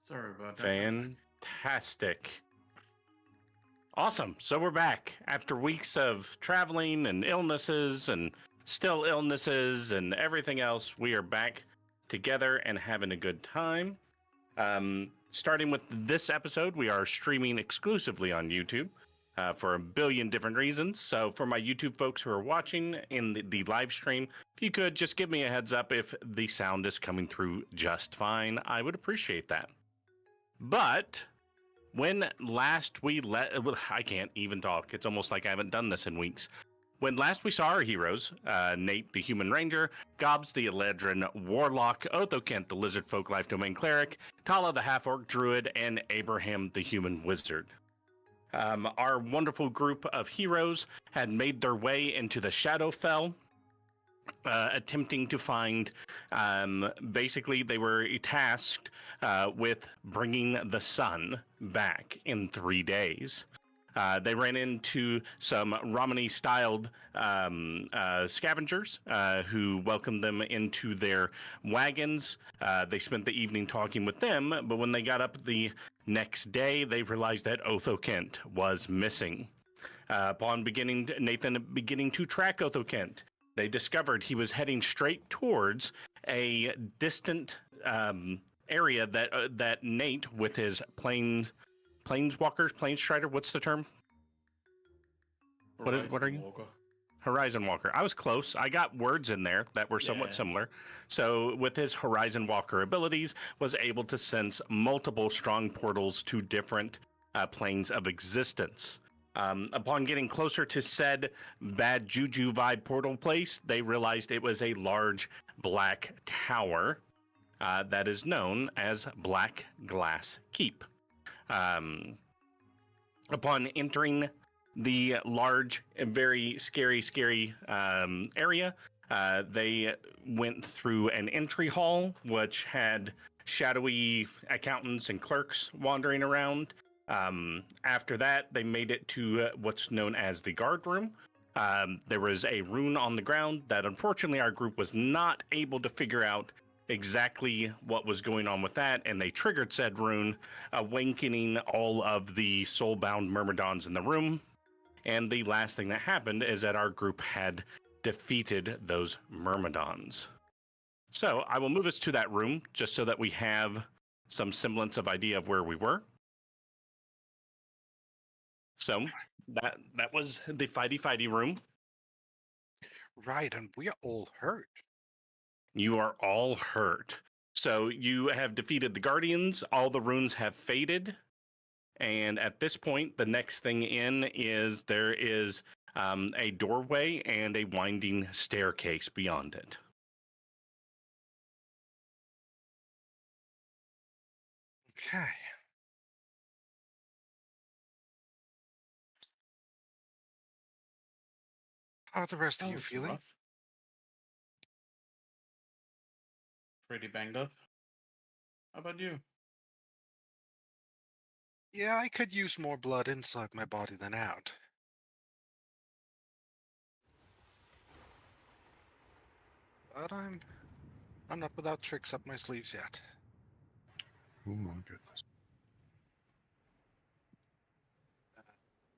Sorry about that. Fantastic. Awesome. So we're back after weeks of traveling and illnesses and still illnesses and everything else. We are back together and having a good time. Starting with this episode, we are streaming exclusively on YouTube for a billion different reasons. So for my YouTube folks who are watching in the live stream, if you could just give me a heads up if the sound is coming through just fine, I would appreciate that. But when last I can't even talk. It's almost like I haven't done this in weeks. When last we saw our heroes, Nate the Human Ranger, Gobx the Eladrin Warlock, Othokent the Lizard Folk Life Domain Cleric, Talah the Half-Orc Druid, and Abraham the Human Wizard. Our wonderful group of heroes had made their way into the Shadowfell, attempting to find, basically they were tasked with bringing the sun back in 3 days. They ran into some Romany-styled scavengers who welcomed them into their wagons. They spent the evening talking with them, but when they got up the next day, they realized that Othokent was missing. Upon Nathan beginning to track Othokent, they discovered he was heading straight towards a distant area that Nate, with his Planesstrider, what's the term? What are you? Walker. Horizon Walker. I was close. I got words in there that were somewhat similar. So with his Horizon Walker abilities, was able to sense multiple strong portals to different planes of existence. Upon getting closer to said bad juju vibe portal place, they realized it was a large black tower that is known as Black Glass Keep. Upon entering the large and very scary area, they went through an entry hall, which had shadowy accountants and clerks wandering around. After that, they made it to what's known as the guard room. There was a rune on the ground that unfortunately our group was not able to figure out exactly what was going on with that, and they triggered said rune, awakening all of the soul-bound myrmidons in the room. And the last thing that happened is that our group had defeated those myrmidons. So I will move us to that room just so that we have some semblance of idea of where we were. So that was the fighty room. Right, and we are all hurt. You are all hurt. So you have defeated the Guardians. All the runes have faded. And at this point, the next thing in is there is a doorway and a winding staircase beyond it. Okay. How are the rest of you feeling? Rough. Pretty banged up. How about you? Yeah, I could use more blood inside my body than out. But I'm not without tricks up my sleeves yet. Oh my goodness.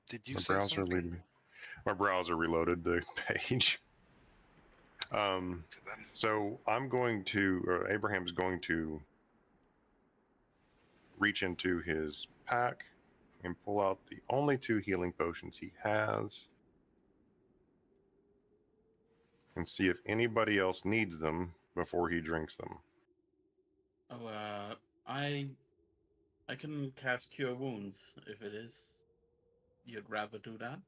Did you My say browser something? leaving me. My browser reloaded the page. So I'm going to, Abraham's going to reach into his pack and pull out the only 2 healing potions he has and see if anybody else needs them before he drinks them. Oh, I can cast Cure Wounds if it is. You'd rather do that?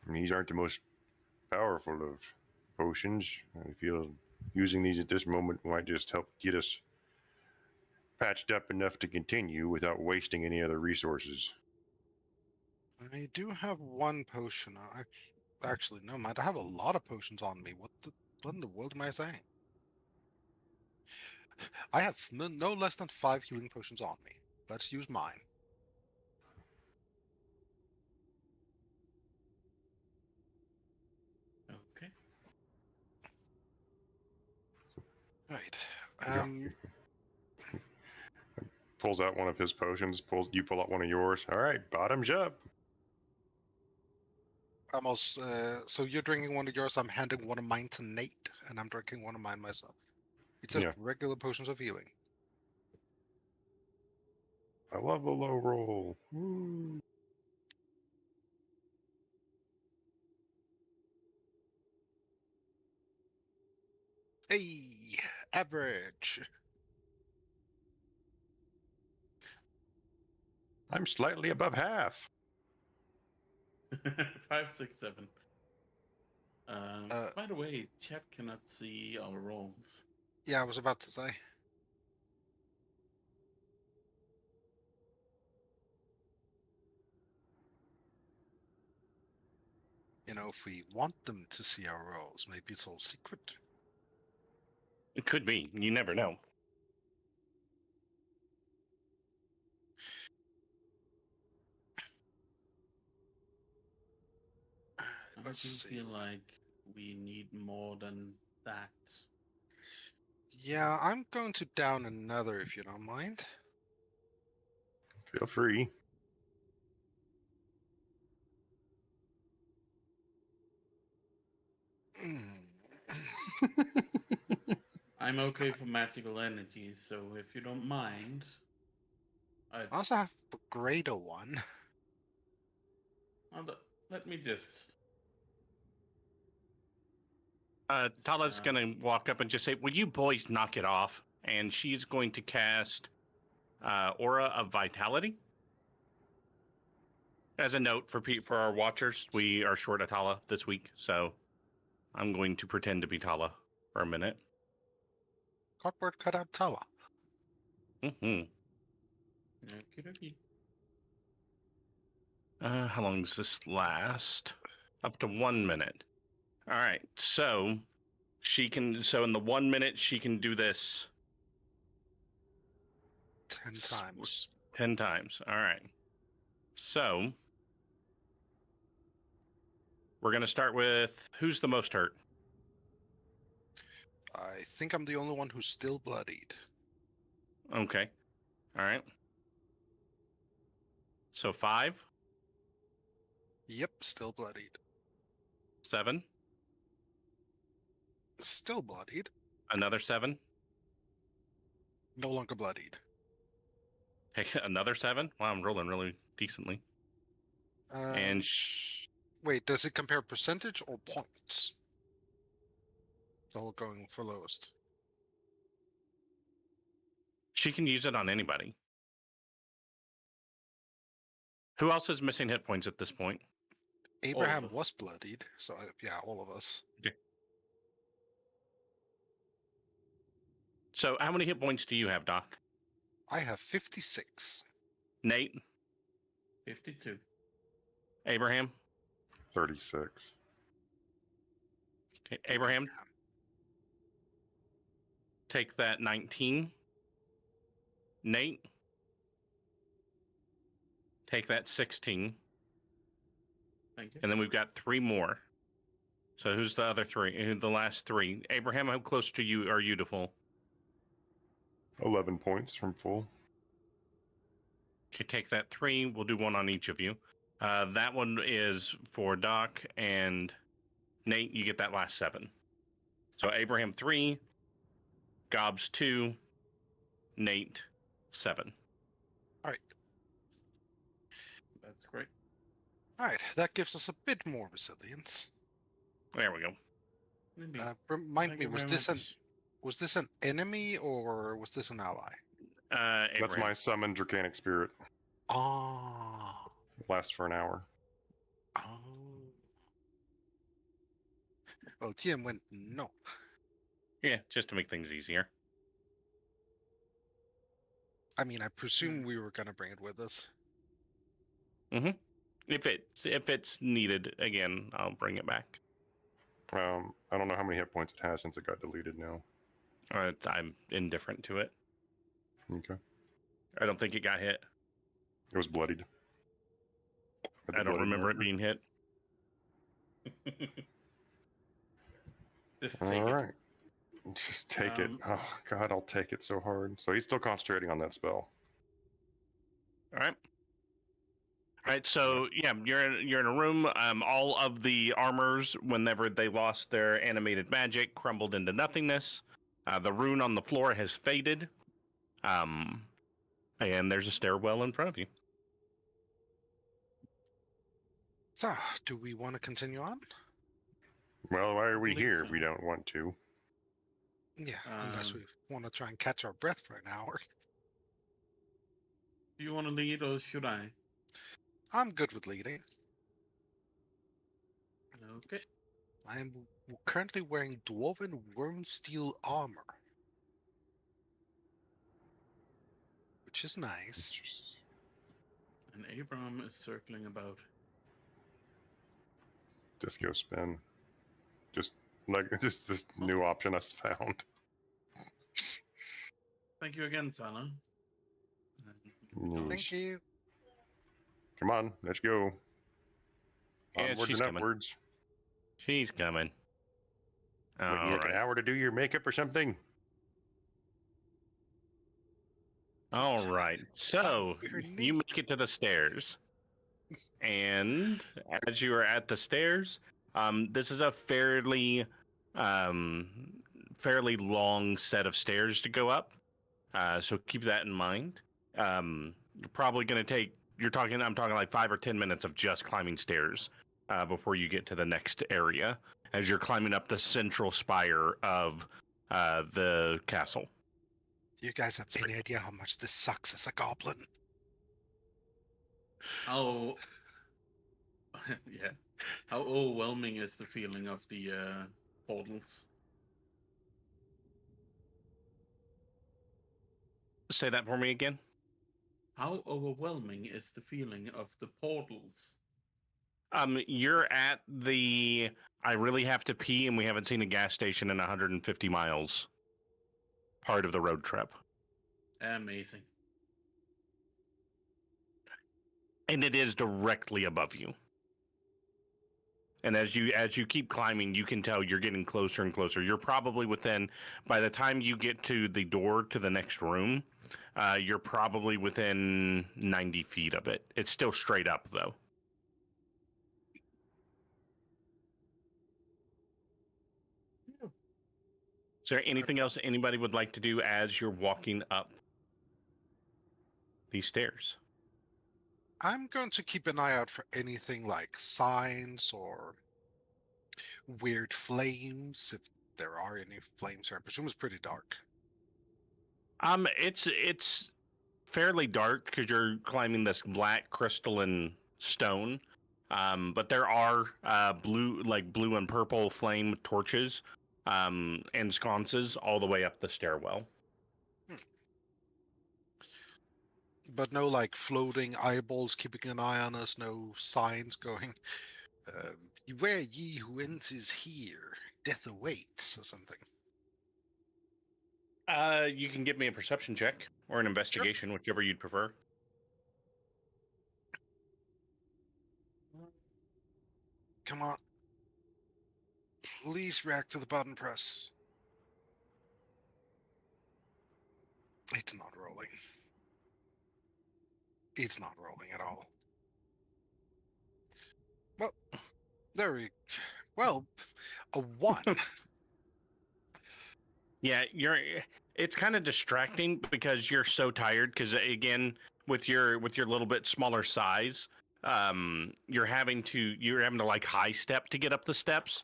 I mean, these aren't the most powerful of potions. I feel using these at this moment might just help get us patched up enough to continue without wasting any other resources. I do have 1 potion. Actually, no, man, I have a lot of potions on me. What in the world am I saying? I have no less than 5 healing potions on me. Let's use mine. Okay. Right. Yeah. pulls out one of his potions. You pull out one of yours. All right, bottoms up. Almost. So you're drinking one of yours. I'm handing one of mine to Nate, and I'm drinking one of mine myself. It's just Yeah. regular potions of healing. I love a low roll. Woo. Hey, average. I'm slightly above half. 5, 6, 7. By the way, chat cannot see our rolls. Yeah, I was about to say. You know, if we want them to see our rolls, maybe it's all secret. It could be. You never know. I do Let's see. feel like we need more than that. Yeah, I'm going to down another if you don't mind. Feel free. I'm okay for magical energies, so if you don't mind, I also have a greater one. let me just. Talah's going to walk up and just say, will you boys knock it off? And she's going to cast Aura of Vitality. As a note for our watchers, we are short of Talah this week, so I'm going to pretend to be Talah for a minute. Cardboard cutout Talah. Mm-hmm. Okey-dokey. How long does this last? Up to 1 minute. All right, so she can. So in the 1 minute, she can do this 10 times. 10 times. All right. So we're gonna start with who's the most hurt. I think I'm the only one who's still bloodied. Okay. All right. So 5. Yep, still bloodied. 7. Still bloodied. Another 7. No longer bloodied. Hey, another 7. Wow, I'm rolling really decently. And wait, does it compare percentage or points? All going for lowest. she can use it on anybody. Who else is missing hit points at this point? Abraham was bloodied, so yeah, all of us. Okay. So how many hit points do you have, Doc? I have 56. Nate? 52. Abraham? 36. Okay. Abraham? Take that 19. Nate? Take that 16. Thank you. And then we've got 3 more. So who's the other 3? The last 3. Abraham, how close to you are you to full? 11 points from full. Okay, take that 3. We'll do 1 on each of you. That one is for Doc, and Nate, you get that last 7. So Abraham 3, Gobs 2, Nate 7. All right. That's great. All right, that gives us a bit more resilience. There we go. Indeed. Remind Thank me, you was very this much. an enemy or was this an ally? Abraham. That's my summoned Dracanic Spirit. Oh. It lasts for an hour. Oh. Well, TM went no. Yeah, just to make things easier. I mean, I presume we were gonna bring it with us. Mm-hmm. If it's needed again, I'll bring it back. I don't know how many hit points it has since it got deleted now. I'm indifferent to it. Okay. I don't think it got hit. It was bloodied. I don't remember it being hit. Just All take right. Just take it. Oh, God, I'll take it so hard. So he's still concentrating on that spell. All right. All right. So yeah, you're in a room. All of the armors, whenever they lost their animated magic, crumbled into nothingness. The rune on the floor has faded. And there's a stairwell in front of you. So, do we want to continue on? Well, why are we believe here so. if we don't want to? Yeah, unless Um, we want to try and catch our breath for an hour. Do you want to lead or should I? I'm good with leading. Okay. I am currently wearing dwarven worm steel armor, which is nice. And Abram is circling about. Disco spin. Just just this new option I found. Thank you again, Talah. Thank you. Come on, let's go. Yeah, Onwards she's and coming. upwards. She's coming. What, All you like right. an hour to do your makeup or something? All right. So Very you neat. make it to the stairs. And as you are at the stairs, this is a fairly long set of stairs to go up. So keep that in mind. You're probably going to take, I'm talking like 5 or 10 minutes of just climbing stairs before you get to the next area as you're climbing up the central spire of the castle. Do you guys have any idea how much this sucks as a goblin? How yeah. How overwhelming is the feeling of the portals? Say that for me again. How overwhelming is the feeling of the portals? You're at the I really have to pee and we haven't seen a gas station in 150 miles part of the road trip. Amazing. And it is directly above you. And as you keep climbing, you can tell you're getting closer and closer. You're probably within, by the time you get to the door to the next room, you're probably within 90 feet of it. It's still straight up, though. Is there anything else anybody would like to do as you're walking up these stairs? I'm going to keep an eye out for anything like signs or weird flames, if there are any flames here. I presume it's pretty dark. It's fairly dark because you're climbing this black crystalline stone. But there are blue and purple flame torches and sconces all the way up the stairwell. But no like floating eyeballs keeping an eye on us, no signs going, beware ye who enters here, death awaits, or something. You can give me a perception check or an investigation, whichever you'd prefer. Come on. Please react to the button press. It's not rolling. It's not rolling at all. Well, a 1. Yeah, it's kind of distracting because you're so tired because again, with your little bit smaller size, you're having to like high step to get up the steps.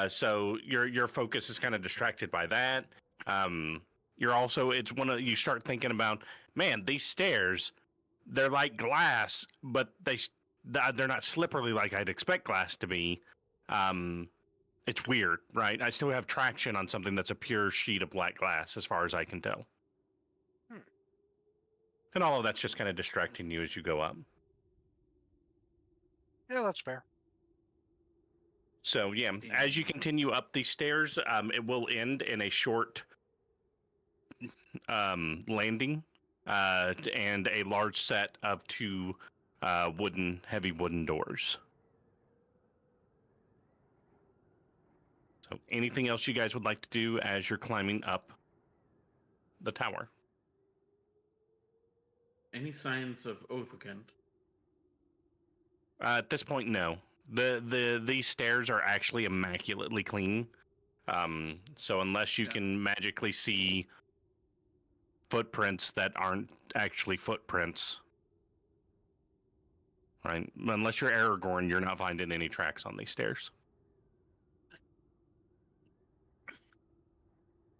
So your focus is kind of distracted by that. You start thinking about, man, these stairs, they're like glass, but they're not slippery like I'd expect glass to be. It's weird, right? I still have traction on something that's a pure sheet of black glass, as far as I can tell. And all of that's just kind of distracting you as you go up. Yeah, that's fair. So yeah, as you continue up these stairs, it will end in a short landing and a large set of 2 heavy wooden doors. So anything else you guys would like to do as you're climbing up the tower? Any signs of Othokent? At this point, no. These stairs are actually immaculately clean. So unless you can magically see footprints that aren't actually footprints, right? Unless you're Aragorn, you're not finding any tracks on these stairs.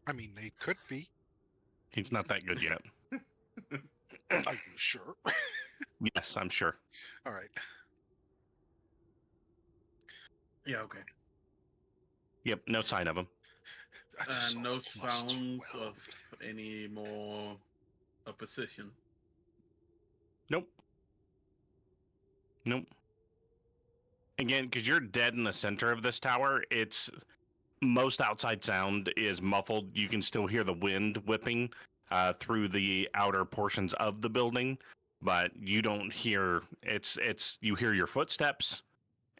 I mean, they could be. He's not that good yet. Are you sure? Yes, I'm sure. All right. Yeah, okay. Yep, no sign of him. I just saw No a sounds +12. of any more opposition. Nope. Nope. Again, because you're dead in the center of this tower, it's most outside sound is muffled. You can still hear the wind whipping through the outer portions of the building, but you don't hear you hear your footsteps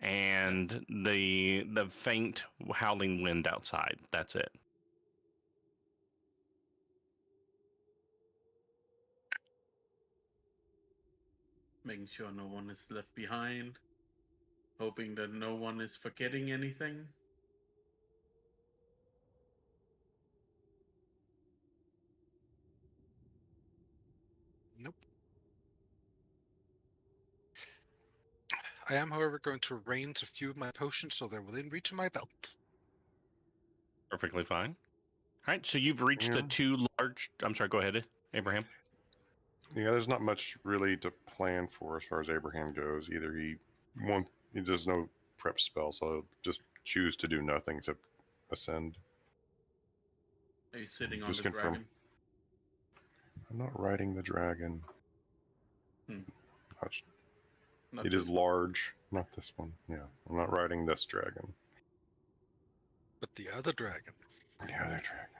and the faint howling wind outside. That's it. Making sure no one is left behind. Hoping that no one is forgetting anything. Nope. I am, however, going to arrange a few of my potions so they're within reach of my belt. Perfectly fine. All right, so you've reached the Yeah. two large. I'm sorry. Go ahead, Abraham. Yeah, there's not much really to plan for as far as Abraham goes. Either he does no prep spell, so he'll just choose to do nothing except ascend. Are you sitting on Just the confirm. dragon? I'm not riding the dragon. Hmm. Not It is this- large, not this one. Yeah, I'm not riding this dragon. But the other dragon. The other dragon.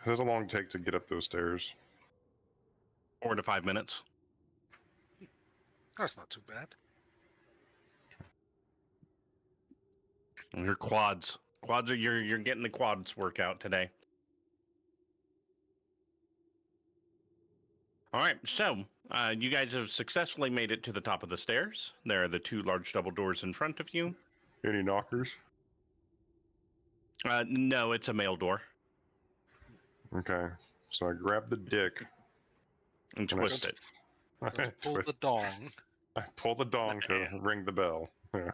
How long take to get up those stairs? 4 to 5 minutes. That's not too bad. And your quads. Quads are you're getting the quads workout today. All right, so you guys have successfully made it to the top of the stairs. There are the two large double doors in front of you. Any knockers? No, it's a mail door. Okay, so I grab the dick. And and I twist it. Pull the dong. I pull the dong to ring the bell. Yeah.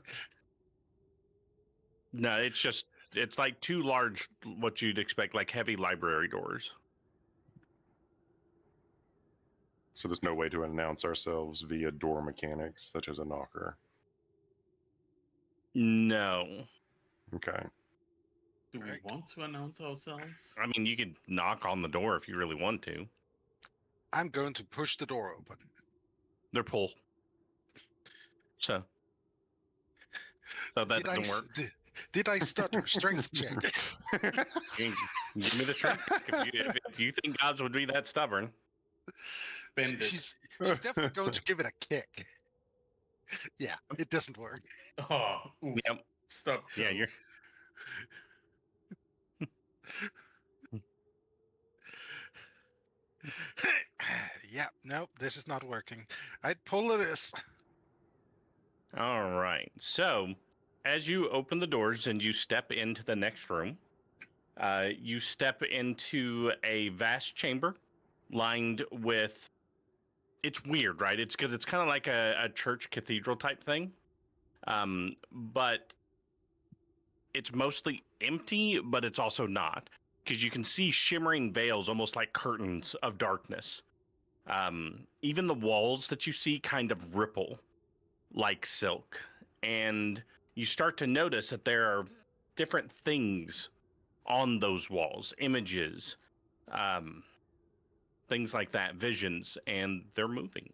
No, it's like two large, what you'd expect, like heavy library doors. So there's no way to announce ourselves via door mechanics, such as a knocker. No. Okay. Do we Right. want to announce ourselves? I mean, you could knock on the door if you really want to. I'm going to push the door open. They're pull. So that doesn't work. Did I stutter? Strength check. Give me the strength check if you think gods would be that stubborn. Bend it. She's definitely going to give it a kick. Yeah, it doesn't work. Oh, oof. Yep. Stop. Yeah, Joe. you're. Yeah, no, this is not working. I'd pull this. All right. So, as you open the doors and you step into the next room, you step into a vast chamber lined with. It's weird, right? It's because it's kind of like a church cathedral type thing, but it's mostly empty, but it's also not, because you can see shimmering veils, almost like curtains of darkness. Even the walls that you see kind of ripple like silk, and you start to notice that there are different things on those walls, images, things like that, visions, and they're moving.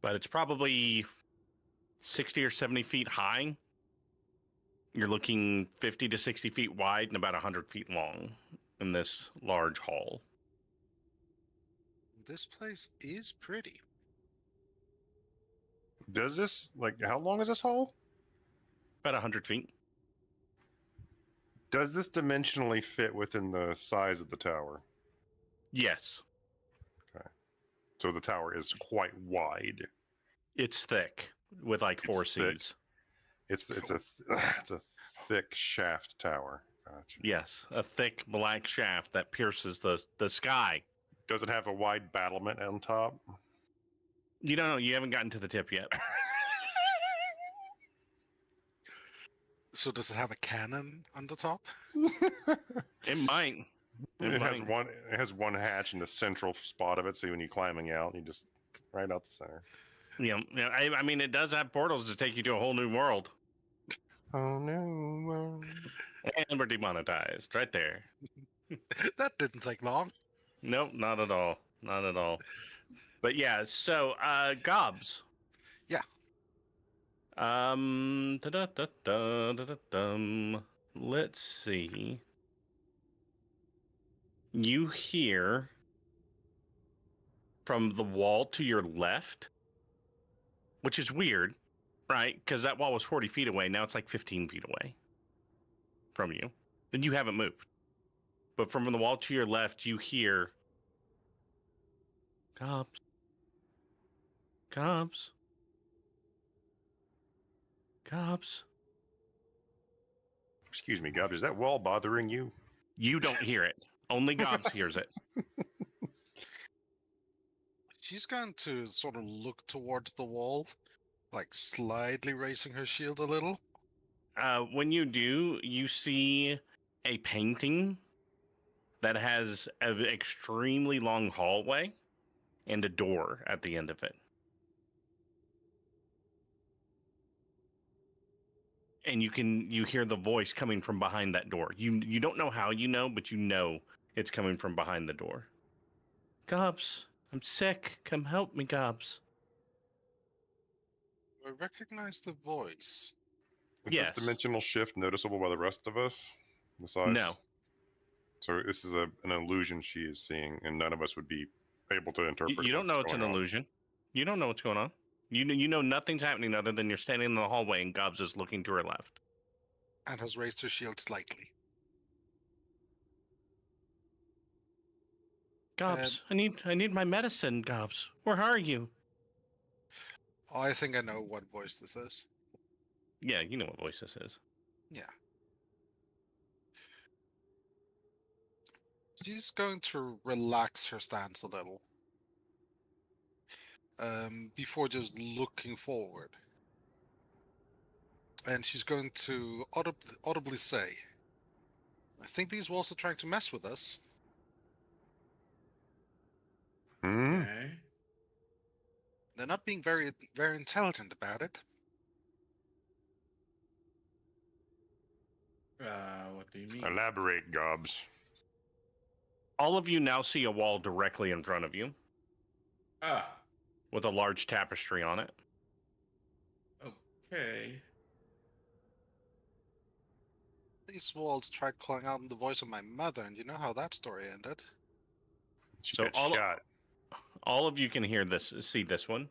But it's probably 60 or 70 feet high. You're looking 50 to 60 feet wide and about 100 feet long in this large hall. This place is pretty. Does this, like, how long is this hole? About 100 feet. Does this dimensionally fit within the size of the tower? Yes, So the tower is quite wide. it's thick with like four It's thick. C's. It's a thick shaft tower. Gotcha. Yes, a thick black shaft that pierces the sky. Does it have a wide battlement on top? You don't know. You haven't gotten to the tip yet. So does it have a cannon on the top? It might. It has one hatch in the central spot of it, so when you're climbing out, you just right out the center. I mean, it does have portals to take you to a whole new world. Oh no! And we're demonetized right there. That didn't take long. Nope, not at all. Not at all. But yeah, so Gobs. Yeah. Let's see. You hear from the wall to your left, which is weird, right? Because that wall was 40 feet away. Now it's like 15 feet away from you. And you haven't moved. But from the wall to your left, you hear Gobs. Gobs. Gobs. Excuse me, Gob. Is that wall bothering you? You don't hear it. Only Gobs hears it. She's going to sort of look towards the wall, like slightly raising her shield a little. When you do, you see a painting that has an extremely long hallway and a door at the end of it. And you hear the voice coming from behind that door. You don't know how you know, but you know it's coming from behind the door. Gobs, I'm sick. Come help me, Gobs. I recognize the voice. Is Yes. this dimensional shift noticeable by the rest of us? The size? No. So this is an illusion she is seeing, and none of us would be able to interpret. You don't know it's an illusion. You don't know what's going on. You know nothing's happening other than you're standing in the hallway and Gobs is looking to her left. And has raised her shield slightly. Gobs, I need my medicine, Gobs. Where are you? I think I know what voice this is. Yeah, you know what voice this is. Yeah. She's going to relax her stance a little. Before just looking forward. And she's going to audibly say, I think these walls are trying to mess with us. Hmm? Okay. They're not being very intelligent about it. What do you mean? Elaborate, Gobs. All of you now see a wall directly in front of you Ah, with a large tapestry on it. okay. These walls tried calling out in the voice of my mother, and you know how that story ended. She So got all- shot. All of you can see this one.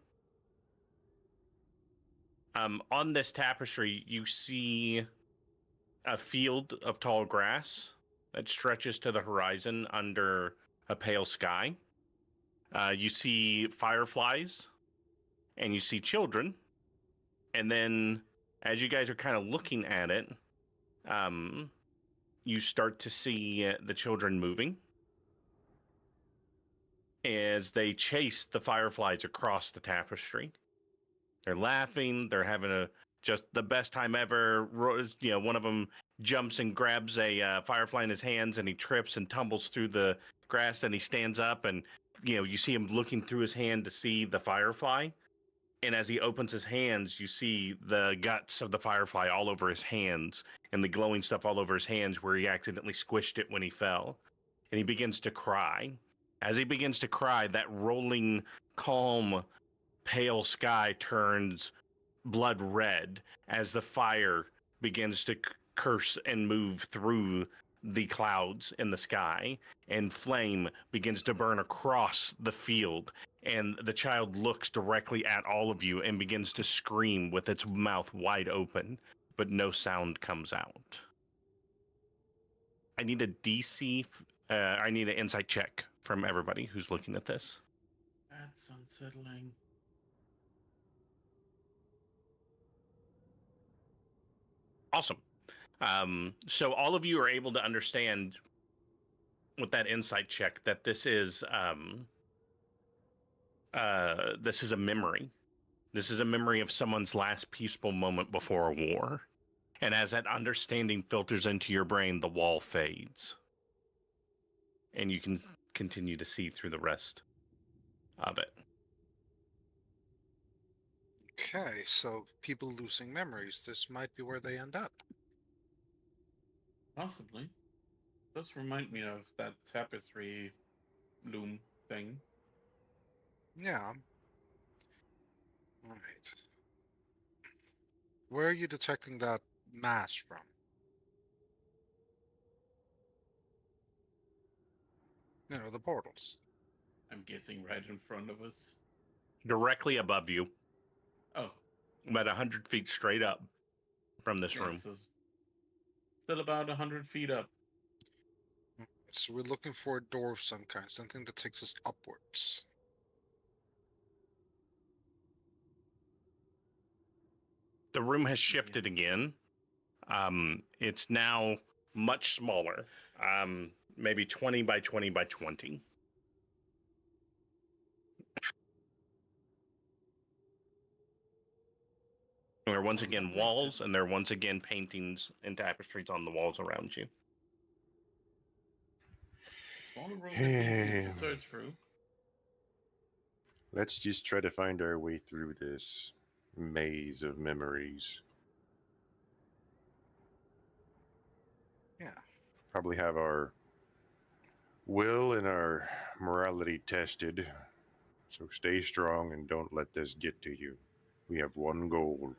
On this tapestry, you see a field of tall grass that stretches to the horizon under a pale sky. You see fireflies, and you see children. And then, as you guys are kind of looking at it, you start to see the children moving as they chase the fireflies across the tapestry. They're laughing. They're having just the best time ever. One of them jumps and grabs a firefly in his hands, and he trips and tumbles through the grass. And he stands up, and you see him looking through his hand to see the firefly. And as he opens his hands, you see the guts of the firefly all over his hands, and the glowing stuff all over his hands where he accidentally squished it when he fell. And he begins to cry. As he begins to cry, that rolling, calm, pale sky turns blood red as the fire begins to curse and move through the clouds in the sky, and flame begins to burn across the field. And the child looks directly at all of you and begins to scream with its mouth wide open, but no sound comes out. I need a DC. I need an insight check from everybody who's looking at this. That's unsettling. Awesome. So all of you are able to understand with that insight check that this is a memory. This is a memory of someone's last peaceful moment before a war. And as that understanding filters into your brain, the wall fades. And you can continue to see through the rest of it. Okay, so people losing memories. This might be where they end up. Possibly. Does remind me of that tapestry loom thing. Yeah. Right. Where are you detecting that mass from? You know, the portals. I'm guessing right in front of us. Directly above you, Oh, about 100 feet straight up from this yeah, room. so still about 100 feet up. So we're looking for a door of some kind, something that takes us upwards. The room has shifted again. It's now much smaller, maybe 20 by 20 by 20. There are once again walls, and there are once again paintings and tapestries on the walls around you. Smaller room is easy to search through. Let's just try to find our way through this maze of memories. Yeah. Probably have our will and our morality tested. So stay strong and don't let this get to you. We have one goal.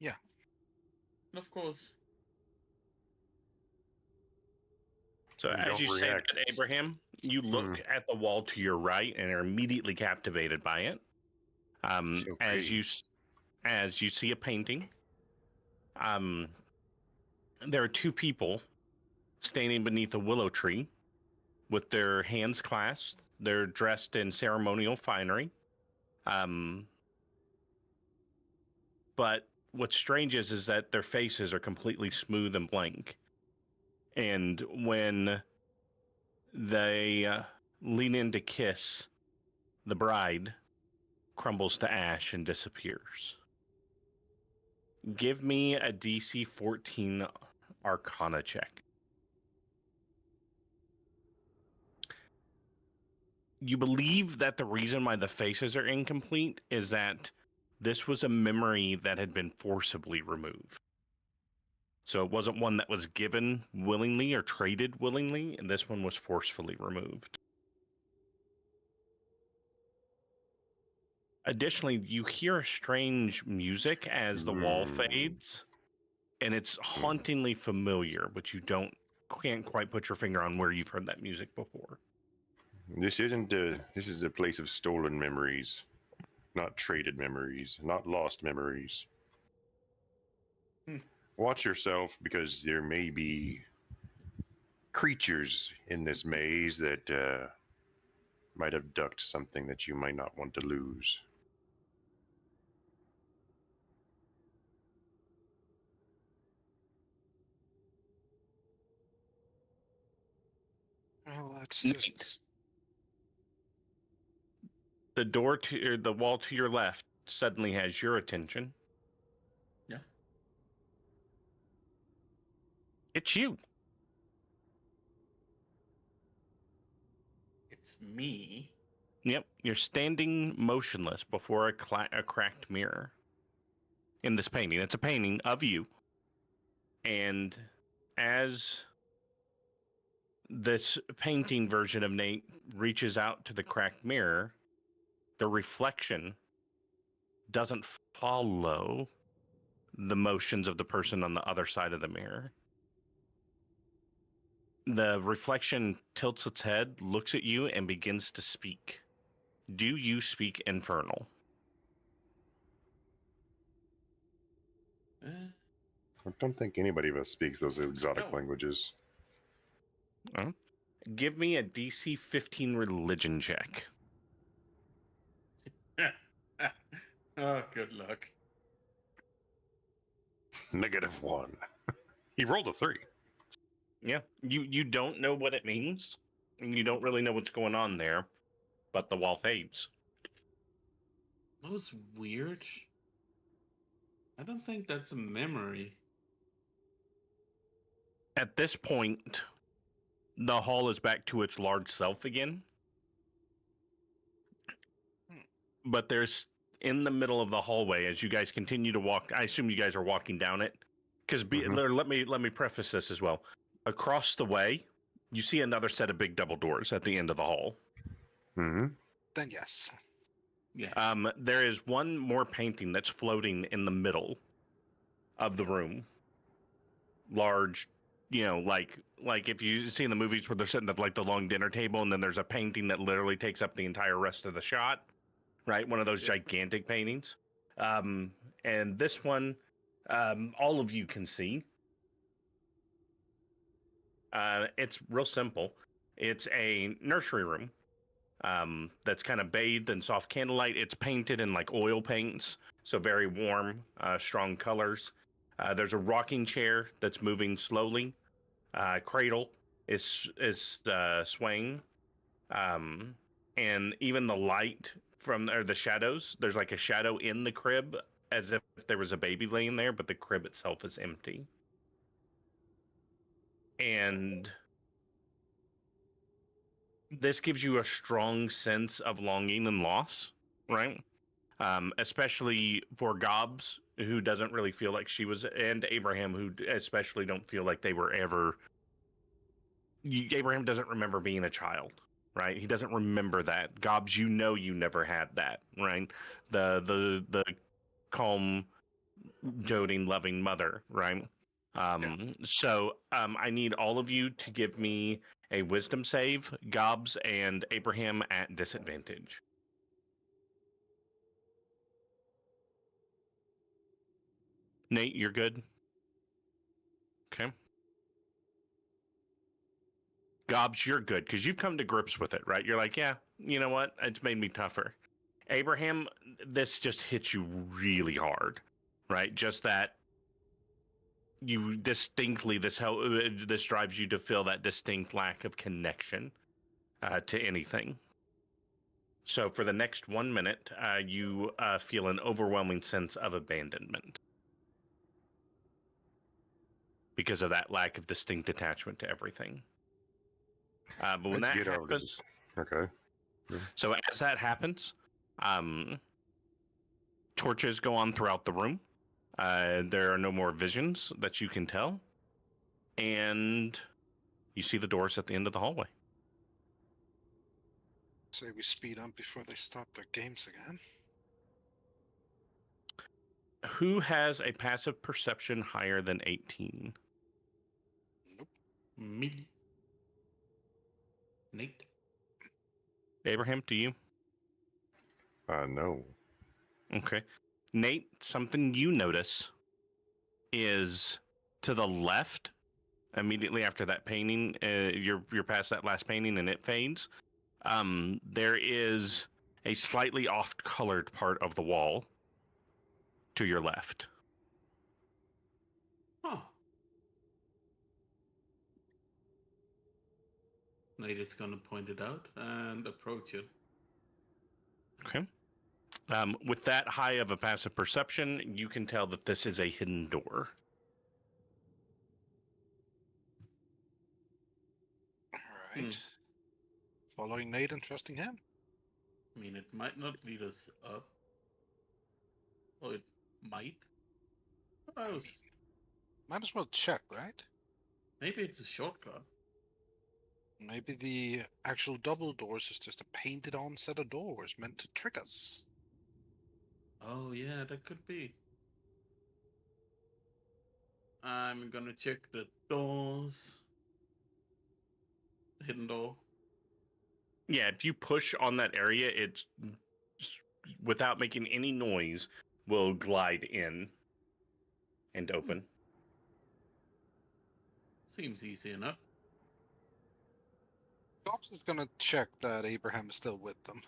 Yeah. And of course, So And as don't you say that, react. Abraham, you look at the wall to your right and are immediately captivated by it. So as pretty. you see a painting, there are two people standing beneath a willow tree with their hands clasped. They're dressed in ceremonial finery. But what's strange is that their faces are completely smooth and blank. And when they lean in to kiss, the bride crumbles to ash and disappears. Give me a DC 14 Arcana check. You believe that the reason why the faces are incomplete is that this was a memory that had been forcibly removed. So it wasn't one that was given willingly or traded willingly, and this one was forcefully removed. Additionally, you hear a strange music as the wall fades, and it's hauntingly familiar, but you can't quite put your finger on where you've heard that music before. This is a place of stolen memories, not traded memories, not lost memories. Watch yourself, because there may be creatures in this maze that might abduct something that you might not want to lose. Well, that's just... The wall to your left suddenly has your attention. yeah. It's you. It's me. Yep, you're standing motionless before a cracked mirror in this painting. It's a painting of you. And as this painting version of Nate reaches out to the cracked mirror, the reflection doesn't follow the motions of the person on the other side of the mirror. The reflection tilts its head, looks at you, and begins to speak. Do you speak Infernal? I don't think anybody of us speaks those exotic No. languages. Give me a DC 15 religion check. Oh, good luck. -1. He rolled a 3. Yeah, you don't know what it means, and you don't really know what's going on there, but the wall fades. That was weird. I don't think that's a memory. At this point, the hall is back to its large self again. But there's, in the middle of the hallway, as you guys continue to walk, I assume you guys are walking down it. Because let me preface this as well. Across the way, you see another set of big double doors at the end of the hall. Mm-hmm. Then yes. Yeah. There is one more painting that's floating in the middle of the room. Large, like if you see in the movies where they're sitting at like the long dinner table, and then there's a painting that literally takes up the entire rest of the shot, right? One of those gigantic paintings. And this one, all of you can see. It's real simple. It's a nursery room that's kind of bathed in soft candlelight. It's painted in like oil paints, so very warm, strong colors. There's a rocking chair that's moving slowly. Cradle is swaying, and even the light the shadows. There's like a shadow in the crib, as if there was a baby laying there, but the crib itself is empty. And this gives you a strong sense of longing and loss, right? Especially for Gobs, who doesn't really feel like she was, and Abraham, who especially don't feel like they were ever. Abraham doesn't remember being a child, right? He doesn't remember that. Gobs, you never had that, right? The calm, doting, loving mother, right? So I need all of you to give me a wisdom save, Gobs and Abraham at disadvantage. Nate, you're good? Okay. Gobs, you're good, because you've come to grips with it, right? You're like, yeah, you know what? It's made me tougher. Abraham, this just hits you really hard, right? Just that you distinctly, this drives you to feel that distinct lack of connection to anything. So for the next 1 minute, you feel an overwhelming sense of abandonment because of that lack of distinct attachment to everything. But when that happens, okay. So as that happens, torches go on throughout the room. There are no more visions that you can tell, and you see the doors at the end of the hallway. Say we speed up before they start their games again. Who has a passive perception higher than 18? Nope. Me. Nate. Abraham, do you? No. Okay. Nate, something you notice is to the left, immediately after that painting, you're past that last painting and it fades. There is a slightly off-colored part of the wall to your left. Huh. Nate is gonna point it out and approach it. Okay. With that high of a passive perception, you can tell that this is a hidden door. All right. Following Nate and trusting him. I mean, it might not lead us up. Or it might. Who knows? Might as well check, right? Maybe it's a shortcut. Maybe the actual double doors is just a painted on set of doors meant to trick us. Oh yeah, that could be. I'm gonna check the doors. The hidden door. Yeah, if you push on that area, it's without making any noise will glide in and open. Seems easy enough. Gobx is gonna check that Abraham is still with them.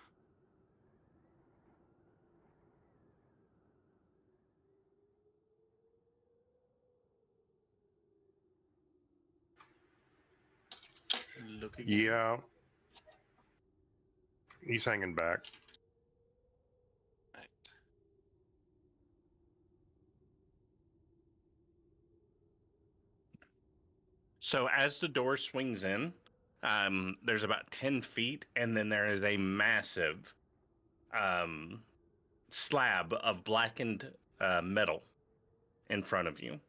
Look again. Yeah. He's hanging back. Right. So as the door swings in, there's about 10 feet, and then there is a massive slab of blackened metal in front of you.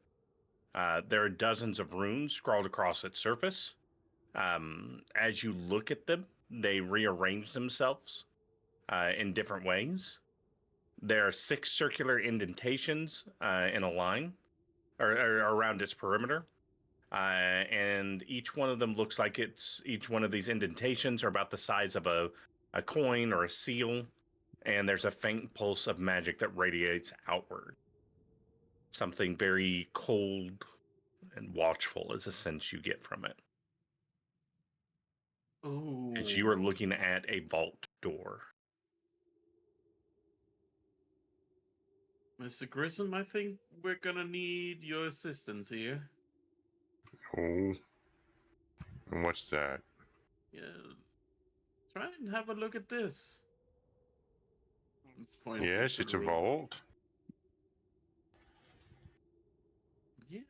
There are dozens of runes scrawled across its surface. As you look at them, they rearrange themselves in different ways. There are 6 circular indentations in a line, or around its perimeter. And each one of them looks like each one of these indentations are about the size of a coin or a seal. And there's a faint pulse of magic that radiates outward. Something very cold and watchful is a sense you get from it. Ooh. As you are looking at a vault door. Mr. Grissom, I think we're gonna need your assistance here. Oh. And what's that? Yeah. Try and have a look at this. Yes, it's a vault. Yeah.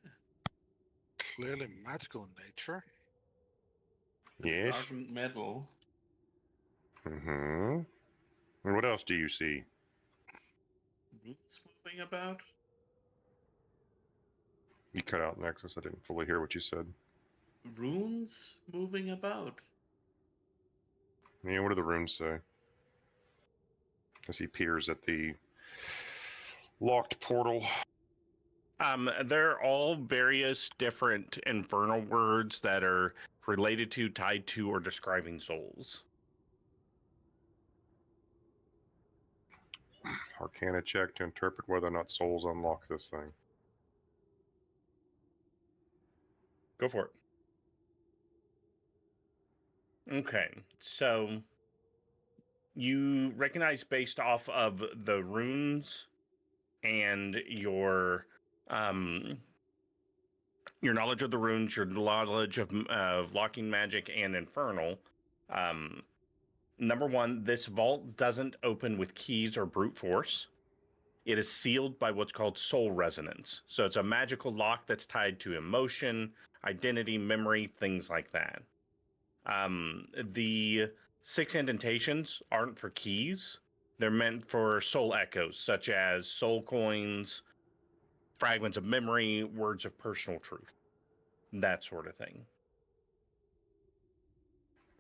Clearly magical in nature. Yes. Darkened metal. Mm-hmm. And what else do you see? Runes moving about. You cut out Nexus. I didn't fully hear what you said. Runes moving about. Yeah, what do the runes say? As he peers at the locked portal. They're all various different infernal words that are related to, tied to, or describing souls. Arcana check to interpret whether or not souls unlock this thing. Go for it. Okay, so you recognize based off of the runes and your knowledge of the runes, your knowledge of locking magic and infernal. Number one, this vault doesn't open with keys or brute force. It is sealed by what's called soul resonance. So it's a magical lock that's tied to emotion, identity, memory, things like that. The 6 indentations aren't for keys. They're meant for soul echoes, such as soul coins, fragments of memory, words of personal truth, that sort of thing.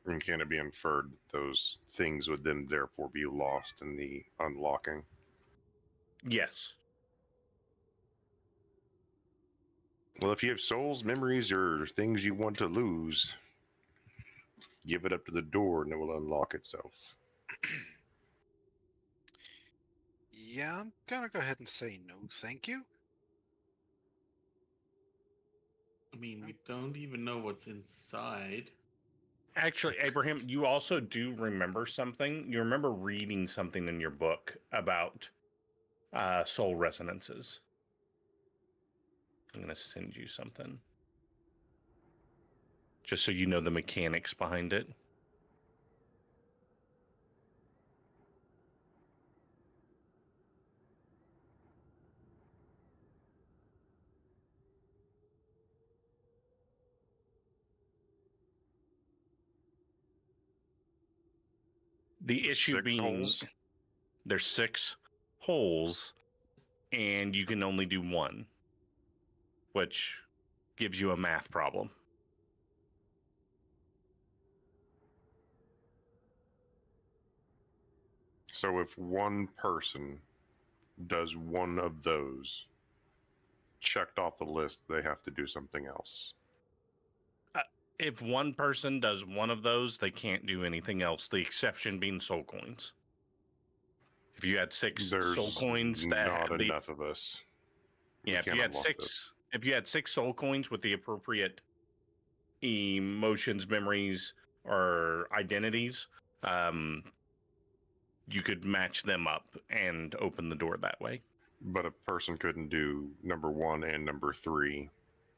And can it be inferred that those things would then therefore be lost in the unlocking? Yes. Well, if you have souls, memories, or things you want to lose, give it up to the door and it will unlock itself. Yeah, I'm gonna go ahead and say no, thank you. I mean, we don't even know what's inside. Actually, Abraham, you also do remember something. You remember reading something in your book about soul resonances. I'm going to send you something. Just so you know the mechanics behind it. The issue 6 being holes? there's 6 holes and you can only do 1, which gives you a math problem. So if one person does one of those, checked off the list, they have to do something else. If one person does one of those, they can't do anything else. The exception being soul coins. If you had 6 There's soul coins, not enough of us. Yeah, if you had 6 soul coins with the appropriate emotions, memories, or identities, you could match them up and open the door that way. But a person couldn't do number 1 and number 3.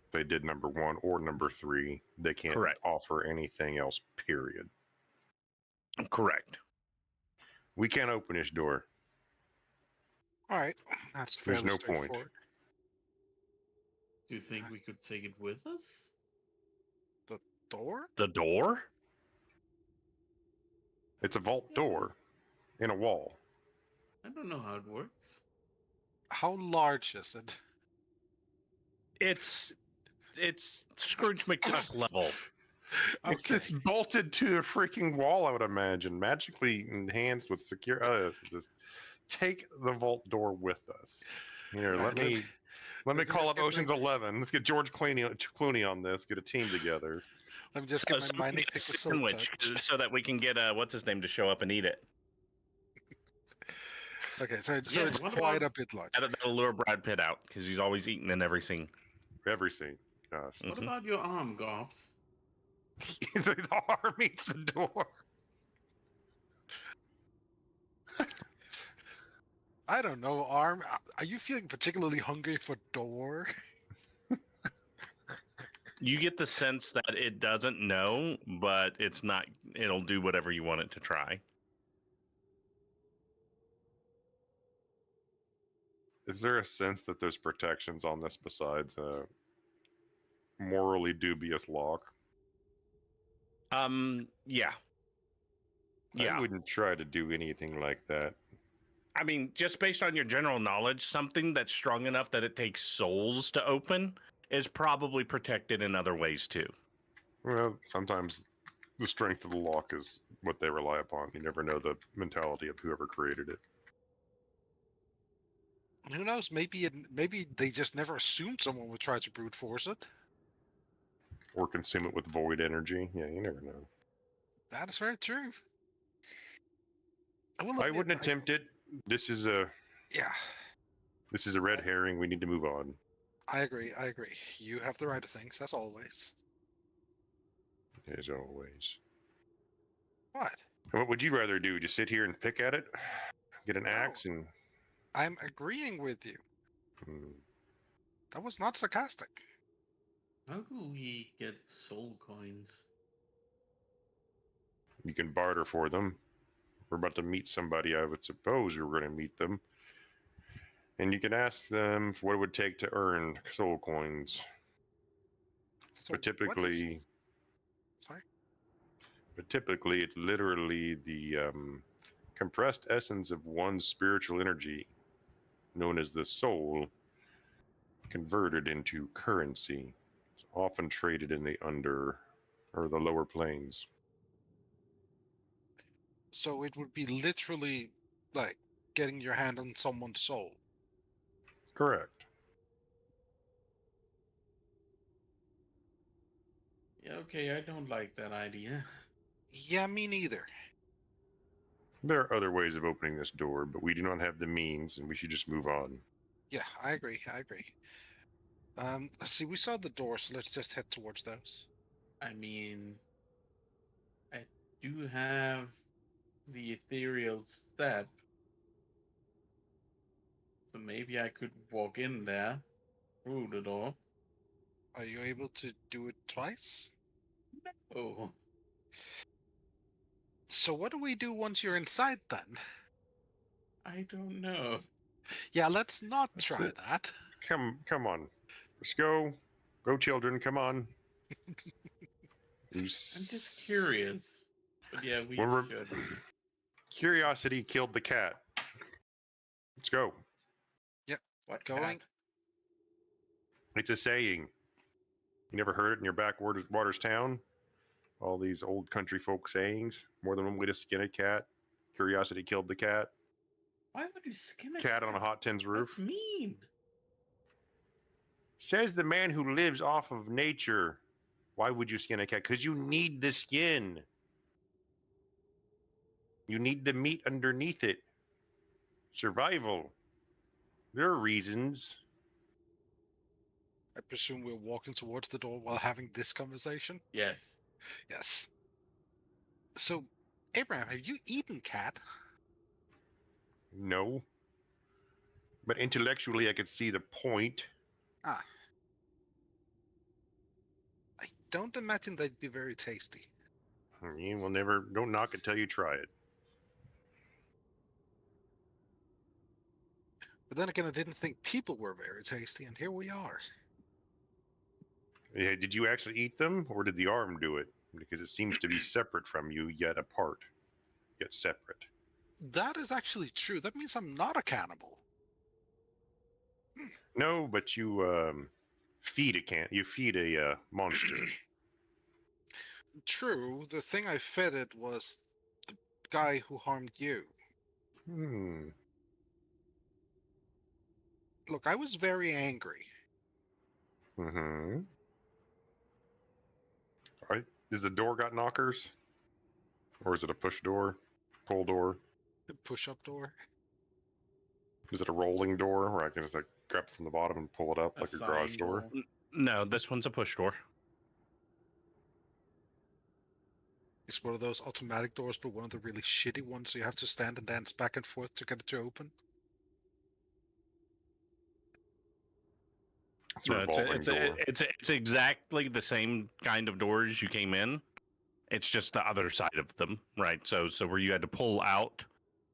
If they did number 1 or number 3, they can't Correct. offer anything else, period. Correct. We can't open this door. All right, that's There's fairly no point. straightforward. Do you think we could take it with us? The door? The door? It's a vault door in a wall. I don't know how it works. How large is it? It's Scrooge McDuck level. It's bolted to a freaking wall, I would imagine, magically enhanced with secure. Just take the vault door with us. Here, Right, let me call just up get Ocean's 11. Let's get George Clooney on this. Get a team together. Let me just get So my we mining get a pick with sandwich silver. so that we can get what's his name to show up and eat it. Okay, so Yeah, it's what quite about- a bit large. That'll lure Brad Pitt out because he's always eating in every scene. Every scene. Gosh. What Mhm. about your arm, Gobx? The arm meets the door. I don't know, Arm. Are you feeling particularly hungry for door? You get the sense that it doesn't know, but it's not. It'll do whatever you want it to try. Is there a sense that there's protections on this besides a morally dubious lock? Yeah. Yeah. I wouldn't try to do anything like that. I mean, just based on your general knowledge, something that's strong enough that it takes souls to open is probably protected in other ways too. Well, sometimes the strength of the lock is what they rely upon. You never know the mentality of whoever created it. And who knows? Maybe they just never assumed someone would try to brute force it. Or consume it with void energy. Yeah, you never know. That is very true. will I admit, wouldn't attempt it. This is a red herring. We need to move on. I agree. You have the right things, as always. As always. What? What would you rather do? Just sit here and pick at it? Get an No. axe and... I'm agreeing with you. That was not sarcastic. How do we get soul coins? You can barter for them. We're about to meet somebody. I would suppose we're going to meet them. And you can ask them what it would take to earn soul coins. So But typically... Sorry? But typically, it's literally the compressed essence of one's spiritual energy, known as the soul, converted into currency. It's often traded in the the lower planes. So it would be literally like getting your hand on someone's soul. Correct. Yeah, okay, I don't like that idea. Yeah, me neither. There are other ways of opening this door, but we do not have the means, and we should just move on. Yeah, I agree. Let's see, we saw the door, so let's just head towards those. I mean, I do have the ethereal step. So maybe I could walk in there through the door. Are you able to do it twice? Oh, So what do we do once you're inside then? I don't know. Yeah, let's not That's try it. that. Come on. Let's go. Go, children. Come on. I'm just curious. But yeah, we When we're- should. Curiosity killed the cat. Let's go. What Going. cat? It's a saying. You never heard it in your backwaters town? All these old country folk sayings. More than one way to skin a cat. Curiosity killed the cat. Why would you skin a Cat on a hot tin's roof. That's mean. Says the man who lives off of nature. Why would you skin a cat? Because you need the skin. You need the meat underneath it. Survival. There are reasons. I presume we're walking towards the door while having this conversation? Yes. Yes. So, Abraham, have you eaten cat? No. But intellectually, I could see the point. Ah. I don't imagine they'd be very tasty. You will never, don't knock it till you try it. But then again, I didn't think people were very tasty, and here we are. Yeah, did you actually eat them, or did the arm do it? Because it seems to be separate from you, yet apart, yet separate. That is actually true. That means I'm not a cannibal. No, but you feed a monster. True. The thing I fed it was the guy who harmed you. Hmm. Look, I was very angry. Mm-hmm. Right. Is the door got knockers? Or is it a push door? Pull door? The push-up door. Is it a rolling door where I can just like grab it from the bottom and pull it up like a garage sign door? No, this one's a push door. It's one of those automatic doors, but one of the really shitty ones, so you have to stand and dance back and forth to get it to open. It's a No, revolving door. it's exactly the same kind of doors you came in. It's just the other side of them, right? So where you had to pull out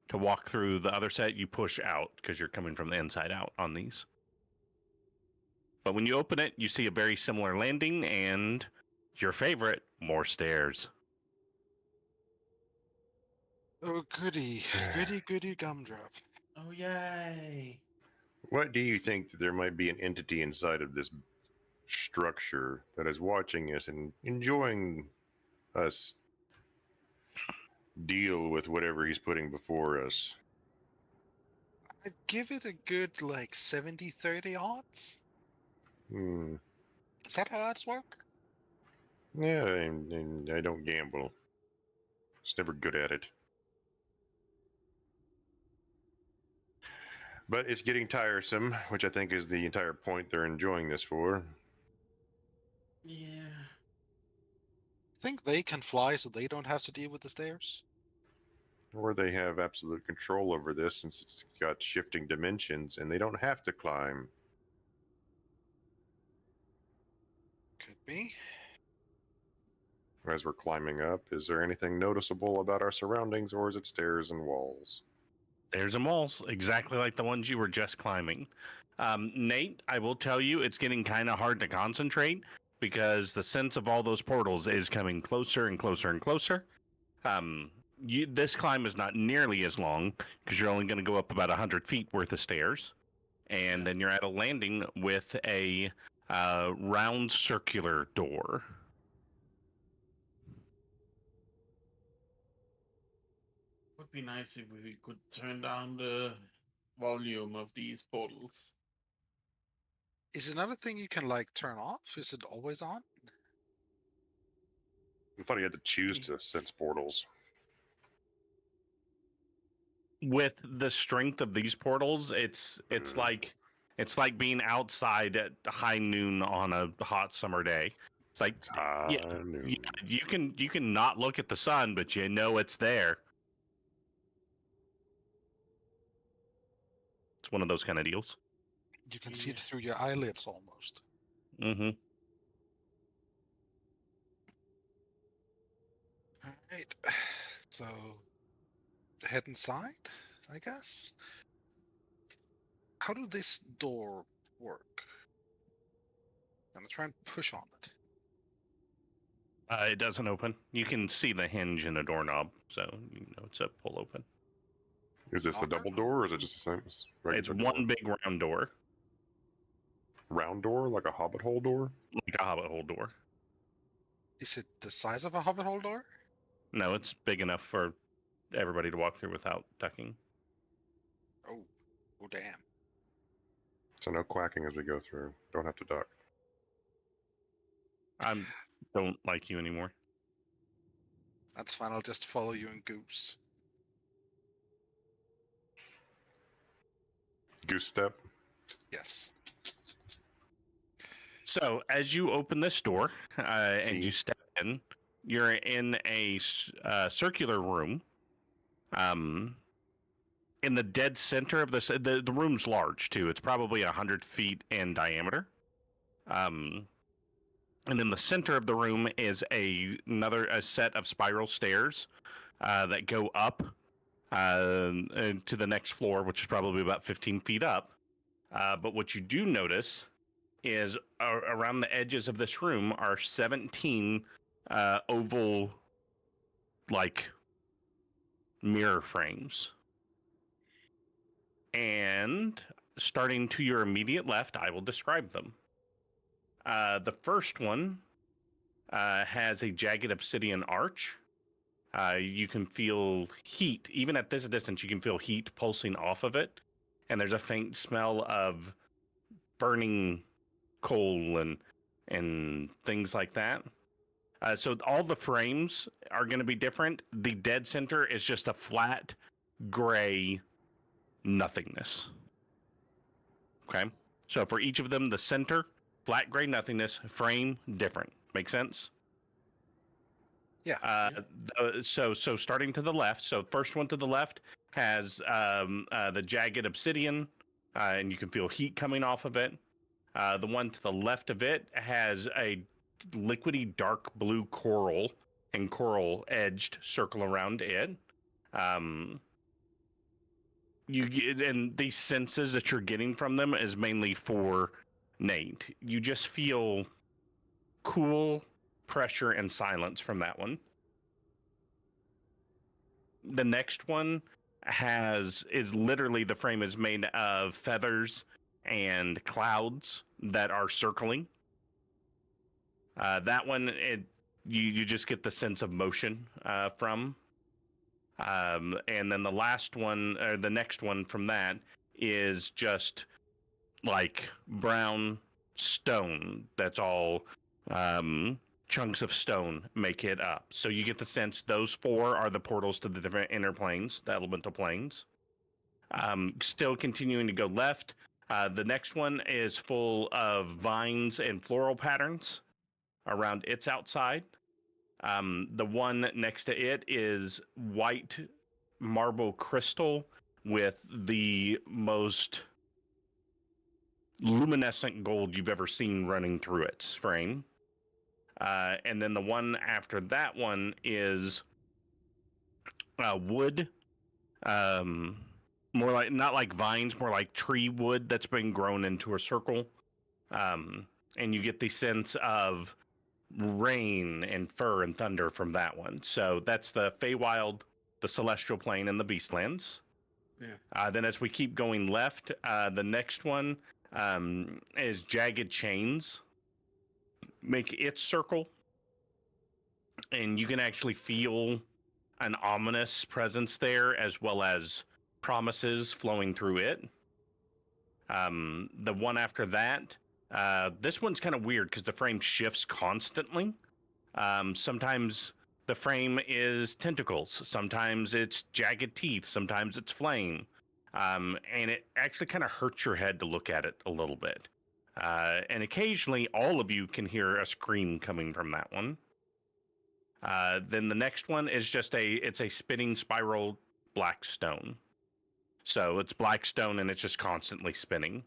to walk through the other set, you push out because you're coming from the inside out on these. But when you open it, you see a very similar landing and your favorite, more stairs. Oh, goody. Goody gumdrop. Oh, yay. What do you think that there might be an entity inside of this structure that is watching us and enjoying us deal with whatever he's putting before us? I'd give it a good, 70-30 odds. Hmm. Is that how odds work? Yeah, and I don't gamble. Just never good at it. But it's getting tiresome, which I think is the entire point they're enjoying this for. Yeah. Think they can fly so they don't have to deal with the stairs? Or they have absolute control over this since it's got shifting dimensions and they don't have to climb. Could be. As we're climbing up, is there anything noticeable about our surroundings, or is it stairs and walls? There's some walls, exactly like the ones you were just climbing. Nate, I will tell you, it's getting kind of hard to concentrate because the sense of all those portals is coming closer and closer and closer. This climb is not nearly as long because you're only going to go up about 100 feet worth of stairs. And then you're at a landing with a round circular door. Would be nice if we could turn down the volume of these portals. Is another thing you can, turn off? Is it always on? I thought he had to choose to sense portals. With the strength of these portals, it's like being outside at high noon on a hot summer day. It's like you can not look at the sun, but you know it's there. It's one of those kind of deals. You can see it through your eyelids almost. Mm-hmm. Alright. So, head inside, I guess? How does this door work? I'm gonna try and push on it. It doesn't open. You can see the hinge in a doorknob, so you know it's a pull open. Is this a double door, or is it just the same as It's regular one big round door, round door, like a hobbit hole door? like a hobbit hole door. Is it the size of a hobbit hole door? No, it's big enough for everybody to walk through without ducking. Oh damn. So no quacking as we go through. Don't have to duck. I don't like you anymore. That's fine, I'll just follow you and goose. Goose step. Yes. So as you open this door and you step in, you're in a circular room. In the dead center of the room's large too. It's probably 100 feet in diameter. And in the center of the room is a set of spiral stairs that go up to the next floor, which is probably about 15 feet up. But what you do notice is around the edges of this room are 17 oval, like, mirror frames. And starting to your immediate left, I will describe them. The first one has a jagged obsidian arch. You can feel heat. Even at this distance, you can feel heat pulsing off of it. And there's a faint smell of burning coal and things like that. So all the frames are going to be different. The dead center is just a flat, gray nothingness. Okay? So for each of them, the center, flat, gray nothingness, frame, different. Make sense? Yeah. So starting to the left, so first one to the left has the jagged obsidian, and you can feel heat coming off of it. The one to the left of it has a liquidy dark blue coral and coral edged circle around it. And these senses that you're getting from them is mainly for Nate. You just feel cool pressure and silence from that one. The next one is literally, the frame is made of feathers and clouds that are circling. That one, you just get the sense of motion from. And then the last one, or the next one from that, is just like brown stone. That's all chunks of stone make it up. So you get the sense those four are the portals to the different inner planes, the elemental planes. Still continuing to go left. The next one is full of vines and floral patterns around its outside. The one next to it is white marble crystal with the most luminescent gold you've ever seen running through its frame. And then the one after that one is wood, more like, not like vines, more like tree wood that's been grown into a circle. And you get the sense of rain and fur and thunder from that one. So that's the Feywild, the Celestial Plane, and the Beastlands. Yeah. Then as we keep going left, the next one is jagged chains. Make its circle, and you can actually feel an ominous presence there, as well as promises flowing through it. The one after that, this one's kind of weird because the frame shifts constantly. Sometimes the frame is tentacles, sometimes it's jagged teeth, sometimes it's flame, and it actually kind of hurts your head to look at it a little bit. And occasionally, all of you can hear a scream coming from that one. Then the next one is it's a spinning spiral black stone. So it's black stone and it's just constantly spinning.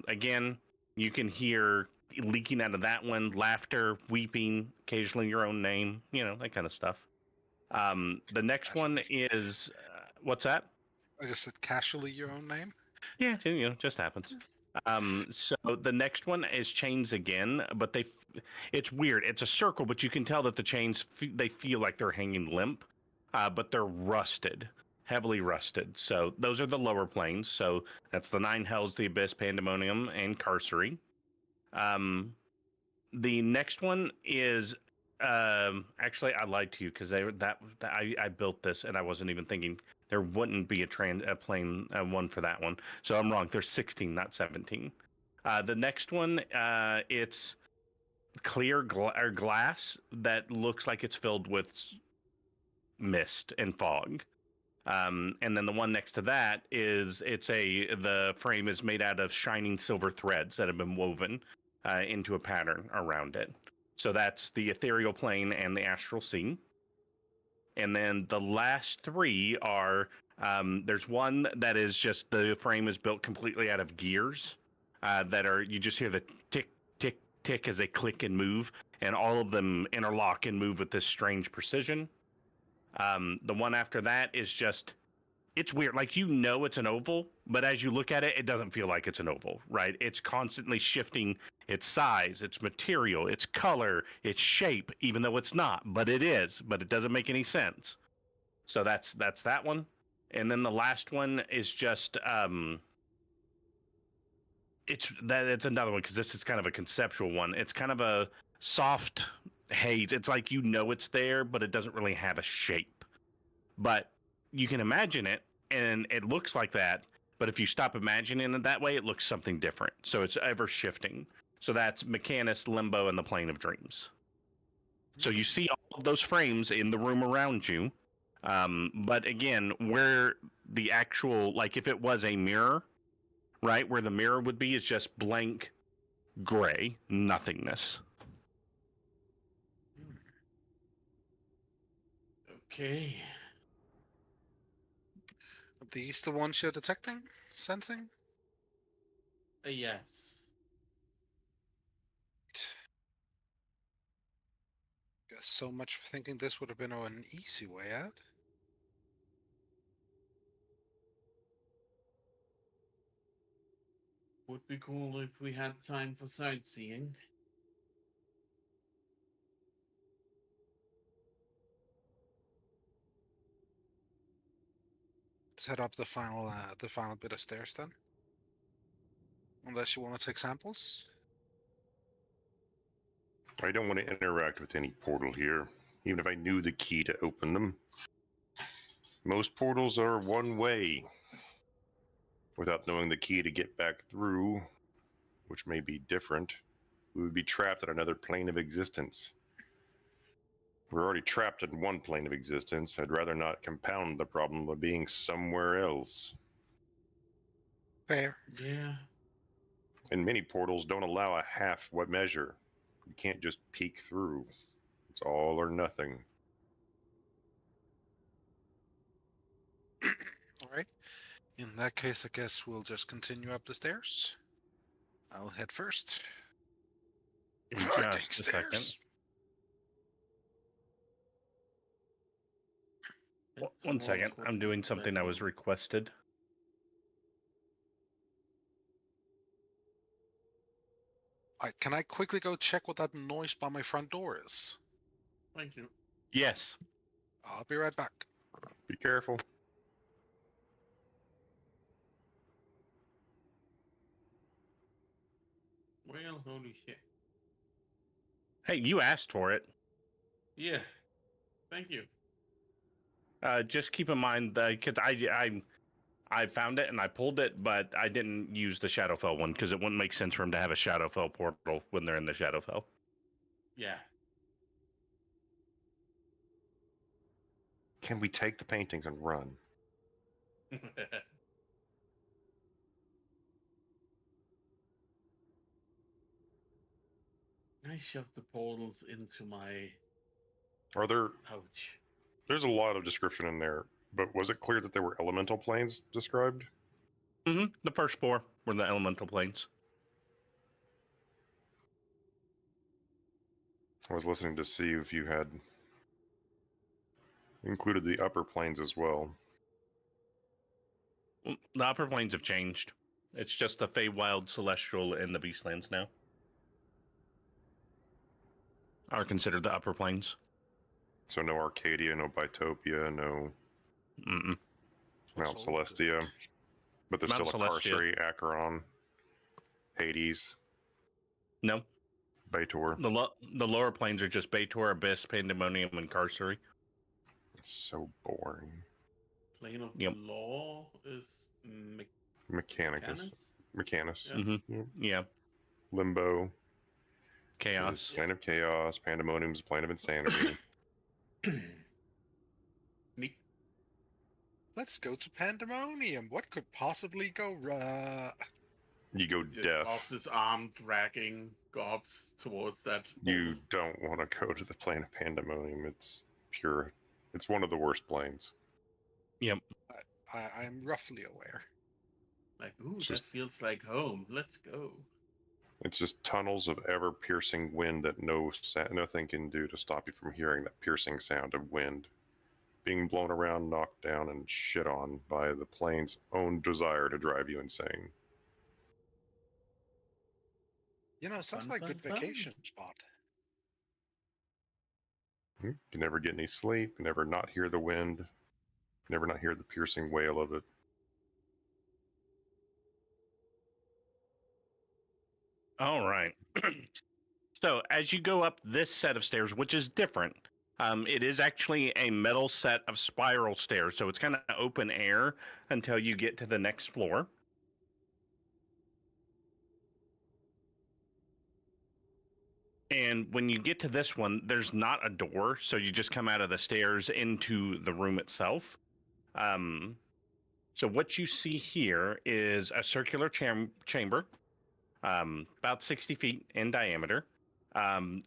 Again, you can hear leaking out of that one, laughter, weeping, occasionally your own name, that kind of stuff. The next one is, what's that? I just said casually your own name. Yeah, it just happens. So the next one is chains again, but it's weird. It's a circle, but you can tell that the chains, they feel like they're hanging limp, but they're rusted, heavily rusted. So those are the lower planes. So that's the Nine Hells, the Abyss, Pandemonium, and Carcery. The next one is, actually, I lied to you because I built this and I wasn't even thinking. There wouldn't be a plane one for that one. So I'm wrong. There's 16, not 17. The next one, it's clear glass that looks like it's filled with mist and fog. And then the one next to that is the frame is made out of shining silver threads that have been woven into a pattern around it. So that's the ethereal plane and the astral sea. And then the last three are there's one that is just the frame is built completely out of gears that are, you just hear the tick, tick, tick as they click and move, and all of them interlock and move with this strange precision. The one after that is just, it's weird. Like, you know it's an oval, but as you look at it, it doesn't feel like it's an oval, right? It's constantly shifting its size, its material, its color, its shape, even though it's not, but it is, but it doesn't make any sense. So that's that one. And then the last one is just it's another one because this is kind of a conceptual one. It's kind of a soft haze. It's like, you know it's there, but it doesn't really have a shape. But you can imagine it, and it looks like that. But if you stop imagining it that way, it looks something different. So it's ever shifting. So that's Mechanist, Limbo, and the Plane of Dreams. So you see all of those frames in the room around you. But again, where the actual, like if it was a mirror, right, where the mirror would be is just blank gray nothingness. Okay. Are these the ones you're detecting? Sensing? Yes. Guess so much for thinking this would have been an easy way out. Would be cool if we had time for sightseeing. Let's head up the final bit of stairs then. Unless you want to take samples. I don't want to interact with any portal here, even if I knew the key to open them. Most portals are one way. Without knowing the key to get back through, which may be different, we would be trapped in another plane of existence. We're already trapped in one plane of existence. I'd rather not compound the problem of being somewhere else. Fair. Yeah. And many portals don't allow a half what measure. You can't just peek through. It's all or nothing. All right. In that case, I guess we'll just continue up the stairs. I'll head first. In just a second. One second. I'm doing something I was requested. Can I quickly go check what that noise by my front door is? Thank you. Yes. I'll be right back. Be careful. Well, holy shit. Hey, you asked for it. Yeah. Thank you. Just keep in mind that, because I found it and I pulled it, but I didn't use the Shadowfell one because it wouldn't make sense for him to have a Shadowfell portal when they're in the Shadowfell. Yeah. Can we take the paintings and run? I shoved the portals into my Are there... pouch. There's a lot of description in there, but was it clear that there were elemental planes described? Mm-hmm. The first four were the elemental planes. I was listening to see if you had included the upper planes as well. The upper planes have changed. It's just the Feywild, Celestial, and the Beastlands now are considered the upper planes. So no Arcadia, no Bitopia, no Mt Celestia. But there's Mount still a Celestia. Carcery, Acheron, Hades, No. Baitor. The lower planes are just Baitor, Abyss, Pandemonium, and Carcery. It's so boring. Plane of Yep. Law is Mechanicus. Mechanus. Yeah. Mm-hmm. Yep. Yeah. Limbo. Chaos. Plane of Chaos. Pandemonium's Plane of Insanity. Neap. Let's go to Pandemonium. What could possibly go wrong? You go Just deaf. Gob's arm dragging Gobs towards that. You hole. don't want to go to the plane of pandemonium. It's pure. It's one of the worst planes. Yep. I'm roughly aware. Like, ooh, It's that just- feels like home. Let's go. It's just tunnels of ever-piercing wind that nothing can do to stop you from hearing that piercing sound of wind being blown around, knocked down, and shit on by the plane's own desire to drive you insane. You know, sounds Fun, like a fun, good fun. vacation spot. You never get any sleep, you never not hear the wind, you never not hear the piercing wail of it. All right. So as you go up this set of stairs, which is different, it is actually a metal set of spiral stairs. So it's kind of open air until you get to the next floor. And when you get to this one, there's not a door. So you just come out of the stairs into the room itself. So what you see here is a circular chamber, about 60 feet in diameter.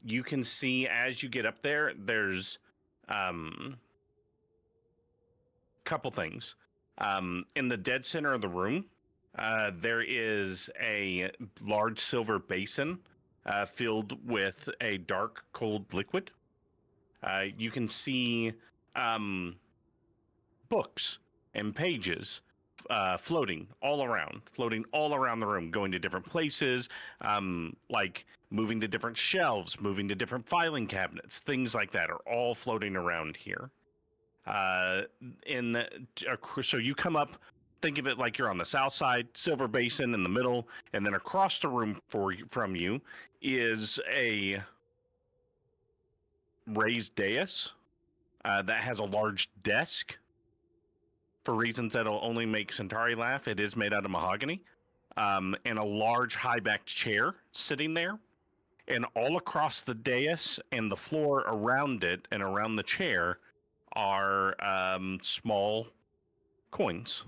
You can see as you get up there, there's couple things. In the dead center of the room, there is a large silver basin filled with a dark, cold liquid. You can see books and pages floating all around the room, going to different places, like moving to different shelves, moving to different filing cabinets, things like that are all floating around here. So you come up, think of it like you're on the south side, silver basin in the middle, and then across the room from you is a raised dais that has a large desk. For reasons that'll only make Cyntari laugh, it is made out of mahogany, and a large high-backed chair sitting there. And all across the dais and the floor around it and around the chair are small coins.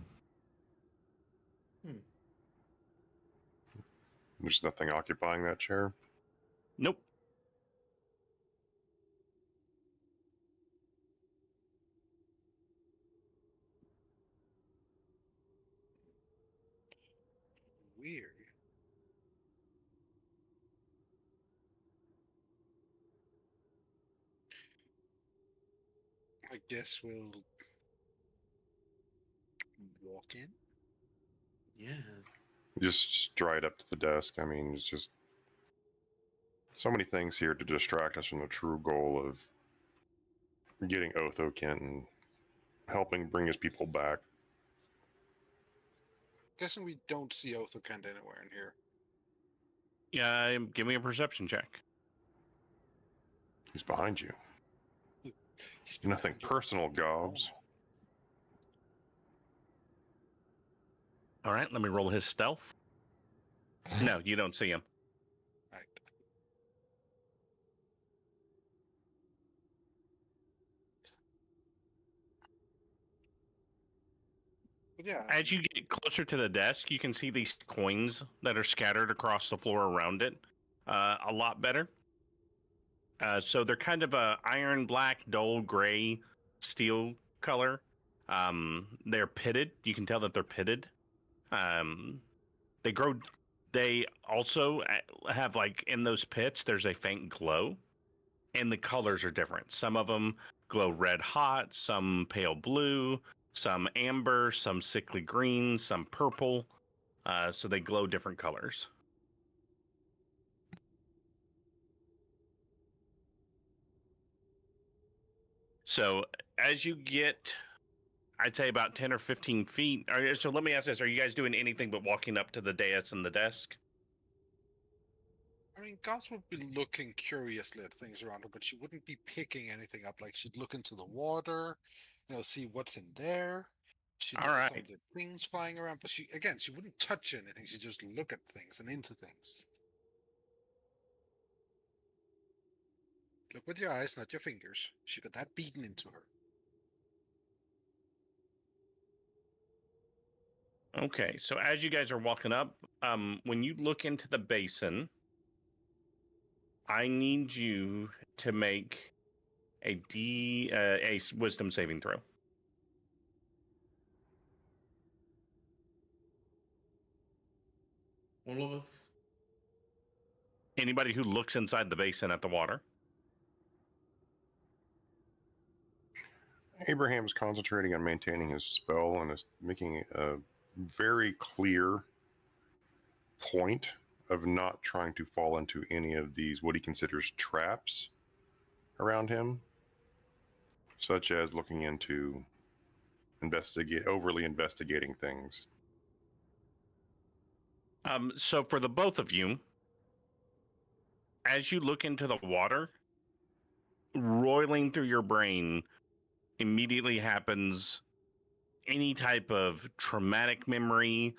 There's nothing occupying that chair. Nope. Weird. I guess we'll walk in. Yes. Just stride up to the desk. I mean, it's just so many things here to distract us from the true goal of getting Othokent and helping bring his people back. Guessing we don't see Othokent anywhere in here. Yeah, give me a perception check. He's behind you. He's Nothing behind you. personal, Gobs. All right, let me roll his stealth. No, you don't see him. Right. But yeah. As you get closer to the desk, you can see these coins that are scattered across the floor around it a lot better. So they're kind of a iron black, dull gray steel color. They're pitted. You can tell that they're pitted. They also have, like, in those pits, there's a faint glow, and the colors are different. Some of them glow red hot, some pale blue, some amber, some sickly green, some purple. So they glow different colors. So as you get, I'd say about 10 or 15 feet. So let me ask this. Are you guys doing anything but walking up to the dais and the desk? I mean, Gobs would be looking curiously at things around her, but she wouldn't be picking anything up. Like, she'd look into the water, see what's in there. She'd look at some of the things flying around, but she wouldn't touch anything. She'd just look at things and into things. Look with your eyes, not your fingers. She got that beaten into her. Okay, so as you guys are walking up, when you look into the basin, I need you to make a wisdom saving throw. All of us. Anybody who looks inside the basin at the water. Abraham's concentrating on maintaining his spell and is making a very clear point of not trying to fall into any of these, what he considers traps around him, such as looking into overly investigating things. So for the both of you, as you look into the water, roiling through your brain immediately happens any type of traumatic memory,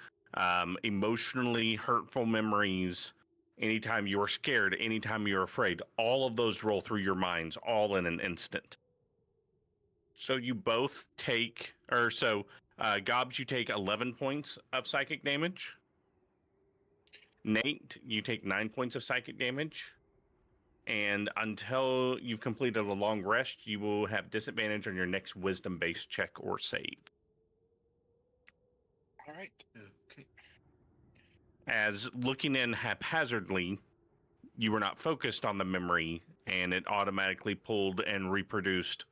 emotionally hurtful memories, anytime you're scared, anytime you're afraid, all of those roll through your minds all in an instant. So you both take, Gobs, you take 11 points of psychic damage. Nate, you take 9 points of psychic damage. And until you've completed a long rest, you will have disadvantage on your next wisdom-based check or save. All right. Okay. As looking in haphazardly, you were not focused on the memory, and it automatically pulled and reproduced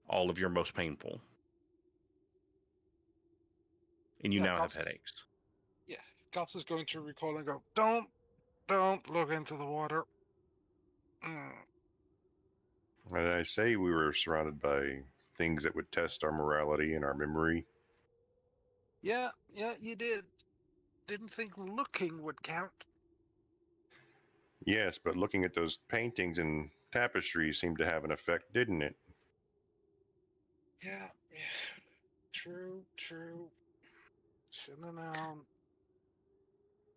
all of your most painful. And you now have headaches. Yeah, Gobx is going to recall and go, don't look into the water. And I say we were surrounded by things that would test our morality and our memory. Yeah, you did. Didn't think looking would count. Yes, but looking at those paintings and tapestries seemed to have an effect, didn't it? Yeah. True. Shouldn't have known.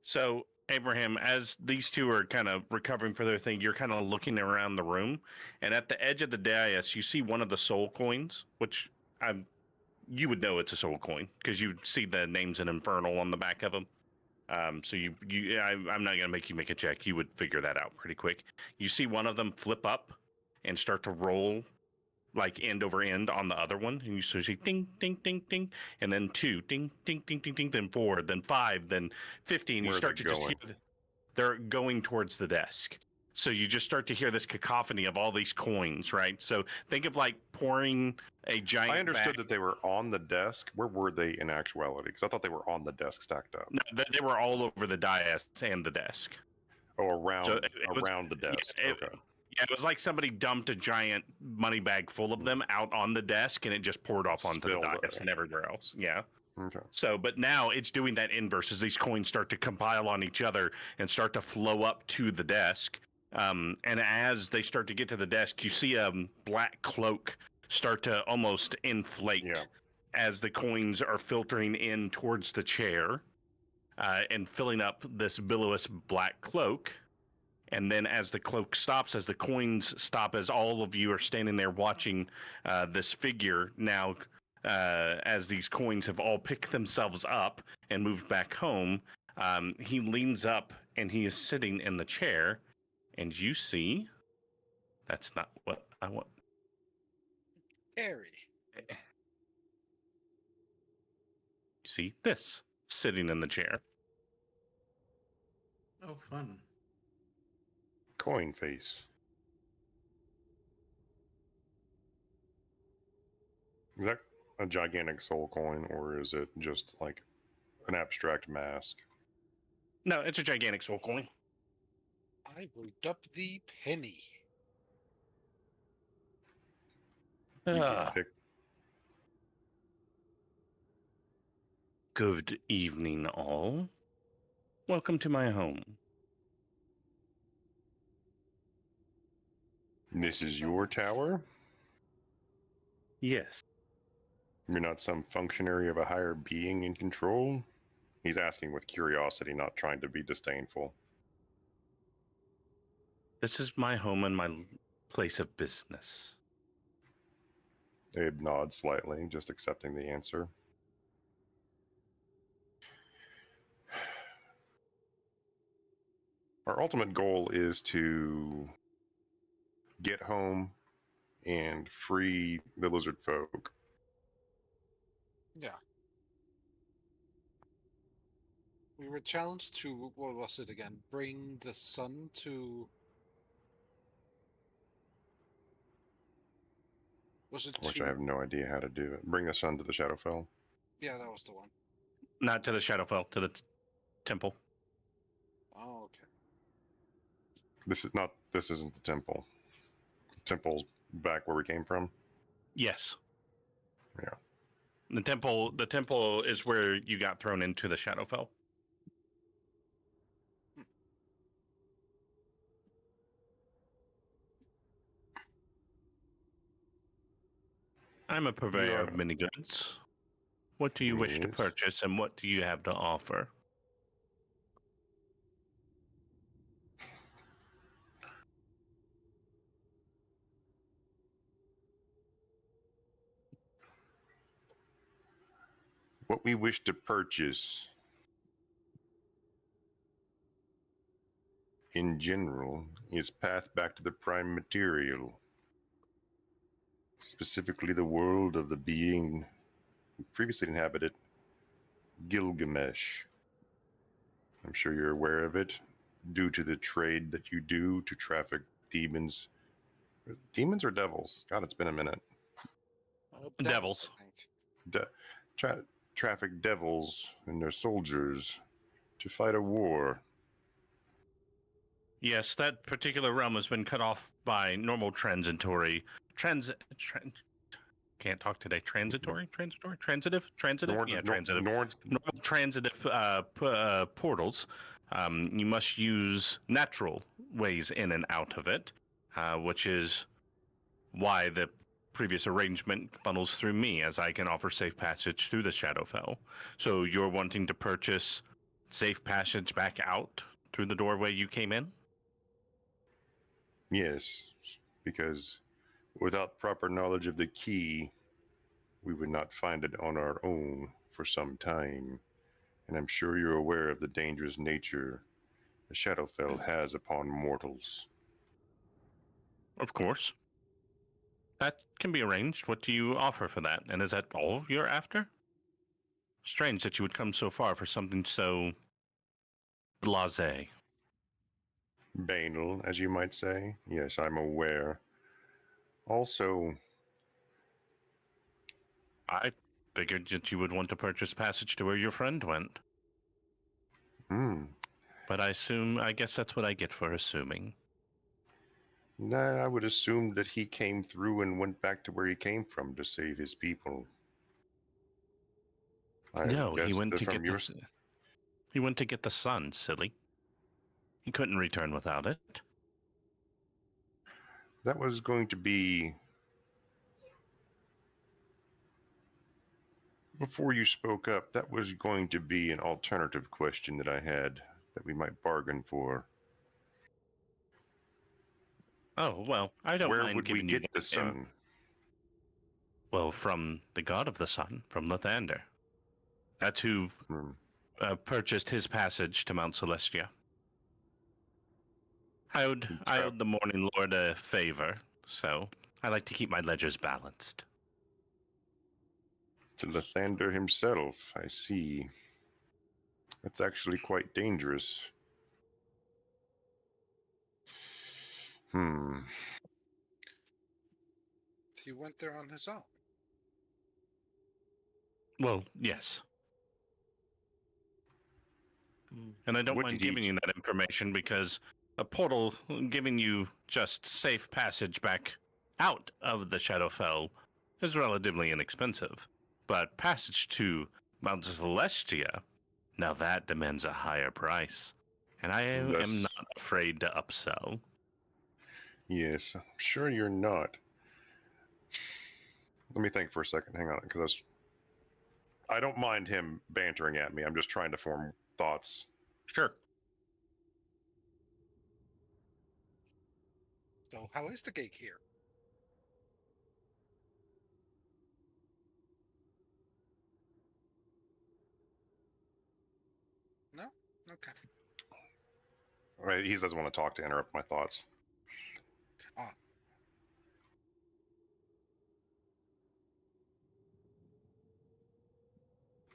So, Abraham, as these two are kind of recovering for their thing, you're kind of looking around the room, and at the edge of the dais, you see one of the soul coins, which you would know it's a soul coin because you see the names in Infernal on the back of them. So I'm not gonna make you make a check. You would figure that out pretty quick. You see one of them flip up and start to roll like end over end on the other one, and you see ding, ding, ding, ding, and then 2, ding, ding, ding, ding, ding, then 4, then 5, then 50, and you start to just hear they're going towards the desk. So you just start to hear this cacophony of all these coins, right? So think of like pouring a giant. I understood that they were on the desk. Where were they in actuality? Because I thought they were on the desk stacked up. No, they were all over the dais and the desk. Oh, around the desk. Yeah, okay. Yeah, it was like somebody dumped a giant money bag full of them out on the desk, and it just poured off onto the dais and everywhere else. Yeah. Okay. So, but now it's doing that inverse as these coins start to compile on each other and start to flow up to the desk. And as they start to get to the desk, you see a black cloak start to almost inflate as the coins are filtering in towards the chair and filling up this billowy black cloak. And then as the cloak stops, as the coins stop, as all of you are standing there watching this figure now, as these coins have all picked themselves up and moved back home, he leans up and he is sitting in the chair. And you see, that's not what I want. Harry. You see this sitting in the chair. Oh, fun. Coin face. Is that a gigantic soul coin, or is it just like an abstract mask? No, it's a gigantic soul coin. I moved up the penny. Good evening, all. Welcome to my home. This is your tower? Yes. You're not some functionary of a higher being in control? He's asking with curiosity, not trying to be disdainful. This is my home and my place of business. Abe nods slightly, just accepting the answer. Our ultimate goal is to get home and free the lizard folk. Yeah. We were challenged to, what was it again? Bring the sun to... Was it Which to... I have no idea how to do it. Bring the sun to the Shadowfell. Yeah, that was the one. Not to the Shadowfell, to the temple. Oh, okay. This isn't the temple. The temple's back where we came from. Yes. Yeah. The temple is where you got thrown into the Shadowfell. I'm a purveyor of many goods. What do you wish to Yes. purchase, and what do you have to offer? What we wish to purchase in general is path back to the prime material. Specifically the world of the being who previously inhabited Gilgamesh. I'm sure you're aware of it, due to the trade that you do to traffic demons. Demons or devils? God, it's been a minute. Devils. I think. Traffic devils and their soldiers to fight a war. Yes, that particular realm has been cut off by normal transitory. Can't talk today. Transitive? Yeah, transitive. Normal transitive portals. You must use natural ways in and out of it, which is why the previous arrangement funnels through me, as I can offer safe passage through the Shadowfell. So you're wanting to purchase safe passage back out through the doorway you came in? Yes, because without proper knowledge of the key, we would not find it on our own for some time. And I'm sure you're aware of the dangerous nature the Shadowfell has upon mortals. Of course. That can be arranged. What do you offer for that? And is that all you're after? Strange that you would come so far for something so blasé. Banal, as you might say. Yes, I'm aware. Also, I figured that you would want to purchase passage to where your friend went. But I guess that's what I get for assuming. Nah, I would assume that he came through and went back to where he came from to save his people. No, he went to get he went to get the sun, silly. He couldn't return without it. That was going to be... Before you spoke up, that was going to be an alternative question that I had that we might bargain for. Oh, well, I don't Where mind would we giving you get the sun? Well, from the god of the sun, from Lathander. That's who purchased his passage to Mt Celestia. I owed the Morning Lord a favor, so I like to keep my ledgers balanced. To Lathander himself, I see. That's actually quite dangerous. He went there on his own. Well, yes. And I don't mind giving you that information because a portal giving you just safe passage back out of the Shadowfell is relatively inexpensive. But passage to Mt Celestia, now that demands a higher price. And I am not afraid to upsell. Yes, I'm sure you're not. Let me think for a second. Hang on, because I don't mind him bantering at me. I'm just trying to form thoughts. Sure. So, how is the gig here? No? Okay. Right, he doesn't want to talk to interrupt my thoughts. Ah.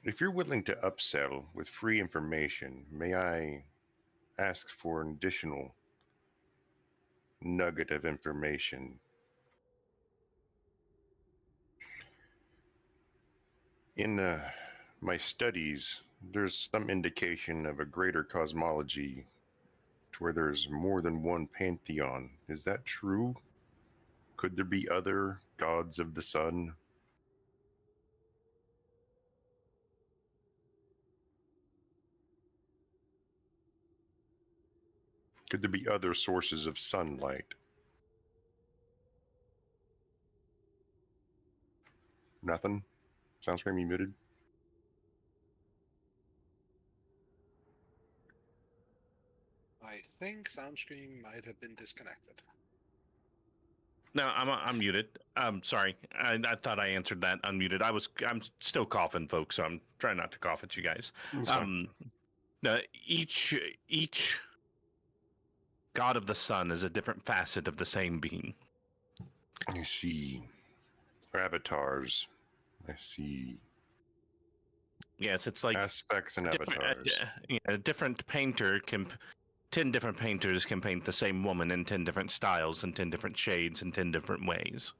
If you're willing to upsell with free information, may I ask for an additional nugget of information? In my studies, there's some indication of a greater cosmology to where there's more than one pantheon. Is that true? Could there be other gods of the sun? Could there be other sources of sunlight? Nothing? Soundscream, you muted? I think Soundstream might have been disconnected. No, I'm muted. Sorry. I thought I answered that unmuted. I'm still coughing, folks, so I'm trying not to cough at you guys. No, each god of the sun is a different facet of the same being. I see avatars. I see Yes, it's like aspects and avatars. a different painter can 10 different painters can paint the same woman in 10 different styles and 10 different shades in 10 different ways.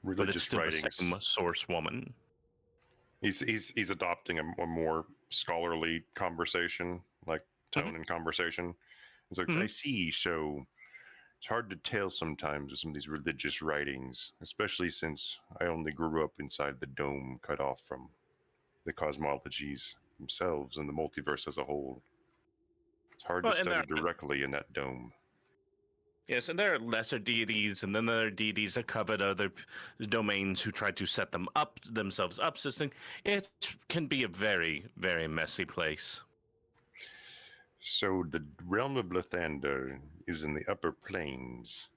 But it's Religious still writings. the same source woman. He's adopting a more scholarly conversation, like tone and conversation. It's like, I see, so it's hard to tell sometimes with some of these religious writings, especially since I only grew up inside the dome, cut off from the cosmologies themselves and the multiverse as a whole. It's hard to study directly in that dome. Yes, and there are lesser deities, and then there are deities that covet other domains who try to set themselves up. It can be a very, very messy place. So the realm of Lathander is in the upper planes.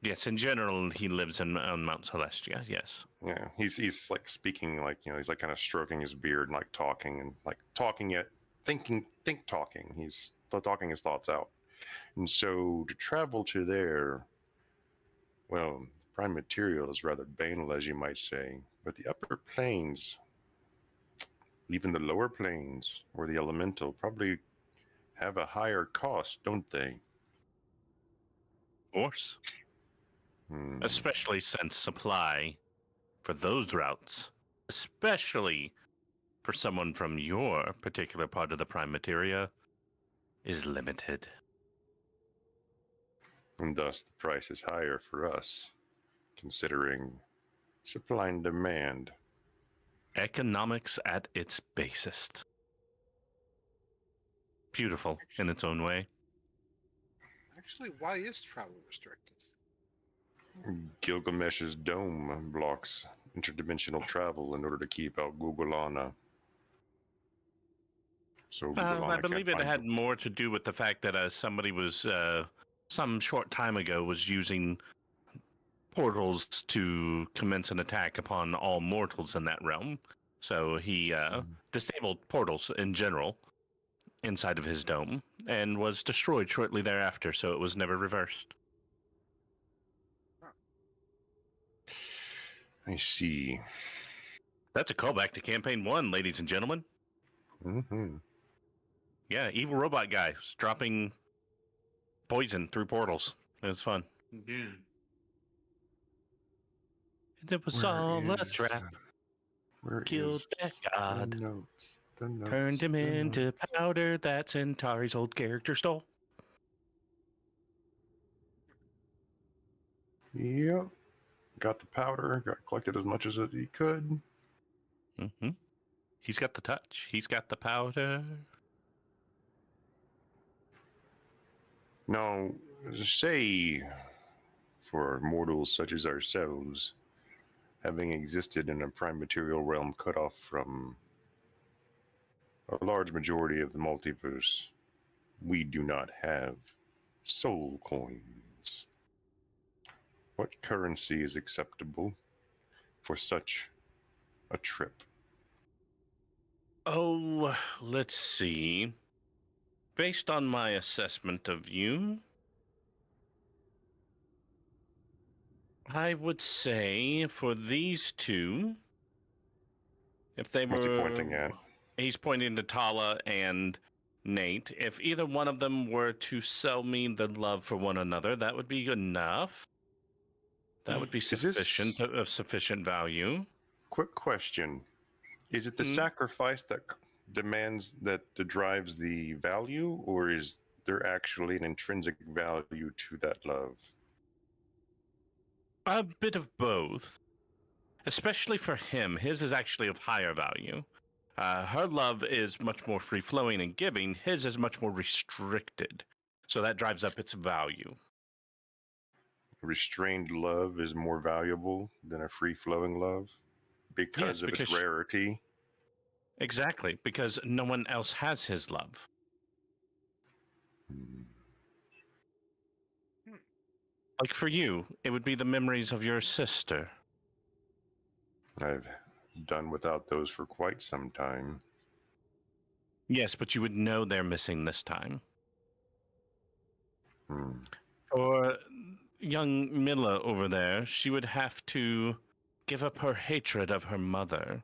Yes, in general, he lives on Mount Celestia. Yes. Yeah, he's like speaking, like, you know, he's like kind of stroking his beard and like talking yet think talking. He's talking his thoughts out. And so to travel to there, well, prime material is rather banal, as you might say, but the upper planes, even the lower planes or the elemental, probably have a higher cost, don't they? Of course. Especially since supply for those routes, especially for someone from your particular part of the prime materia, is limited. And thus the price is higher for us, considering supply and demand. Economics at its basest. Beautiful in its own way. Actually, why is travel restricted? Gilgamesh's dome blocks interdimensional travel in order to keep out Gugulana. So I believe it had more to do with the fact that somebody was some short time ago was using portals to commence an attack upon all mortals in that realm. So he disabled portals in general inside of his dome and was destroyed shortly thereafter, so it was never reversed. I see. That's a callback to Campaign 1, ladies and gentlemen. Mm-hmm. Yeah, evil robot guy dropping poison through portals. It was fun. Yeah. It was all a trap. Killed that god. The notes, Turned him into powder that Cyntari's old character stole. Yep. Got the powder. Collected as much as he could. Mm-hmm. He's got the touch. He's got the powder. Now, say, for mortals such as ourselves, having existed in a prime material realm cut off from a large majority of the multiverse, we do not have soul coins. What currency is acceptable for such a trip? Oh, let's see. based on my assessment of you, I would say for these two, if they What's he were... pointing at? He's pointing to Talah and Nate. If either one of them were to sell me the love for one another, that would be enough. That would be sufficient, of sufficient value. Quick question. Is it the Hmm? sacrifice that drives the value, or is there actually an intrinsic value to that love? A bit of both. Especially for him, his is actually of higher value. Her love is much more free-flowing and giving. His is much more restricted. So that drives up its value. Restrained love is more valuable than a free-flowing love because of its rarity. Exactly, because no one else has his love. Like for you, it would be the memories of your sister. I've done without those for quite some time. Yes, but you would know they're missing this time. Hmm. For young Milla over there, she would have to give up her hatred of her mother.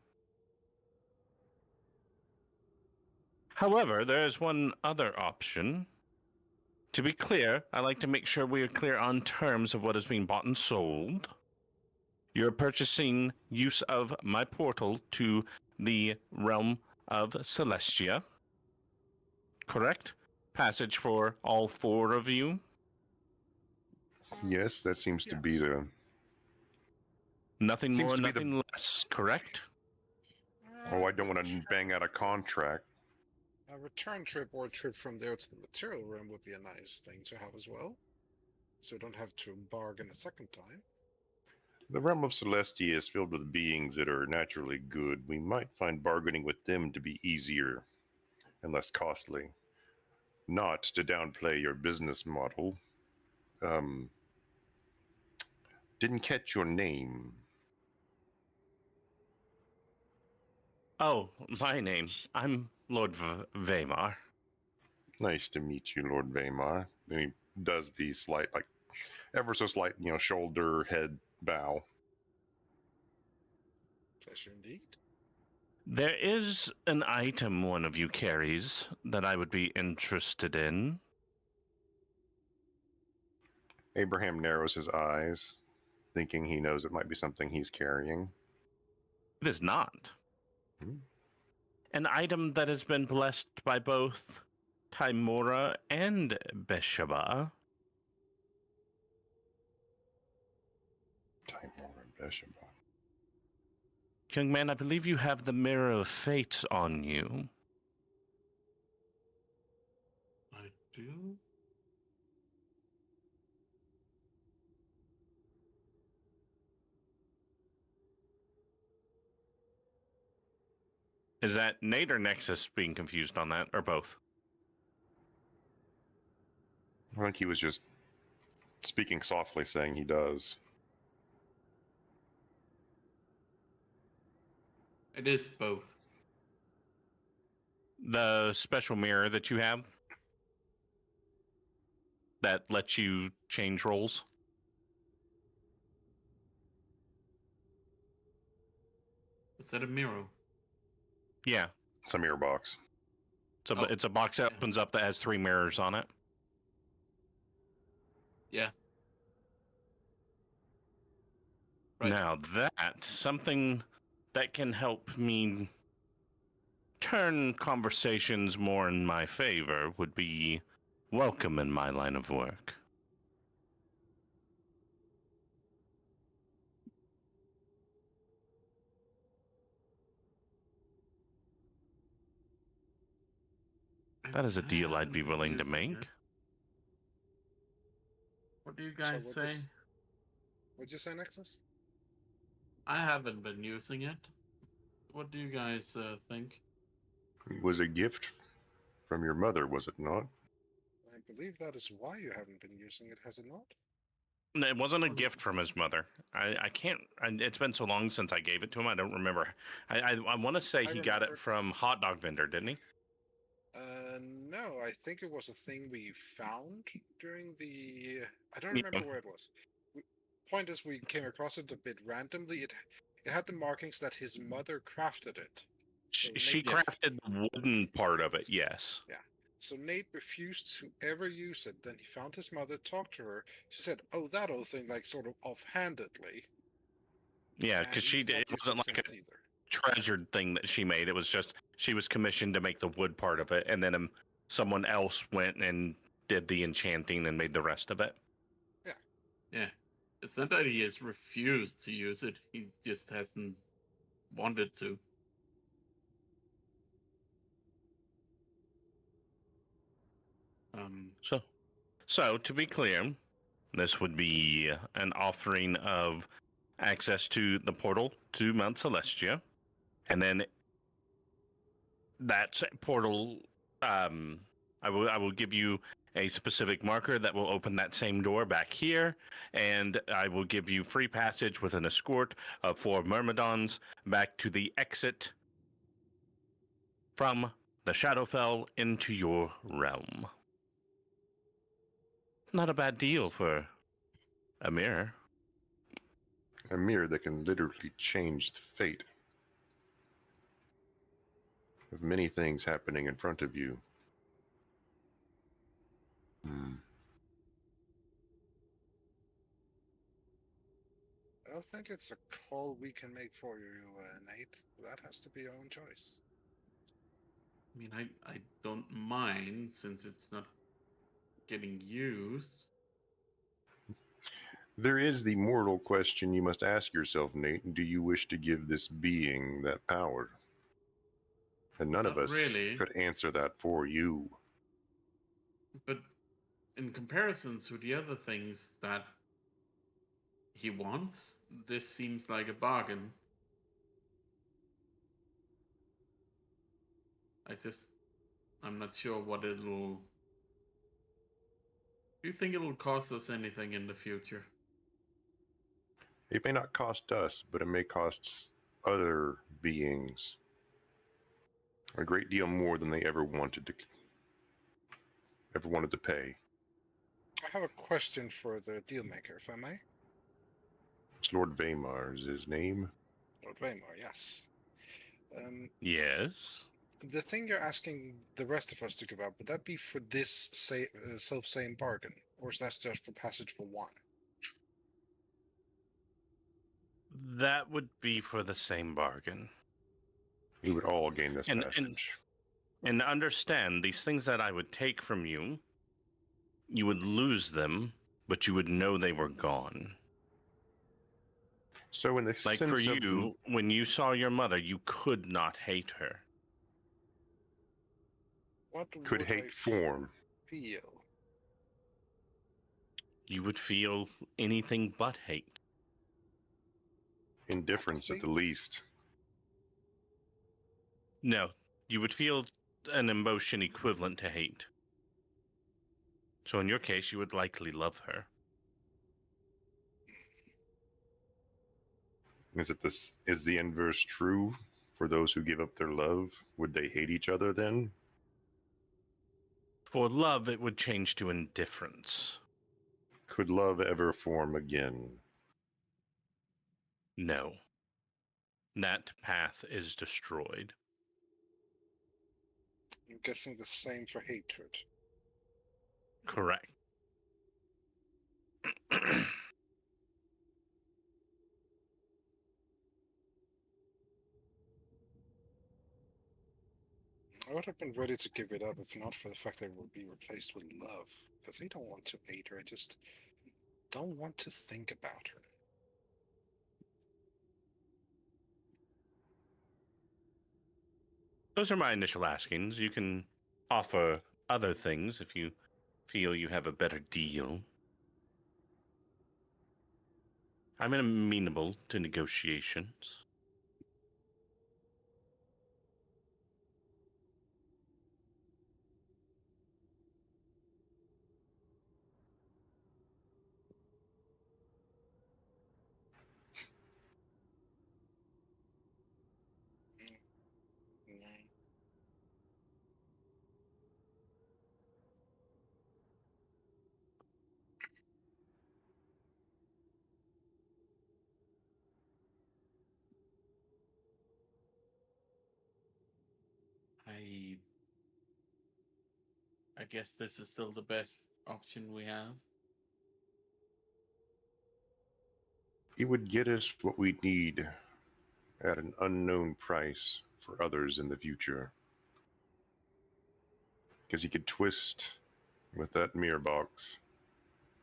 However, there is one other option. To be clear, I like to make sure we are clear on terms of what is being bought and sold. You're purchasing use of my portal to the realm of Celestia. Correct? Passage for all four of you. Yes, that seems to be the... Nothing more, nothing less, correct? Oh, I don't want to bang out a contract. A return trip or a trip from there to the material room would be a nice thing to have as well. So we don't have to bargain a second time. The realm of Celestia is filled with beings that are naturally good. We might find bargaining with them to be easier and less costly. Not to downplay your business model. Didn't catch your name. Oh, my name. I'm Lord Vaymar. Nice to meet you, Lord Vaymar. And he does the slight, like, ever so slight, shoulder, head bow. Pleasure indeed. There is an item one of you carries that I would be interested in. Abraham narrows his eyes, thinking he knows it might be something he's carrying. It is not. An item that has been blessed by both Timora and Beshaba. Timora and Beshaba. Young man, I believe you have the Mirror of Fate on you. I do? Is that Nate or Nexus being confused on that, or both? I think he was just speaking softly, saying he does. It is both. The special mirror that you have that lets you change roles? Is that a mirror? Yeah. It's a mirror box. It's a box that opens up that has 3 mirrors on it. Yeah. Right. Now that's something that can help me turn conversations more in my favor would be welcome in my line of work. That is a deal I'd be willing to make. What do you guys say? What'd you say, Nexus? I haven't been using it. What do you guys think? It was a gift from your mother, was it not? I believe that is why you haven't been using it, has it not? It wasn't a gift from his mother. I can't... it's been so long since I gave it to him, I don't remember. I want to say he got it from Hot Dog Vendor, didn't he? No, I think it was a thing we found during the. I don't Yeah. remember where it was. Point is, we came across it a bit randomly. It had the markings that his mother crafted it. So She Nate, crafted the wooden part of it, yes. yeah. So Nate refused to ever use it. Then he found his mother, talked to her. She said, "Oh, that old thing," like sort of offhandedly. Yeah, And because he's not it used wasn't it like a since either. treasured thing that she made. It was just she was commissioned to make the wood part of it, and then someone else went and did the enchanting and made the rest of it. Yeah. It's not that he has refused to use it, he just hasn't wanted to. So to be clear, this would be an offering of access to the portal to Mount Celestia, and then that portal. I will give you a specific marker that will open that same door back here, and I will give you free passage with an escort of 4 myrmidons back to the exit from the Shadowfell into your realm. Not a bad deal for a mirror. A mirror that can literally change the fate of many things happening in front of you. I don't think it's a call we can make for you, Nate. That has to be your own choice. I mean, I don't mind since it's not getting used. There is the mortal question you must ask yourself, Nate. Do you wish to give this being that power? And none of Not us really. could answer that for you. But in comparison to the other things that he wants, this seems like a bargain. I'm not sure what it'll. Do you think it'll cost us anything in the future? It may not cost us, but it may cost other beings a great deal more than they ever wanted to pay. I have a question for the dealmaker, if I may. It's Lord Vaymar is his name. Lord Vaymar, yes. Yes. The thing you're asking the rest of us to give up, would that be for this self-same bargain? Or is that just for passage for one? That would be for the same bargain. We would all gain this passage. And understand, these things that I would take from you, you would lose them, but you would know they were gone. So in the like sense for of you, when you saw your mother, you could not hate her. What could would hate I form. feel? You would feel anything but hate. Indifference at the least. No, you would feel an emotion equivalent to hate. So in your case, you would likely love her. Is the inverse true for those who give up their love? Would they hate each other then? For love, it would change to indifference. Could love ever form again? No. That path is destroyed. I'm guessing the same for hatred. Correct. I would have been ready to give it up if not for the fact that it would be replaced with love. Because I don't want to hate her, I just don't want to think about her. Those are my initial askings. You can offer other things if you feel you have a better deal. I'm amenable to negotiations. I guess this is still the best option we have. It would get us what we need at an unknown price for others in the future. Because he could twist with that mirror box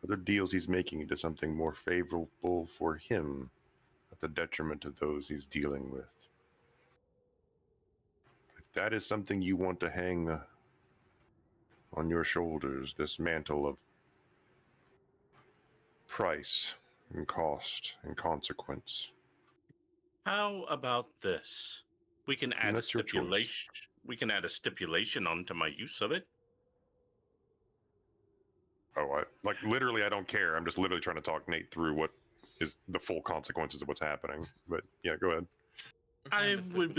other deals he's making into something more favorable for him at the detriment of those he's dealing with. If that is something you want to hang on your shoulders, this mantle of price and cost and consequence. How about this? We can add a That's your choice. stipulation. We can add a stipulation onto my use of it. Oh, literally, I don't care. I'm just literally trying to talk Nate through what is the full consequences of what's happening. But yeah, go ahead. I would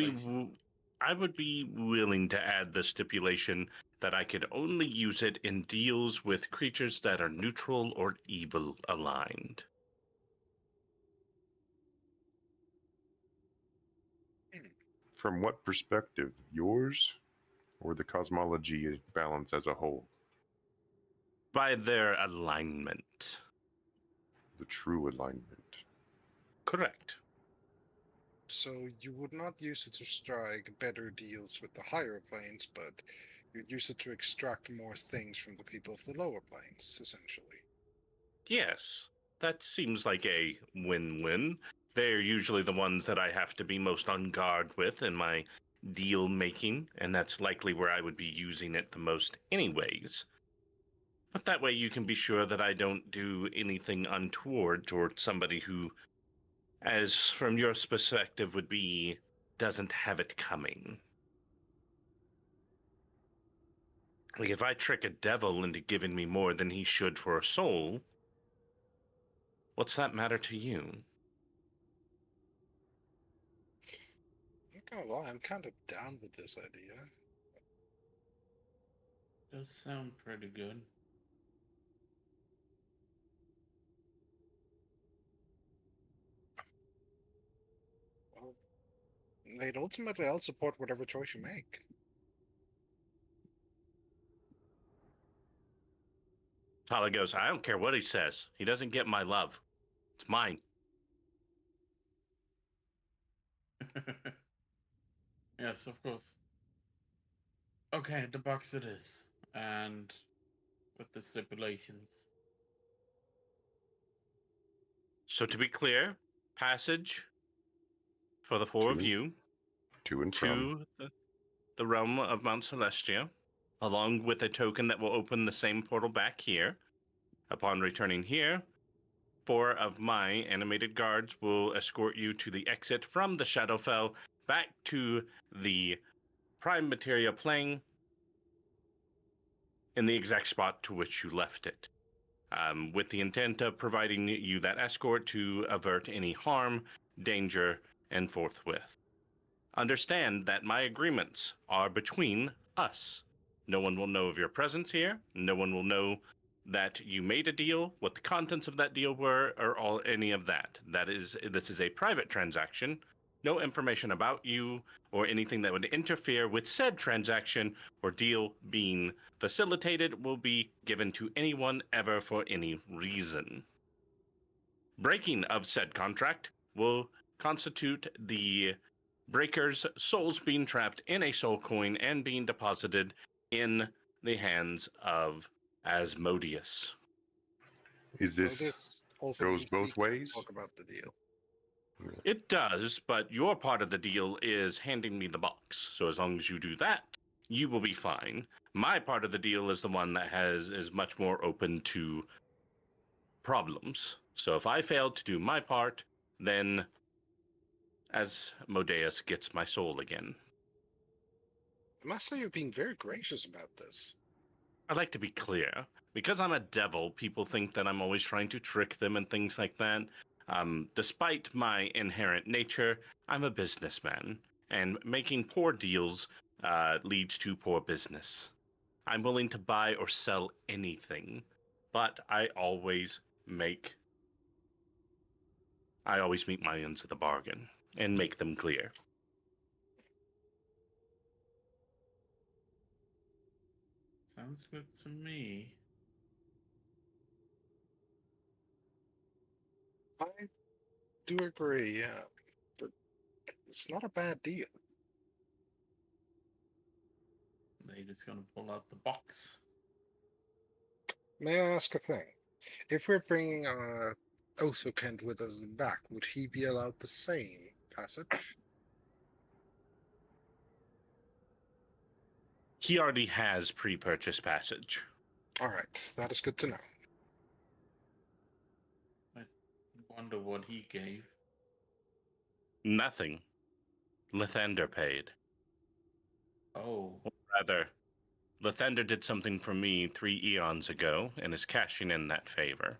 be willing to add the stipulation that I could only use it in deals with creatures that are neutral or evil aligned. From what perspective? Yours or the cosmology balance as a whole? By their alignment. The true alignment. Correct. So you would not use it to strike better deals with the higher planes, but you'd use it to extract more things from the people of the lower planes, essentially. Yes, that seems like a win-win. They're usually the ones that I have to be most on guard with in my deal making, and that's likely where I would be using it the most anyways. But that way you can be sure that I don't do anything untoward towards somebody who, as from your perspective would be, doesn't have it coming. Like, if I trick a devil into giving me more than he should for a soul, what's that matter to you? I'm not gonna lie, I'm kind of down with this idea. Does sound pretty good. Well, Nate, ultimately, I'll support whatever choice you make. Talah goes, I don't care what he says. He doesn't get my love. It's mine. Yes, of course. Okay, the box it is. And with the stipulations. So to be clear, passage for the four of you To and from. to the realm of Mt Celestia, along with a token that will open the same portal back here. Upon returning here, 4 of my animated guards will escort you to the exit from the Shadowfell back to the Prime Materia plane in the exact spot to which you left it, with the intent of providing you that escort to avert any harm, danger, and forthwith. Understand that my agreements are between us. No one will know of your presence here. No one will know that you made a deal, what the contents of that deal were, or any of that. This is a private transaction. No information about you or anything that would interfere with said transaction or deal being facilitated will be given to anyone ever for any reason. Breaking of said contract will constitute the breaker's souls being trapped in a soul coin and being deposited in the hands of Asmodeus. Is So this this also goes means both we can ways? talk about the deal. It does, but your part of the deal is handing me the box. So as long as you do that, you will be fine. My part of the deal is the one that is much more open to problems. So if I fail to do my part, then Asmodeus gets my soul again. I must say you're being very gracious about this. I'd like to be clear. Because I'm a devil, people think that I'm always trying to trick them and things like that. Despite my inherent nature, I'm a businessman, and making poor deals leads to poor business. I'm willing to buy or sell anything, but I always meet my ends of the bargain and make them clear. Sounds good to me. I do agree, yeah. But it's not a bad deal. They're just gonna pull out the box. May I ask a thing? If we're bringing Othokent with us back, would he be allowed the same passage? He already has pre-purchase passage. All right, that is good to know. I wonder what he gave. Nothing. Lathander paid. Oh, Or rather, Lathander did something for me 3 eons ago and is cashing in that favor.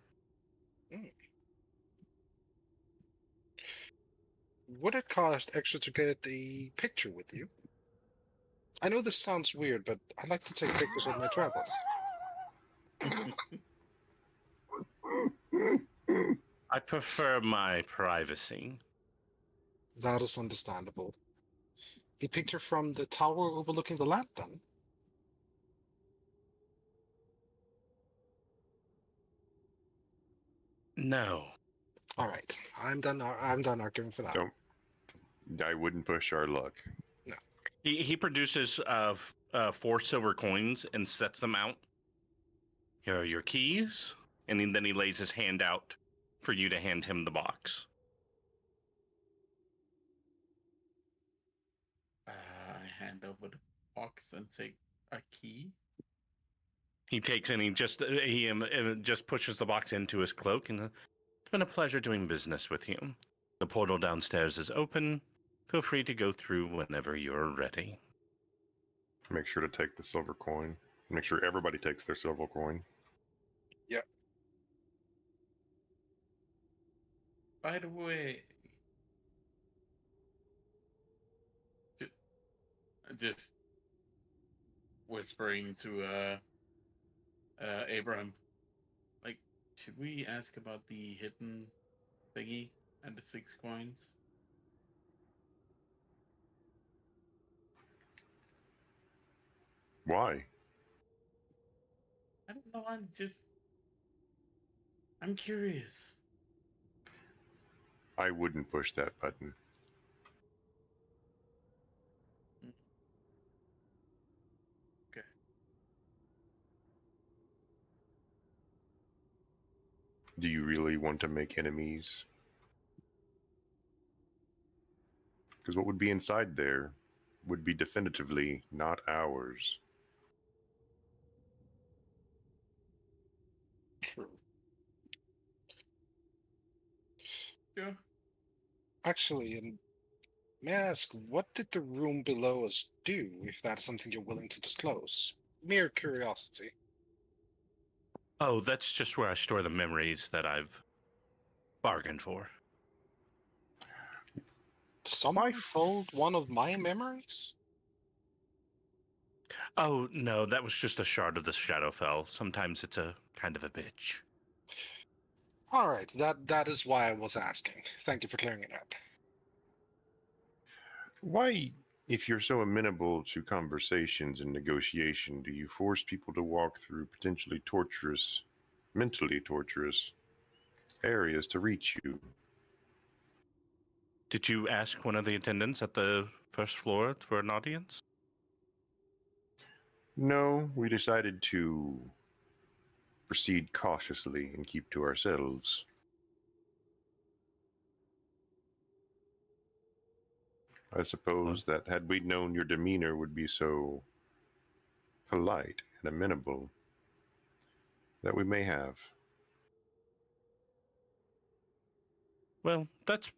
Would it cost extra to get a picture with you? I know this sounds weird, but I like to take pictures of my travels. I prefer my privacy. That is understandable. A picture from the tower overlooking the land, then? No. All right, I'm done arguing for that. Don't. I wouldn't push our luck. He produces 4 silver coins and sets them out. Here are your keys. And then he lays his hand out for you to hand him the box. I hand over the box and take a key. He takes and he just pushes the box into his cloak, and it's been a pleasure doing business with you. The portal downstairs is open. Feel free to go through whenever you're ready. Make sure to take the silver coin. Make sure everybody takes their silver coin. Yep. By the way, just whispering to Abraham, like, should we ask about the hidden thingy and the 6 coins? Why? I don't know. I'm curious. I wouldn't push that button. Okay. Do you really want to make enemies? Because what would be inside there would be definitively not ours. True. Yeah. Actually, and may I ask, what did the room below us do, if that's something you're willing to disclose? Mere curiosity. Oh, that's just where I store the memories that I've bargained for. Someone told one of my memories? Oh, no, that was just a shard of the Shadowfell. Sometimes it's a kind of a bitch. All right, that is why I was asking. Thank you for clearing it up. Why, if you're so amenable to conversations and negotiation, do you force people to walk through potentially torturous, mentally torturous areas to reach you? Did you ask one of the attendants at the first floor for an audience? No, we decided to proceed cautiously and keep to ourselves. I suppose that had we known your demeanor would be so polite and amenable, that we may have. Well, that's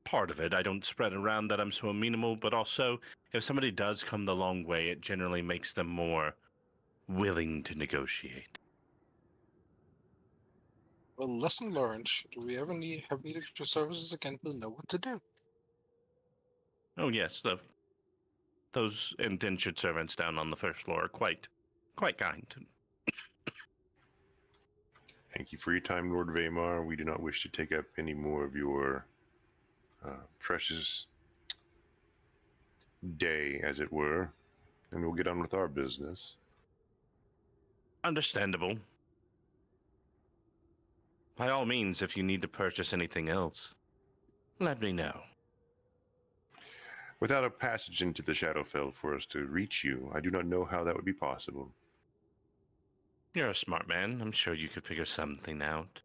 part of it. I don't spread around that I'm so amenable, but also, if somebody does come the long way, it generally makes them more willing to negotiate. Well, lesson learned. Should we ever have needed your services again, we'll know what to do. Oh yes, those indentured servants down on the first floor are quite kind. Thank you for your time, Lord Vaymar. We do not wish to take up any more of your precious day, as it were, and we'll get on with our business. Understandable. By all means, if you need to purchase anything else, let me know. Without a passage into the Shadowfell for us to reach you, I do not know how that would be possible. You're a smart man. I'm sure you could figure something out.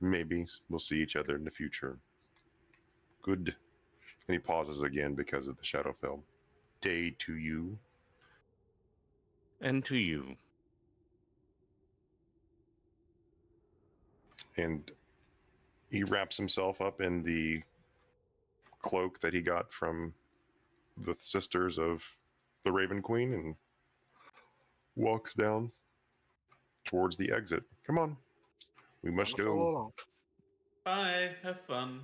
Maybe we'll see each other in the future. Good. And he pauses again because of the Shadowfell. Day to you. And to you. And he wraps himself up in the cloak that he got from the sisters of the Raven Queen and walks down towards the exit. Come on. We must Follow go. along. Bye. Have fun.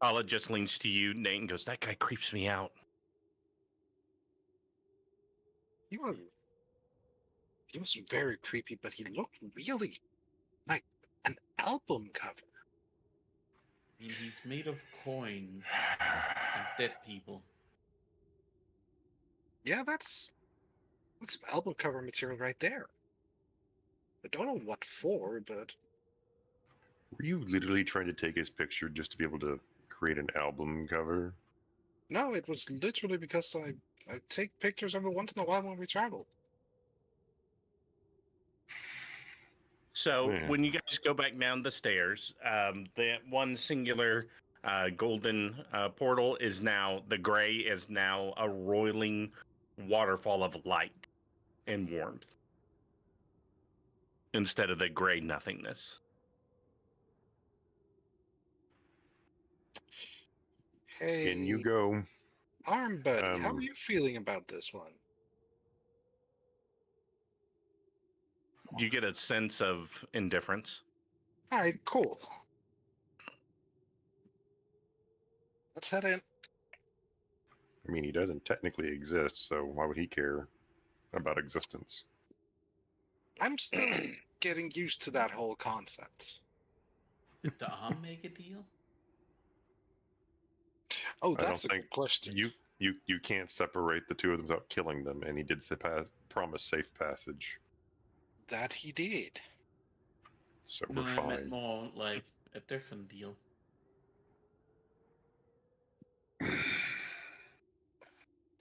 Talah just leans to you, Nate, and goes, that guy creeps me out. He was very creepy, but he looked really like an album cover. I mean, he's made of coins and dead people. Yeah, that's some album cover material right there. I don't know what for, but Were you literally trying to take his picture just to be able to create an album cover? no, it was literally because I take pictures every once in a while when we travel. So Yeah. when you guys go back down the stairs, the one singular golden portal is now, the gray is now a roiling waterfall of light and warmth instead of the gray nothingness. Hey, In you go. Arm Buddy, how are Um, you feeling about this one? You get a sense of indifference. All right, cool. Let's head in. I mean, he doesn't technically exist, so why would he care about existence? I'm still getting used to that whole concept. Did the arm make a deal? Oh, I that's a don't good think question. you can't separate the two of them without killing them, and he did promise safe passage, That he did. so No, we're I meant fine. more like a different deal.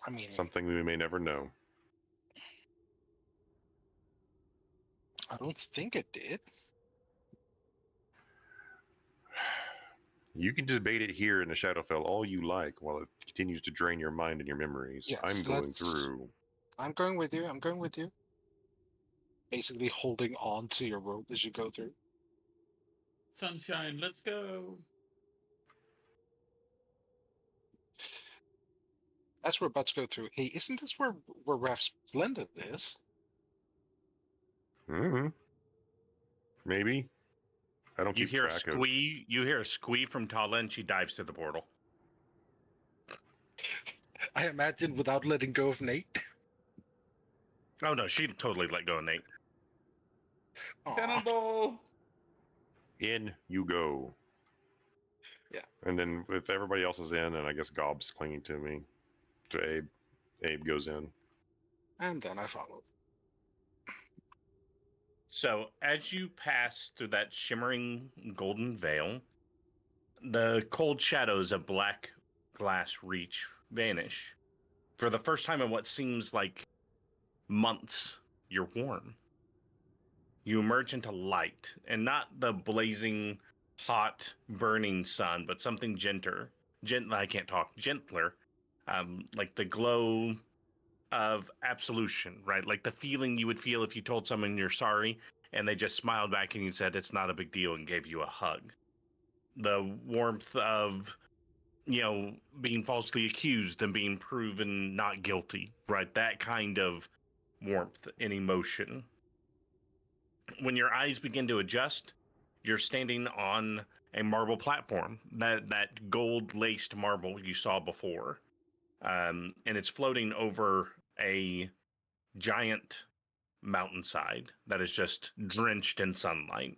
I mean, Something we may never know. I don't think it did. You can debate it here in the Shadowfell all you like while it continues to drain your mind and your memories. Yes, I'm going let's- through. I'm going with you. I'm going with you. Basically holding on to your rope as you go through. Sunshine, let's go. As we're about to go through, hey, isn't this where Raf Splendid is? Mm-hmm. Maybe. I don't You keep hear a track of. squee. You hear a squee from Talah, and she dives to the portal. I imagine without letting go of Nate. Oh no, she totally let go of Nate. Aw. Cannonball. In you go. Yeah. And then if everybody else is in, and I guess Gob's clinging to me, to Abe. Abe goes in. And then I follow. So as you pass through that shimmering golden veil, the cold shadows of black glass reach vanish. For the first time in what seems like months, you're warm. You emerge into light, and not the blazing, hot, burning sun, but something gentler. Gentler. Like the glow of absolution, right? Like the feeling you would feel if you told someone you're sorry and they just smiled back and you said it's not a big deal and gave you a hug. The warmth of, being falsely accused and being proven not guilty, right? That kind of warmth and emotion. When your eyes begin to adjust, you're standing on a marble platform, that gold-laced marble you saw before. And it's floating over a giant mountainside that is just drenched in sunlight.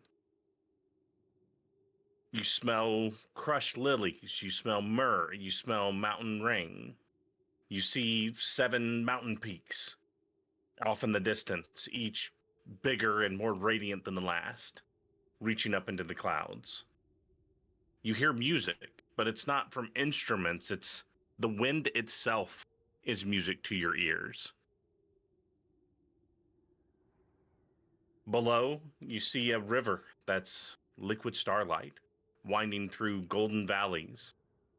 You smell crushed lilies, you smell myrrh, you smell mountain rain. You see 7 mountain peaks off in the distance, each bigger and more radiant than the last, reaching up into the clouds. You hear music, but it's not from instruments, it's the wind itself is music to your ears. Below, you see a river that's liquid starlight, winding through golden valleys.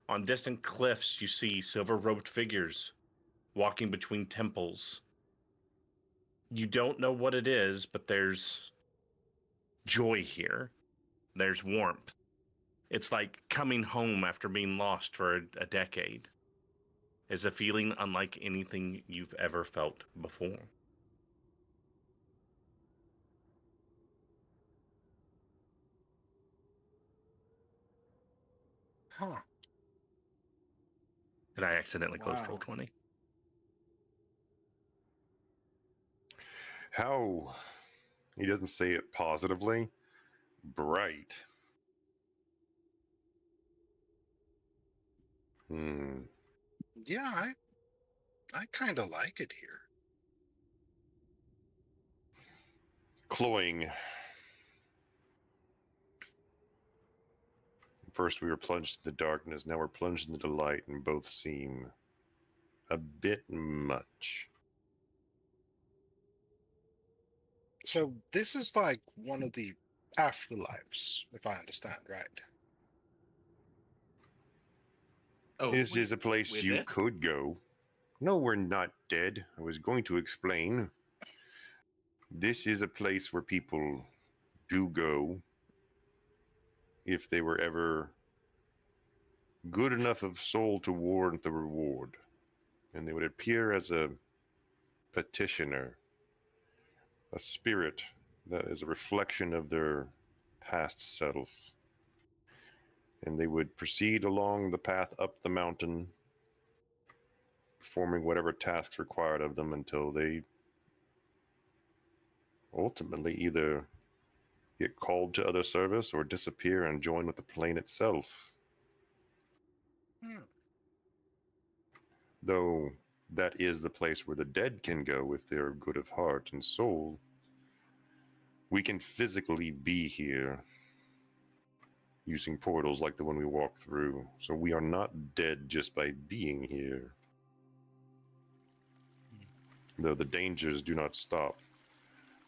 On distant cliffs, you see silver-robed figures walking between temples. You don't know what it is, but there's joy here. There's warmth. It's like coming home after being lost for a decade. It's a feeling unlike anything you've ever felt before. Huh. And I accidentally closed Wow. Roll20. How, he doesn't say it positively, bright. Yeah, I kind of like it here. Cloying. First we were plunged into darkness, now we're plunged into light, and both seem a bit much. So this is like one of the afterlives, if I understand right. Oh, This is a place we're you dead? could go. No, we're not dead. I was going to explain. This is a place where people do go if they were ever good enough of soul to warrant the reward. And they would appear as a petitioner, a spirit that is a reflection of their past self. And they would proceed along the path up the mountain, performing whatever tasks required of them until they ultimately either get called to other service or disappear and join with the plane itself. Though that is the place where the dead can go if they are good of heart and soul, we can physically be here using portals like the one we walked through, so we are not dead just by being here. Though the dangers do not stop,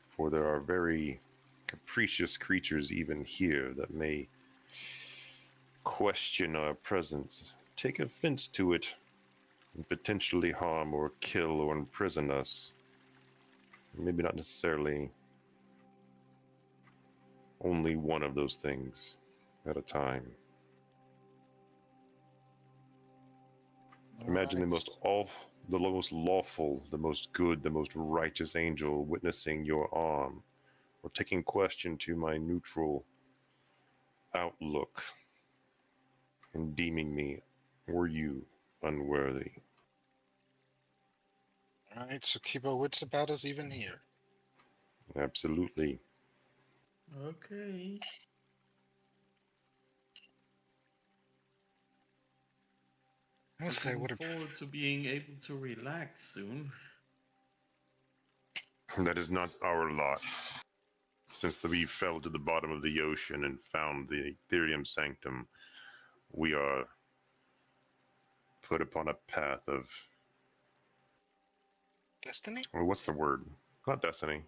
for there are very capricious creatures even here that may question our presence, take offense to it, and potentially harm or kill or imprison us. Maybe not necessarily only one of those things at a time. Imagine the most lawful, the most good, the most righteous angel witnessing your arm, or taking question to my neutral outlook and deeming me or you unworthy. All right, so keep our wits about us even here. Absolutely. Okay. I'll say what Looking forward to being able to relax soon. That is not our lot. Since we fell to the bottom of the ocean and found the Ethereum Sanctum, we are put upon a path of... destiny? Well, what's the word? Not destiny.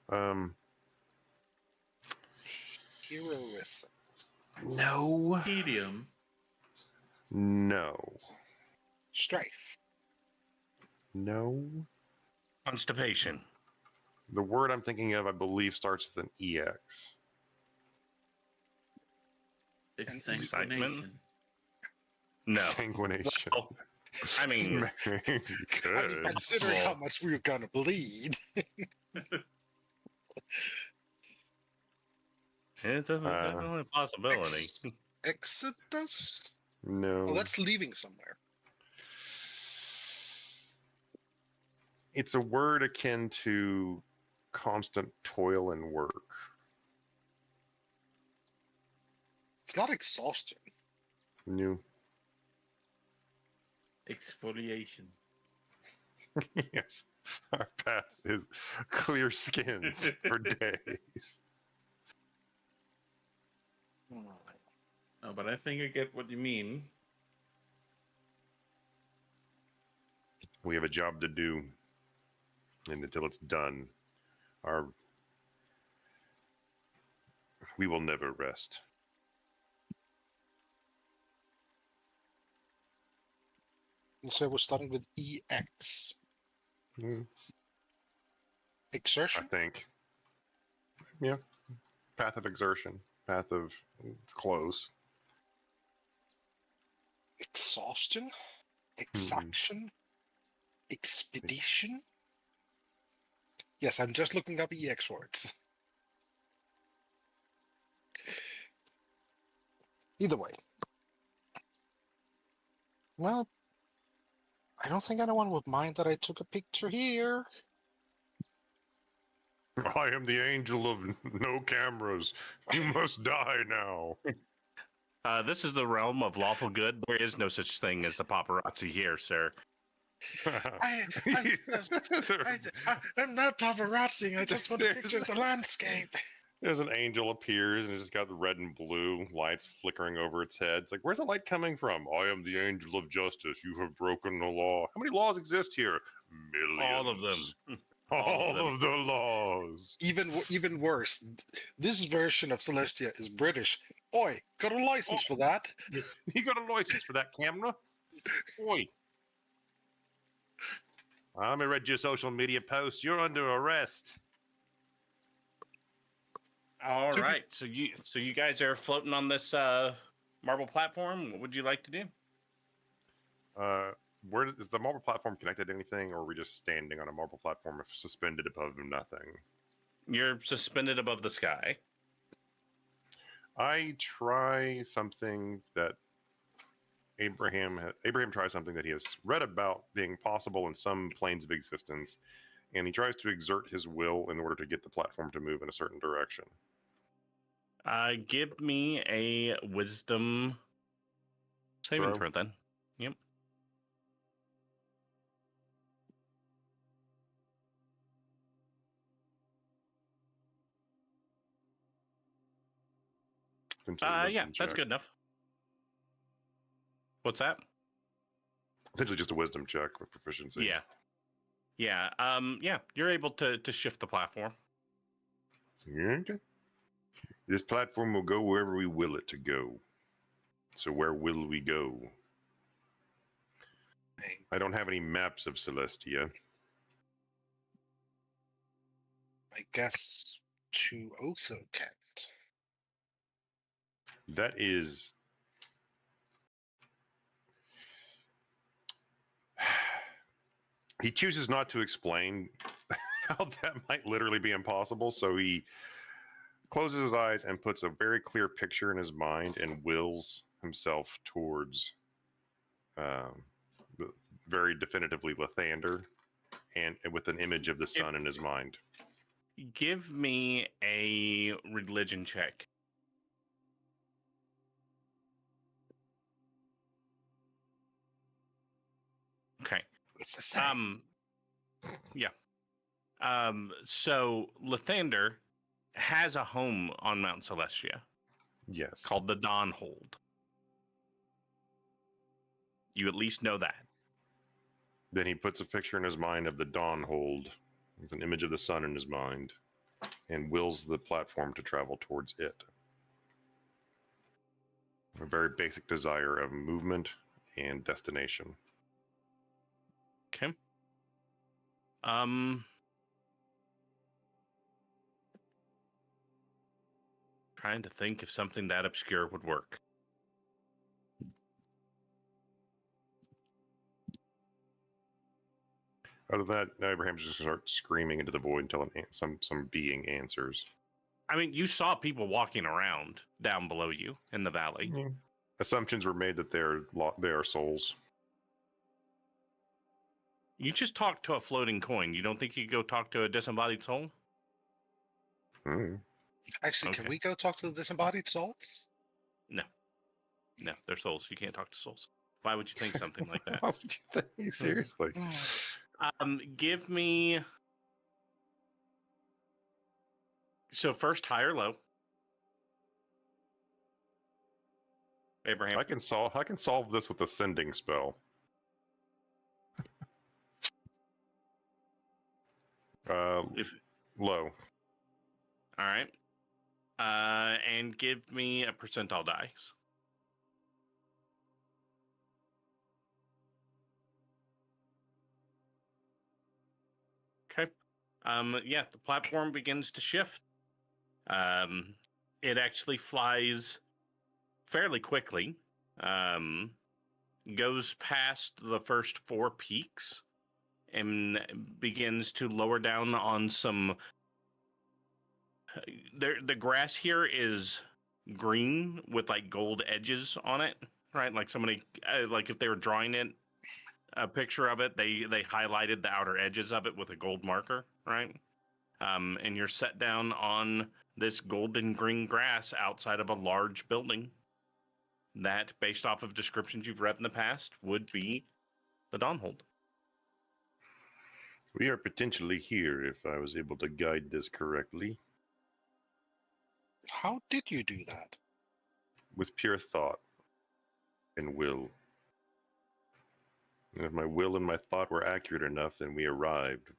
Heroism. No. Tedium. No. Strife. No. Constipation. The word I'm thinking of, I believe, starts with an EX. Exsanguination. No. Sanguination. Well, I mean, Good. Considering how much we were gonna bleed. it's definitely a possibility. Exodus? No. Oh, that's leaving somewhere. It's a word akin to constant toil and work. It's not exhaustion. New. Exfoliation. Yes, our path is clear skins for days. No, but I think I get what you mean. We have a job to do, and until it's done, we will never rest. So we're starting with EX. I Exertion? think. Yeah. Path of exertion. Path of it's close. Exhaustion? Exaction? Expedition? Yes, I'm just looking up EX words. Either way. Well, I don't think anyone would mind that I took a picture here. I am the angel of no cameras. You must die now. This is the realm of lawful good. There is no such thing as the paparazzi here, sir. I'm not paparazzi. I just want to picture the landscape. There's an angel appears and it's just got the red and blue lights flickering over its head. It's like, where's the light coming from? I am the angel of justice. You have broken the law. How many laws exist here? Millions. All of them. All of the laws. Even worse, this version of Celestia is British. Oi, got a license for that? You got a license for that camera? Oi. I read your social media post. You're under arrest. All right. So you guys are floating on this marble platform. What would you like to do? Where is the marble platform connected to anything, or are we just standing on a marble platform suspended above nothing? You're suspended above the sky. I try something that Abraham tries something that he has read about being possible in some planes of existence, and he tries to exert his will in order to get the platform to move in a certain direction. Give me a wisdom saving throw then. Yep. Yeah, that's good enough. What's that? Essentially just a wisdom check with proficiency. Yeah. Yeah. Yeah, you're able to shift the platform. Okay. This platform will go wherever we will it to go. So where will we go? I don't have any maps of Celestia. I guess to Othokent. That is... He chooses not to explain how that might literally be impossible, so he closes his eyes and puts a very clear picture in his mind and wills himself towards very definitively Lathander, and with an image of the sun in his mind. Give me a religion check. Okay. It's the same. Yeah. So Lathander has a home on Mount Celestia. Yes. Called the Dawnhold. You at least know that. Then he puts a picture in his mind of the Dawnhold with an image of the sun in his mind and wills the platform to travel towards it. A very basic desire of movement and destination. Okay. Trying to think if something that obscure would work. Other than that, Abraham's just going to start screaming into the void until some being answers. I mean, you saw people walking around down below you in the valley. Mm-hmm. Assumptions were made that they are souls. You just talked to a floating coin. You don't think you could go talk to a disembodied soul? Actually, Okay. Can we go talk to the disembodied souls? No, they're souls. You can't talk to souls. Why would you think something like that? Why would you think? Seriously. Give me. So first, high or low? Abraham. I can solve this with a sending spell. If Low. all right. And give me a percentile dice. Okay. Yeah, the platform begins to shift. It actually flies fairly quickly. Goes past the first 4 peaks and begins to lower down on some. The grass here is green with like gold edges on it, right? Like somebody, like if they were drawing it, a picture of it, they highlighted the outer edges of it with a gold marker, right? And you're set down on this golden green grass outside of a large building that, based off of descriptions you've read in the past, would be the Dawnhold. We are potentially here if I was able to guide this correctly. How did you do that? With pure thought and will. And if my will and my thought were accurate enough, then we arrived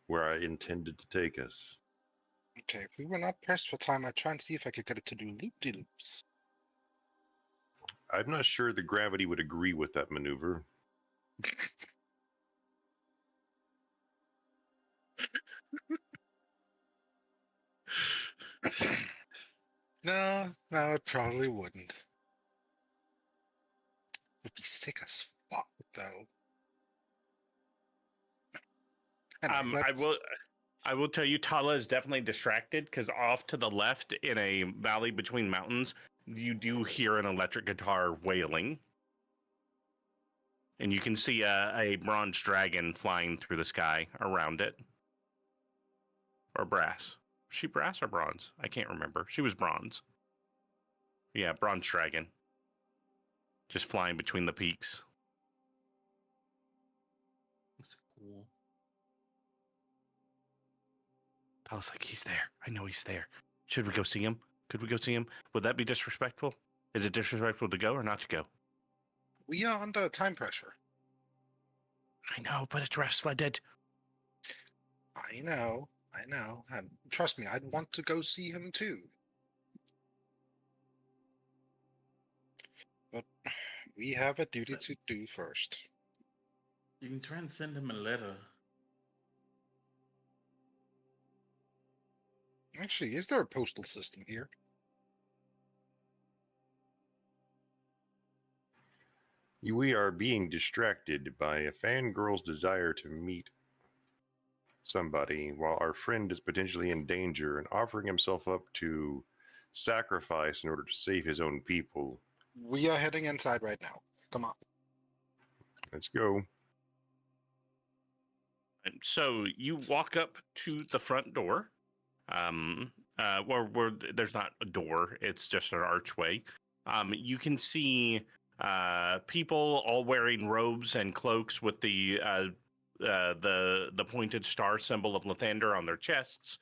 where I intended to take us. Okay, if we were not pressed for time, I'd try and see if I could get it to do loop-de-loops. I'm not sure the gravity would agree with that maneuver. No, it probably wouldn't. Would be sick as fuck, though. Anyway, I will tell you, Talah is definitely distracted because off to the left in a valley between mountains, you do hear an electric guitar wailing. And you can see a bronze dragon flying through the sky around it. Or brass. Was she brass or bronze? I can't remember. She was bronze. Yeah, bronze dragon. Just flying between the peaks. That's cool. Talah's like, he's there. I know he's there. Should we go see him? Could we go see him? Would that be disrespectful? Is it disrespectful to go or not to go? we are under time pressure. I know, but it's rough flooded. I know. And trust me, I'd want to go see him too. But we have a duty to do first. You can try and send him a letter. Actually, is there a postal system here? We are being distracted by a fangirl's desire to meet somebody while our friend is potentially in danger and offering himself up to sacrifice in order to save his own people. We are heading inside right now. Come on. Let's go. And so you walk up to the front door, where there's not a door; it's just an archway. You can see people all wearing robes and cloaks with the pointed star symbol of Lathander on their chests,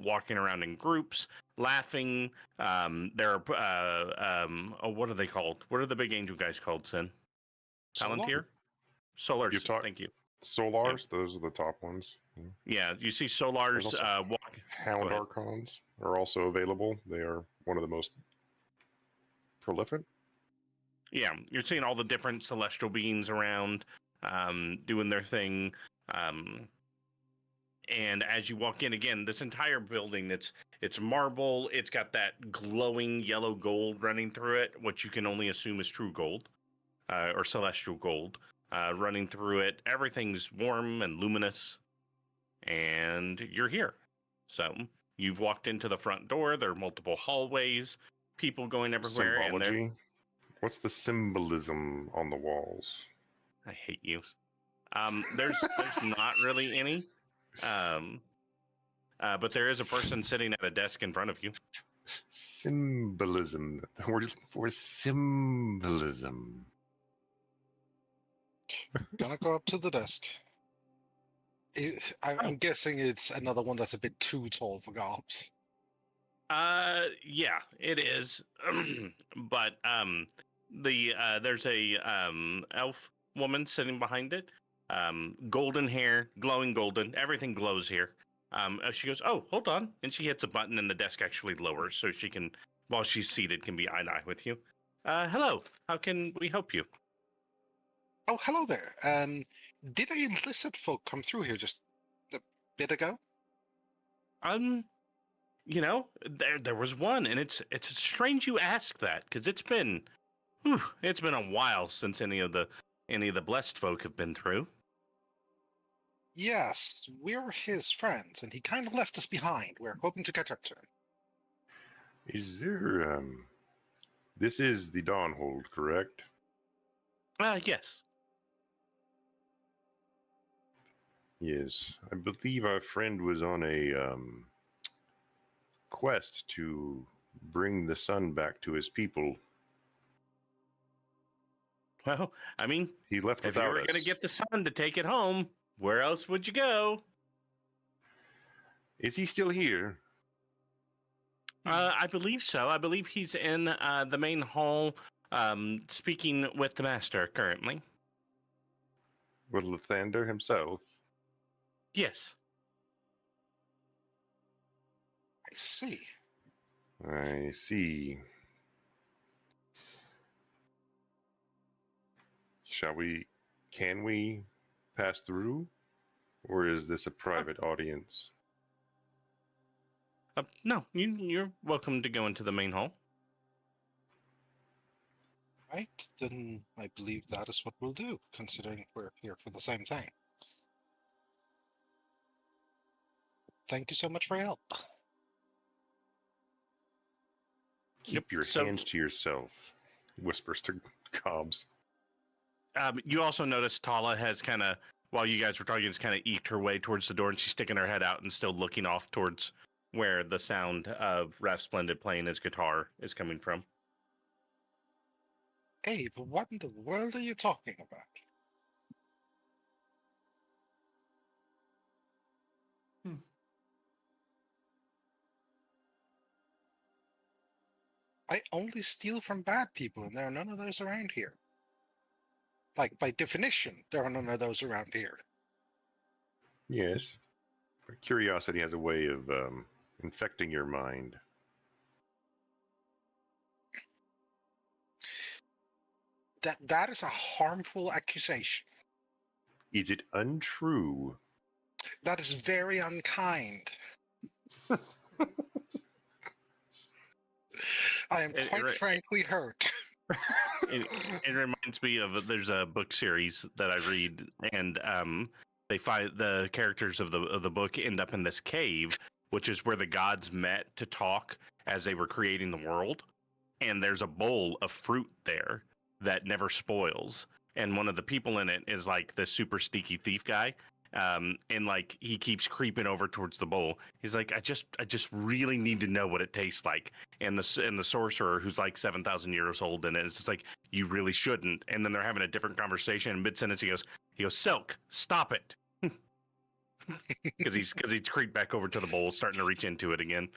walking around in groups, laughing. There are what are they called? What are the big angel guys called, Sin? Palantir? Solars. Thank you. Solars, those are the top ones. Yeah, you see Solars walk. Hound Archons are also available. They are one of the most prolific. Yeah, you're seeing all the different celestial beings around, doing their thing. And as you walk in, again, this entire building, it's marble. It's got that glowing yellow gold running through it, which you can only assume is true gold, or celestial gold, running through it. Everything's warm and luminous, and you're here. So you've walked into the front door. There are multiple hallways, people going everywhere. Symbology. What's the symbolism on the walls? I hate you. There's not really any. But there is a person sitting at a desk in front of you. Symbolism. We're looking for symbolism. Gonna go up to the desk. I'm guessing it's another one that's a bit too tall for Gobs. Yeah, it is. But there's a elf woman sitting behind it. Golden hair, glowing golden. Everything glows here. She goes, "Oh, hold on," and she hits a button, and the desk actually lowers, so she can, while she's seated, can be eye to eye with you. Hello. How can we help you? Oh, hello there. Did a lizard folk come through here just a bit ago? You know, there was one, and it's strange you ask that, because it's been a while since any of the blessed folk have been through. Yes, we're his friends, and he kind of left us behind. We're hoping to catch up to him. Is there, this is the Dawnhold, correct? Yes. Yes. I believe our friend was on a, quest to bring the sun back to his people. Well, I mean, He left if you without were us. going to get the sun to take it home, where else would you go? Is he still here? I believe so. I believe he's in the main hall, speaking with the master currently. With Lathander himself? Yes. I see. I see. Can we pass through? Or is this a private audience? No, you're welcome to go into the main hall. Right, then I believe that is what we'll do, considering we're here for the same thing. Thank you so much for your help. Keep your hands to yourself, whispers to Cobbs. You also notice Talah has kind of, while you guys were talking, has kind of eked her way towards the door, and she's sticking her head out and still looking off towards where the sound of Raph Splendid playing his guitar is coming from. Hey, but what in the world are you talking about? I only steal from bad people, and there are none of those around here. Like, by definition, there are none of those around here. Yes. Curiosity has a way of infecting your mind. That is a harmful accusation. Is it untrue? That is very unkind. I am quite frankly hurt. It reminds me of, there's a book series that I read, and they find the characters of the book end up in this cave, which is where the gods met to talk as they were creating the world. And there's a bowl of fruit there that never spoils. And one of the people in it is like the super sneaky thief guy. And like he keeps creeping over towards the bowl. He's like, I just really need to know what it tastes like. And the sorcerer, who's like 7,000 years old, and it's just like, you really shouldn't. And then they're having a different conversation. In mid sentence, he goes, Silk, stop it, because he's creeped back over to the bowl, starting to reach into it again.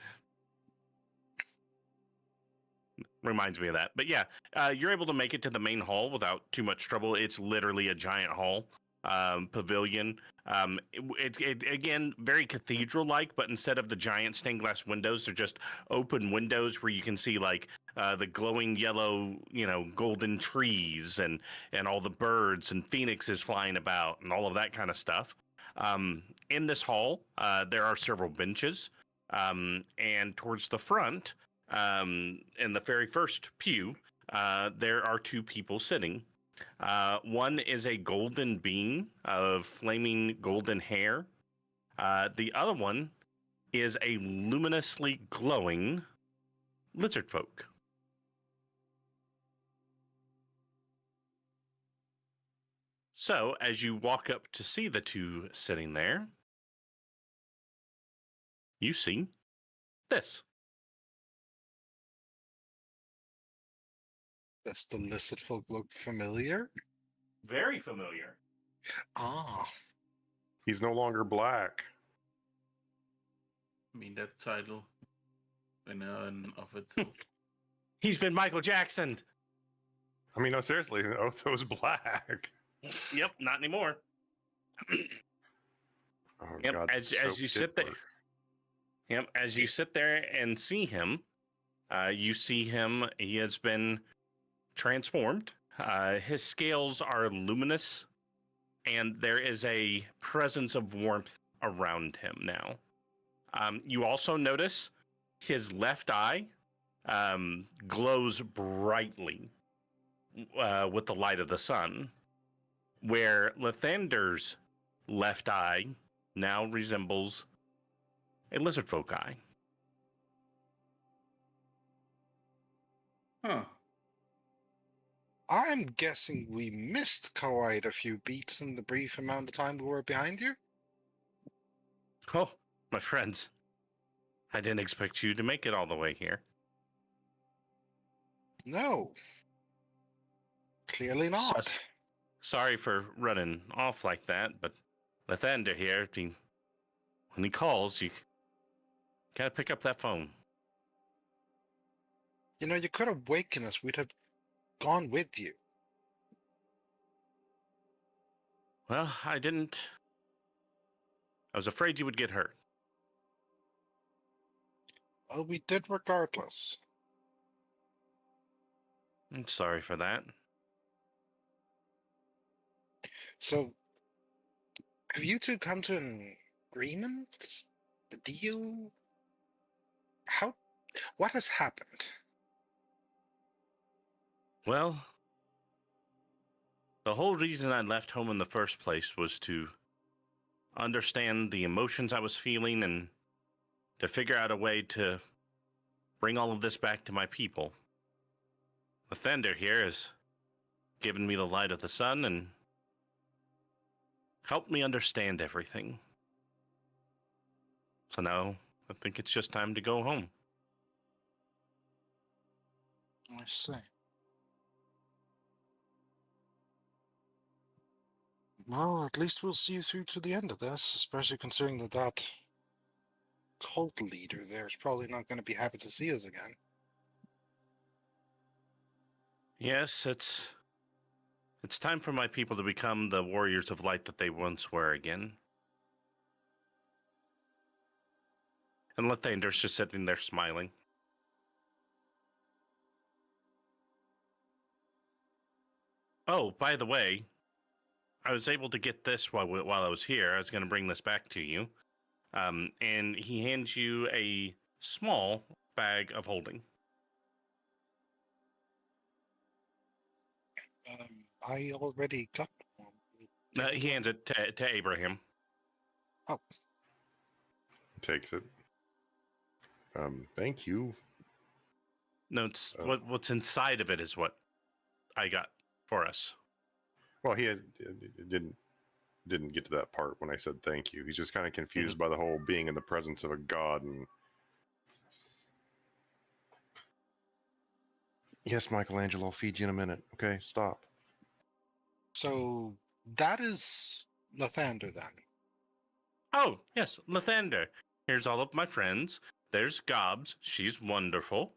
Reminds me of that. But yeah, you're able to make it to the main hall without too much trouble. It's literally a giant hall, pavilion. It again, very cathedral-like, but instead of the giant stained glass windows, they're just open windows where you can see like the glowing yellow, golden trees and all the birds and phoenixes flying about and all of that kind of stuff. In this hall, there are several benches, and towards the front, in the very first pew, there are two people sitting. One is a golden being of flaming golden hair. The other one is a luminously glowing lizard folk. So, as you walk up to see the two sitting there, you see this. Does the lizard folk look familiar? Very familiar. Ah. He's no longer black. I mean, that title in and of itself. He's been Michael Jackson. I mean, no, seriously, Otho's black. Yep, not anymore. Oh, Yep, God, as so you sit there. Pittsburgh. Yep, as you sit there and see him, you see him. He has been transformed. His scales are luminous, and there is a presence of warmth around him now. You also notice his left eye glows brightly with the light of the sun, where Lathander's left eye now resembles a lizard folk eye. Huh. I'm guessing we missed quite a few beats in the brief amount of time we were behind you. Oh, my friends, I didn't expect you to make it all the way here. No. Clearly not. Sorry for running off like that, but Lathander here, when he calls, you gotta pick up that phone. You know, you could have wakened us. We'd have gone with you. Well, I didn't. I was afraid you would get hurt. Well, we did regardless. I'm sorry for that. So, have you two come to an agreement? A deal? What has happened? Well, the whole reason I left home in the first place was to understand the emotions I was feeling and to figure out a way to bring all of this back to my people. The Thunder here has given me the light of the sun and helped me understand everything. So now I think it's just time to go home. I see. Well, at least we'll see you through to the end of this, especially considering that cult leader there is probably not going to be happy to see us again. Yes, it's time for my people to become the warriors of light that they once were again. And Lathander's just sitting there smiling. Oh, by the way, I was able to get this while I was here. I was going to bring this back to you. And he hands you a small bag of holding. I already got one. He hands it to Abraham. Oh. Takes it. Thank you. No, it's what's inside of it is what I got for us. Well, he didn't get to that part when I said thank you. He's just kind of confused by the whole being in the presence of a god. And yes, Michelangelo, I'll feed you in a minute. Okay, stop. So that is Lathander then. Oh, yes, Lathander. Here's all of my friends. There's Gobs. She's wonderful.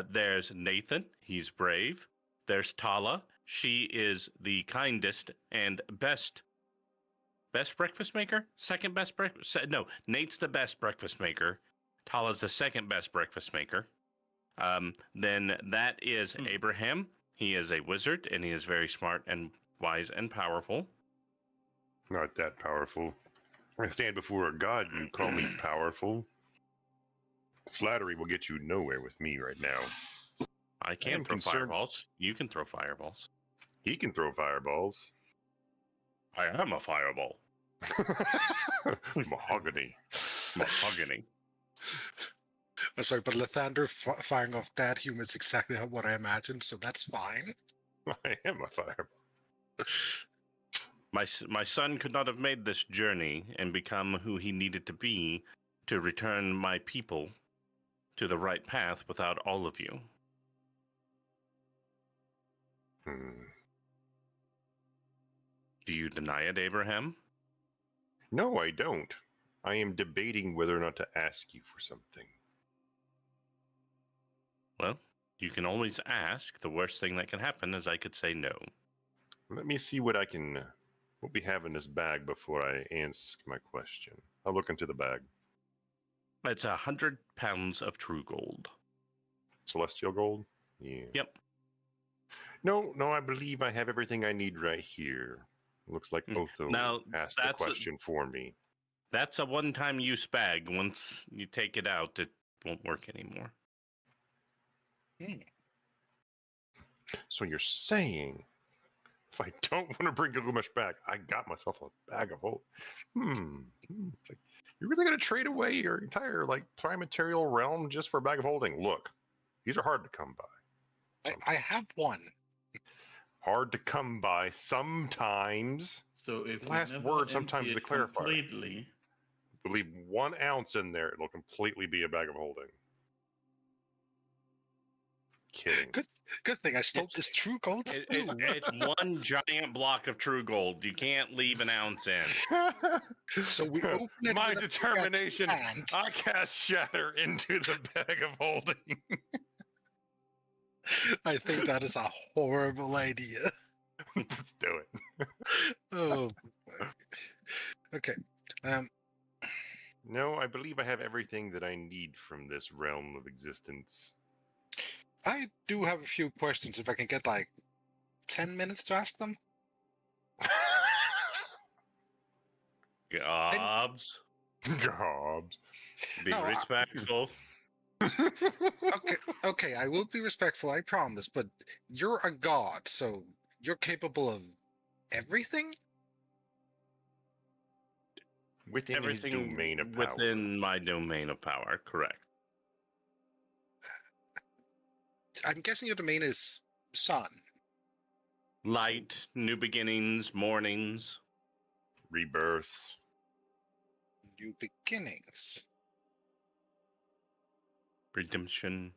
There's Nathan. He's brave. There's Talah. She is the kindest and best breakfast maker? Second best breakfast? No, Nate's the best breakfast maker. Talah's the second best breakfast maker. Then that is Abraham. He is a wizard, and he is very smart and wise and powerful. Not that powerful. I stand before a god and you call me powerful. Flattery will get you nowhere with me right now. I can't throw fireballs. You can throw fireballs. He can throw fireballs. I am a fireball. Mahogany. Mahogany. I'm sorry, but Lathander firing off that human is exactly what I imagined, so that's fine. I am a fireball. My son could not have made this journey and become who he needed to be to return my people to the right path without all of you. Hmm. Do you deny it, Abraham? No, I don't. I am debating whether or not to ask you for something. Well, you can always ask. The worst thing that can happen is I could say no. Let me see what we have in this bag before I ask my question. I'll look into the bag. It's 100 pounds of true gold. Celestial gold? Yeah. Yep. No, I believe I have everything I need right here. Looks like Otho Now, asked the question for me. That's a one-time use bag. Once you take it out, it won't work anymore. So you're saying if I don't want to bring Gilgamesh back, I got myself a bag of hope. It's like, you're really going to trade away your entire prime material realm just for a bag of holding? Look, these are hard to come by. I have one. Hard to come by sometimes. So if Last we never word sometimes empty to it clarify. completely, If we leave 1 ounce in there, it'll completely be a bag of holding. Kidding. Good thing I stole this true gold. It's one giant block of true gold. You can't leave an ounce in. So we open it. My with a determination. hand. I cast Shatter into the bag of holding. I think that is a horrible idea. Let's do it. Oh, boy. Okay. No, I believe I have everything that I need from this realm of existence. I do have a few questions. If I can get 10 minutes to ask them. Gobs. Jobs. Be No, respectful. Okay, I will be respectful, I promise, but you're a god, so you're capable of everything? Within Everything his domain of power. within my domain of power, correct. I'm guessing your domain is sun. Light, new beginnings, mornings. Rebirths. New beginnings. Redemption.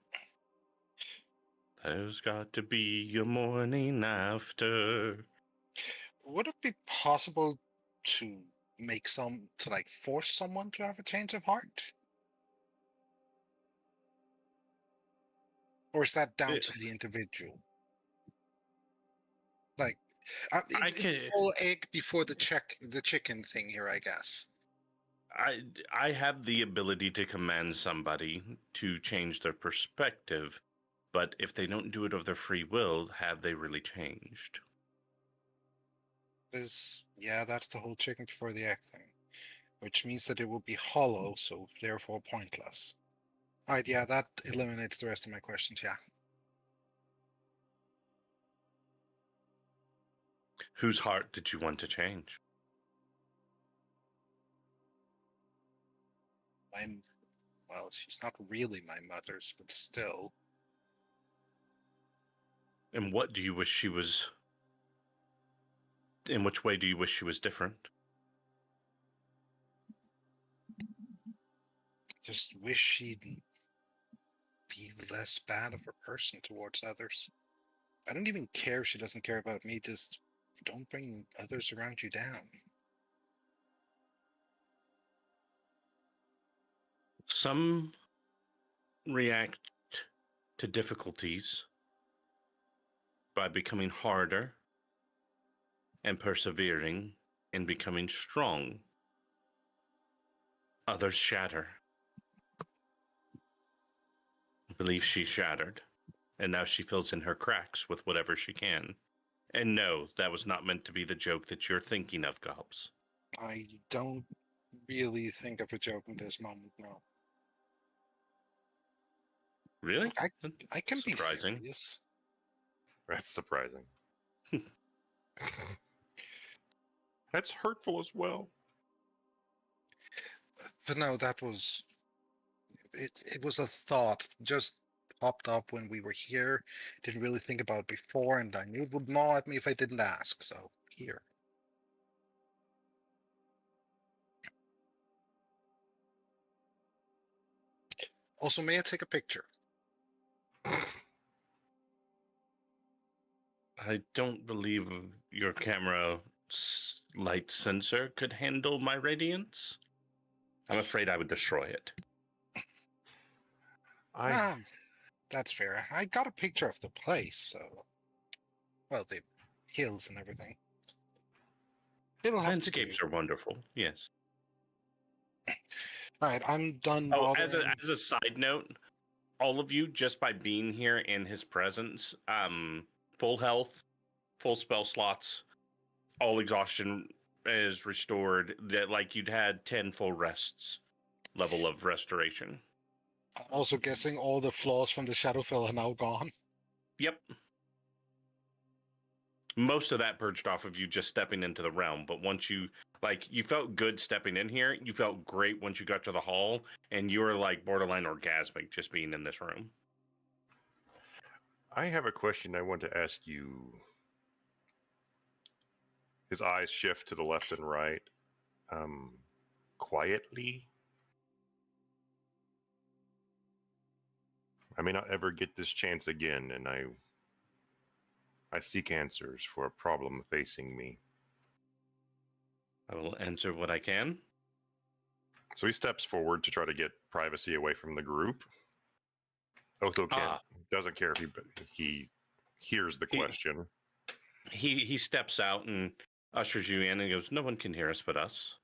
There's got to be a morning after. Would it be possible to force someone to have a change of heart? Or is that down to the individual? I can. Whole egg before the chicken thing here, I guess. I have the ability to command somebody to change their perspective, but if they don't do it of their free will, have they really changed? That's the whole chicken before the egg thing, which means that it will be hollow, so therefore pointless. All right, yeah, that eliminates the rest of my questions. Yeah. Whose heart did you want to change? Well, she's not really my mother's, but still. And what do you wish she was? In which way do you wish she was different? Just wish she'd be less bad of a person towards others. I don't even care if she doesn't care about me. Just don't bring others around you down. Some react to difficulties by becoming harder and persevering and becoming strong. Others shatter. I believe she shattered, and now she fills in her cracks with whatever she can. And no, that was not meant to be the joke that you're thinking of, Gobs. I don't really think of a joke in this moment, no. Really? I can be surprising. serious. That's surprising. That's hurtful as well. But no, that was... It was a thought. Just popped up when we were here. Didn't really think about it before, and I knew it would gnaw at me if I didn't ask, so here. Also, may I take a picture? I don't believe your camera light sensor could handle my radiance. I'm afraid I would destroy it. That's fair. I got a picture of the place, so... Well, the hills and everything. It'll have Landscapes are wonderful, yes. Alright, I'm done Oh, bothering... as a side note, all of you, just by being here in his presence, full health, full spell slots, all exhaustion is restored. That like you'd had 10 full rests level of restoration. I'm also guessing all the flaws from the Shadowfell are now gone. Yep. Most of that purged off of you just stepping into the realm, but once you felt good stepping in here, you felt great once you got to the hall, and you were like borderline orgasmic just being in this room. I have a question I want to ask you. His eyes shift to the left and right. Quietly? I may not ever get this chance again, and I seek answers for a problem facing me. I will answer what I can. So he steps forward to try to get privacy away from the group. Othokent doesn't care if he hears the question. He steps out and ushers you in and goes, "No one can hear us but us."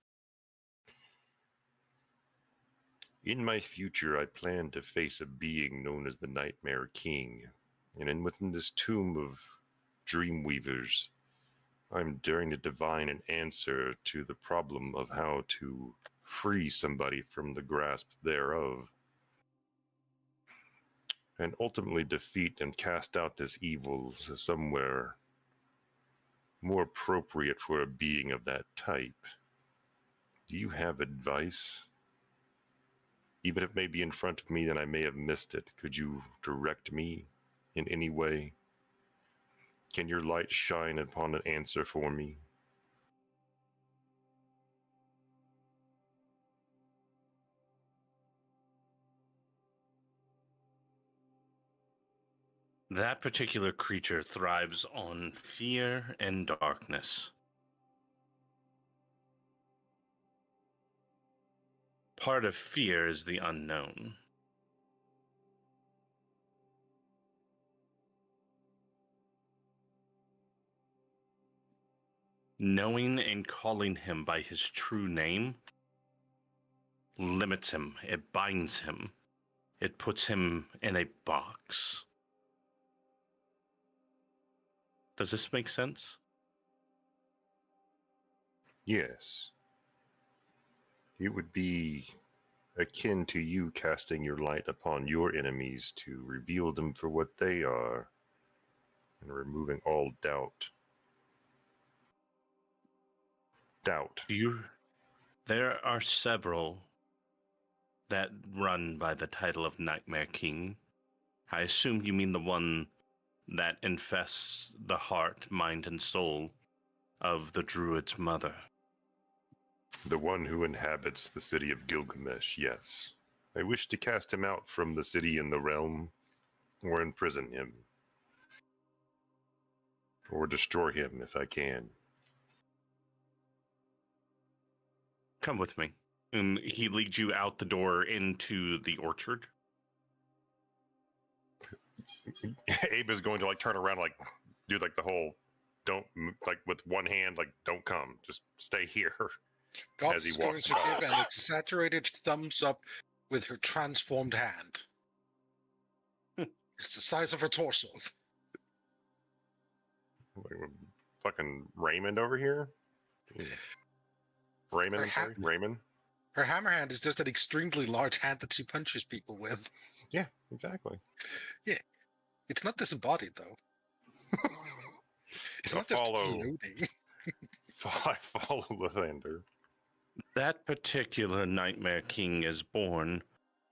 In my future, I plan to face a being known as the Nightmare King. And within this tomb of Dreamweavers, I'm daring to divine an answer to the problem of how to free somebody from the grasp thereof. And ultimately defeat and cast out this evil somewhere more appropriate for a being of that type. Do you have advice? Even if it may be in front of me, then I may have missed it. Could you direct me in any way? Can your light shine upon an answer for me? That particular creature thrives on fear and darkness. Part of fear is the unknown. Knowing and calling him by his true name limits him, it binds him, it puts him in a box. Does this make sense? Yes. It would be akin to you casting your light upon your enemies to reveal them for what they are and removing all doubt. There are several that run by the title of Nightmare King. I assume you mean the one that infests the heart, mind, and soul of the druid's mother. The one who inhabits the city of Gilgamesh, yes. I wish to cast him out from the city and the realm, or imprison him, or destroy him if I can. Come with me. And he leads you out the door into the orchard. Abe is going to turn around, do the whole, don't, with one hand, don't come, just stay here. Gobx As he is going walks to past. give an exaggerated thumbs up with her transformed hand. It's the size of her torso. Fucking Raymond over here? Raymond, I'm sorry? Raymond? Her hammer hand is just an extremely large hand that she punches people with. Yeah, exactly. Yeah. It's not disembodied, though. It's not just floating. I follow Lathander. That particular Nightmare King is born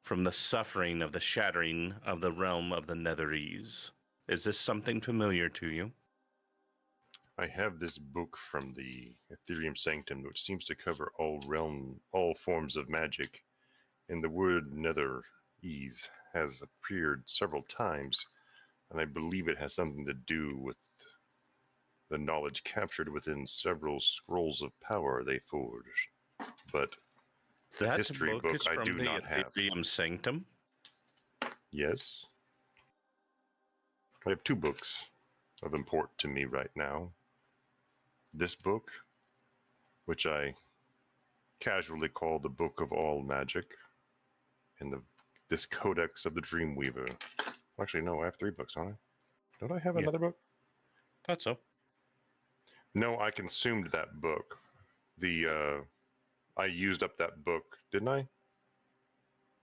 from the suffering of the shattering of the realm of the Netherese. Is this something familiar to you? I have this book from the Ethereum Sanctum, which seems to cover all forms of magic, and the word Netherese has appeared several times, and I believe it has something to do with the knowledge captured within several scrolls of power they forged. But That history book book is I from do the not have. Ethereum Sanctum. Yes. I have 2 books of import to me right now. This book, which I casually call the Book of All Magic, and this Codex of the Dreamweaver. Actually, no, I have 3 books on it. Don't I have Yeah. another book? Thought so. No, I consumed that book. I used up that book, didn't I?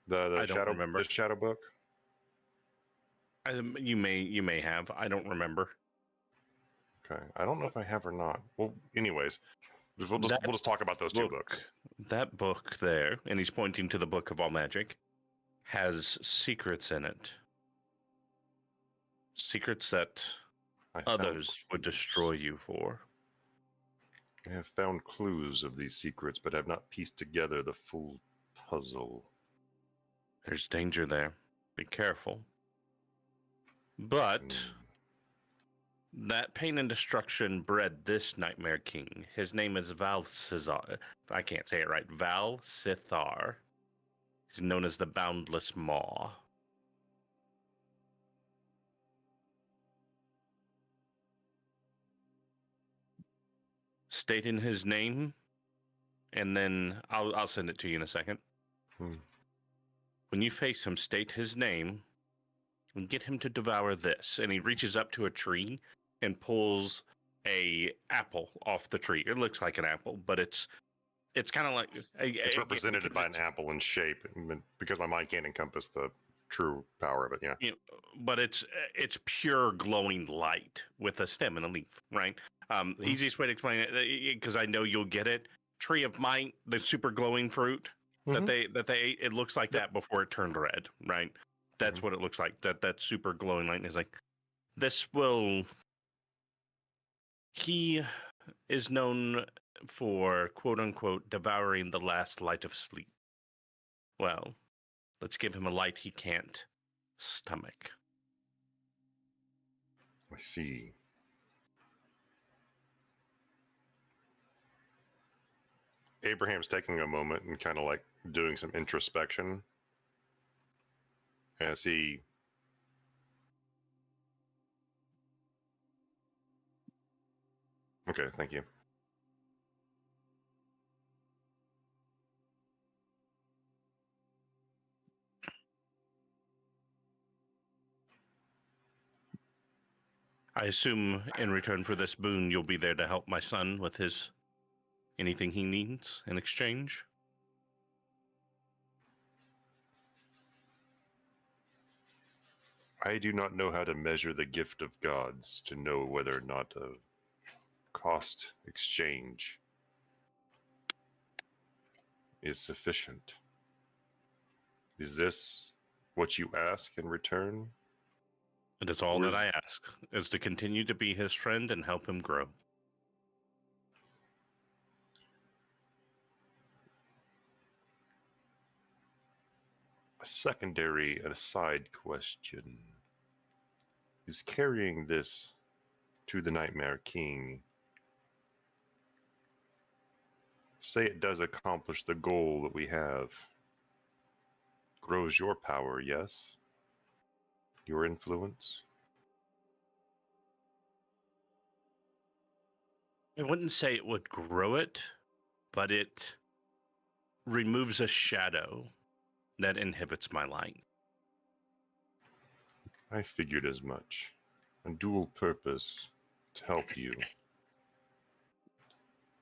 The I don't shadow remember. The shadow book. You may have. I don't remember. Okay, I don't know if I have or not. Well, anyways, we'll just talk about those 2 books. That book there, and he's pointing to the Book of All Magic, has secrets in it. Secrets that others would destroy you for. I have found clues of these secrets, but have not pieced together the full puzzle. There's danger there. Be careful. But that pain and destruction bred this Nightmare King. His name is Valcithar. I can't say it right. Valcithar. He's known as the Boundless Maw. State in his name, and then I'll send it to you in a second. When you face him, state his name, and get him to devour this. And he reaches up to a tree and pulls a apple off the tree. It looks like an apple, but it's kind of like it's represented by an apple in shape, because my mind can't encompass the true power of it. Yeah, but it's pure glowing light with a stem and a leaf, right? Easiest way to explain it, because I know you'll get it. Tree of Might, the super glowing fruit that they ate. It looks like that before it turned red, right? That's what it looks like. That super glowing light is like. This will. He is known for quote unquote devouring the last light of sleep. Well, let's give him a light he can't stomach. I see. Abraham's taking a moment and kind of like doing some introspection as he Okay, thank you. I assume in return for this boon, you'll be there to help my son with his anything he needs in exchange. I do not know how to measure the gift of gods to know whether or not a cost exchange is sufficient. Is this what you ask in return? It is all that I ask, is to continue to be his friend and help him grow. A secondary and aside question. Is carrying this to the Nightmare King, say it does accomplish the goal that we have, grows your power, yes? Your influence? I wouldn't say it would grow it, but it removes a shadow that inhibits my light. I figured as much. A dual purpose to help you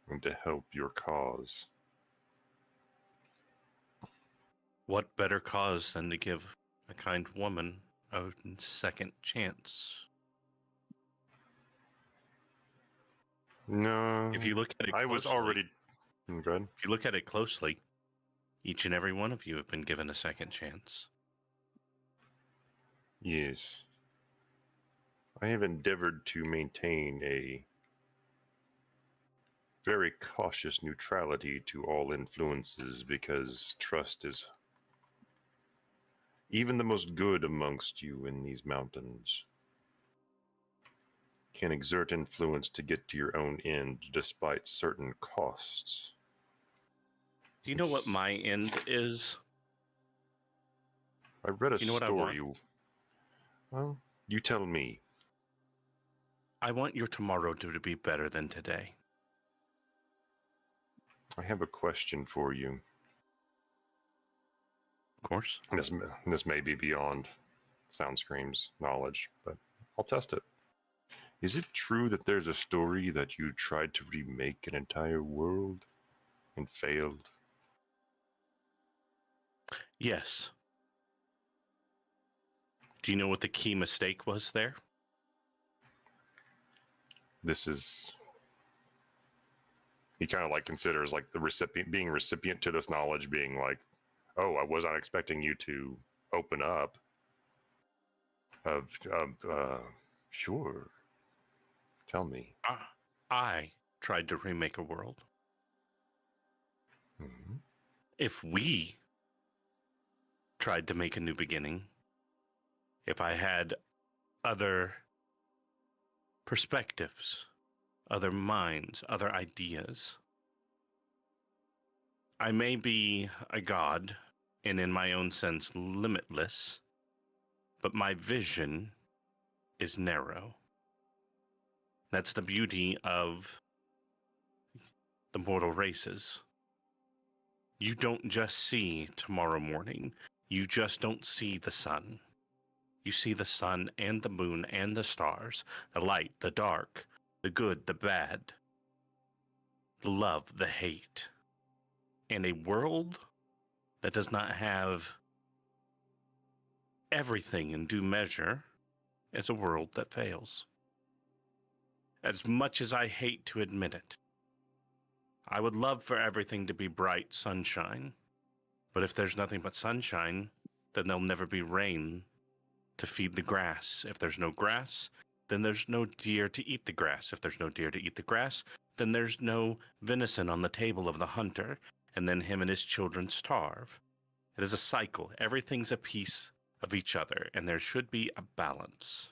and to help your cause. What better cause than to give a kind woman a second chance? No. If you look at it closely, I was already good. If you look at it closely, each and every one of you have been given a second chance. Yes. I have endeavored to maintain a very cautious neutrality to all influences because trust is even the most good amongst you in these mountains can exert influence to get to your own end despite certain costs. Do you know what It's- my end is? I read a Do you know what I want? story. Well, you tell me. I want your tomorrow to be better than today. I have a question for you. Of course. This may be beyond Soundscream's knowledge, but I'll test it. Is it true that there's a story that you tried to remake an entire world and failed? Yes. Do you know what the key mistake was there? This is... He kind of like considers like the recipient, being recipient to this knowledge, being like, oh, I was not expecting you to open up. Sure. Tell me. I tried to remake a world. Mhm. If we tried to make a new beginning, if I had other perspectives, other minds, other ideas, I may be a god and in my own sense limitless, but my vision is narrow. That's the beauty of the mortal races. You don't just see tomorrow morning. You just don't see the sun. You see the sun and the moon and the stars, the light, the dark, the good, the bad, the love, the hate. And a world that does not have everything in due measure is a world that fails. As much as I hate to admit it, I would love for everything to be bright sunshine. But if there's nothing but sunshine, then there'll never be rain to feed the grass. If there's no grass, then there's no deer to eat the grass. If there's no deer to eat the grass, then there's no venison on the table of the hunter, and then him and his children starve. It is a cycle. Everything's a piece of each other, and there should be a balance.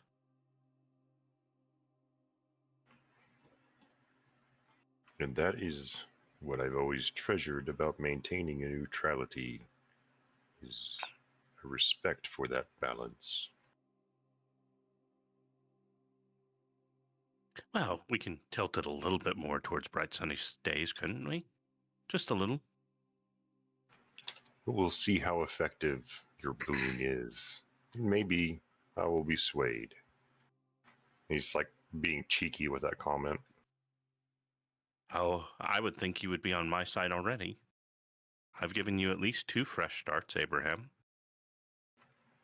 And that is what I've always treasured about maintaining a neutrality, is a respect for that balance. Well, we can tilt it a little bit more towards bright sunny days, couldn't we? Just a little. But we'll see how effective your boon is. Maybe I will be swayed. He's like being cheeky with that comment. Oh, I would think you would be on my side already. I've given you at least 2 fresh starts, Abraham.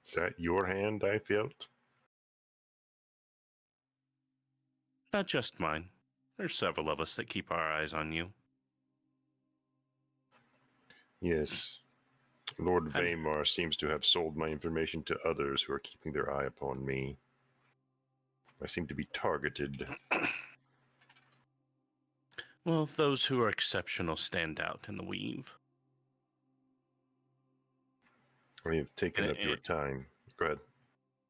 Is that your hand, I felt? Not just mine. There's several of us that keep our eyes on you. Yes. Lord Vaymar seems to have sold my information to others who are keeping their eye upon me. I seem to be targeted. Well, those who are exceptional stand out in the weave. I have taken up your time. Go ahead.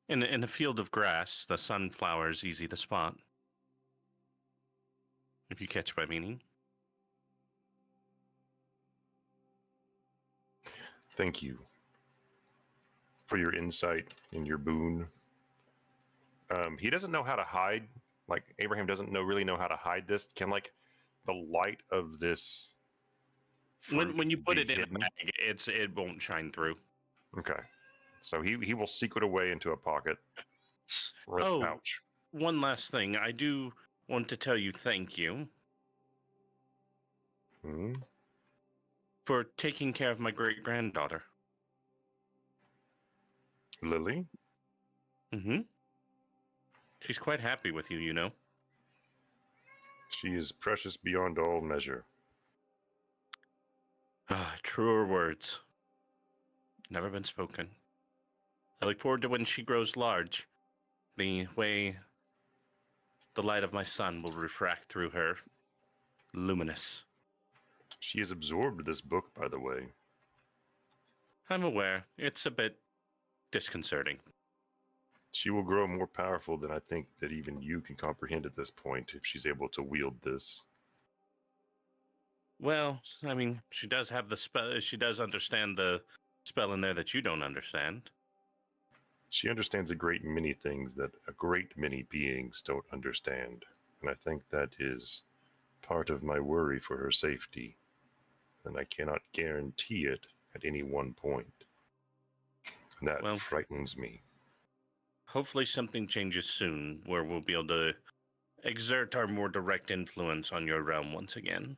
In a field of grass, the sunflower is easy to spot. If you catch my meaning. Thank you for your insight and your boon. He doesn't know how to hide. Like, Abraham doesn't really know how to hide this. Can, like, the light of this When you put be it in a hidden? bag, it won't shine through. Okay. So he will secret away into a pocket or a pouch. One last thing. I do want to tell you thank you Hmm? for taking care of my great-granddaughter. Lily? Mm-hmm. She's quite happy with you, you know. She is precious beyond all measure. Truer words. Never been spoken. I look forward to when she grows large. The way the light of my sun will refract through her. Luminous. She has absorbed this book, by the way. I'm aware. It's a bit disconcerting. She will grow more powerful than I think that even you can comprehend at this point if she's able to wield this. Well, I mean, she does have the spell. She does understand the spell in there that you don't understand. She understands a great many things that a great many beings don't understand, and I think that is part of my worry for her safety, and I cannot guarantee it at any one point. And that frightens me. Hopefully something changes soon where we'll be able to exert our more direct influence on your realm once again.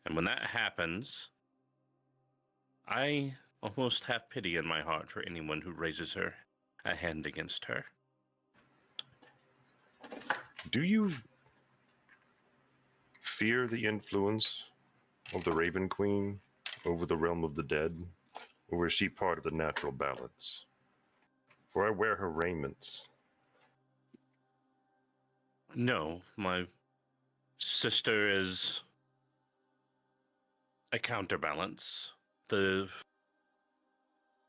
And when that happens, I almost have pity in my heart for anyone who raises a hand against her. Do you fear the influence of the Raven Queen over the realm of the dead, or is she part of the natural balance? For I wear her raiments. No, my sister is a counterbalance. The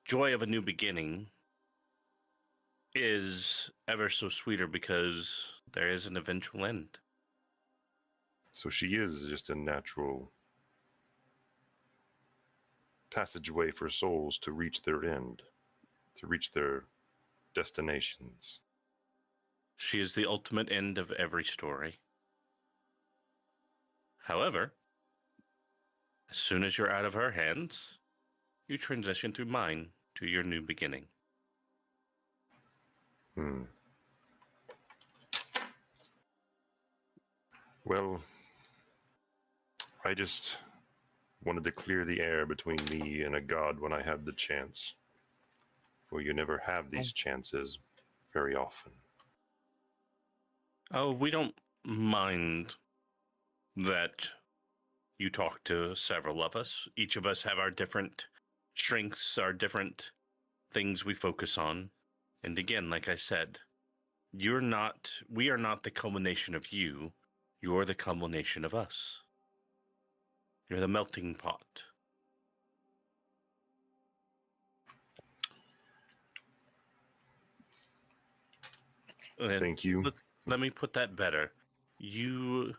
joy of a new beginning is ever so sweeter because there is an eventual end. So she is just a natural passageway for souls to reach their end, to reach their destinations. She is the ultimate end of every story. However, as soon as you're out of her hands, you transition through mine to your new beginning. Well, I just wanted to clear the air between me and a god when I have the chance. For you never have these chances very often. Oh, we don't mind that you talk to several of us. Each of us have our different strengths, our different things we focus on. And again, like I said, we are not the culmination of you. You're the culmination of us. You're the melting pot. Thank you. Let me put that better. You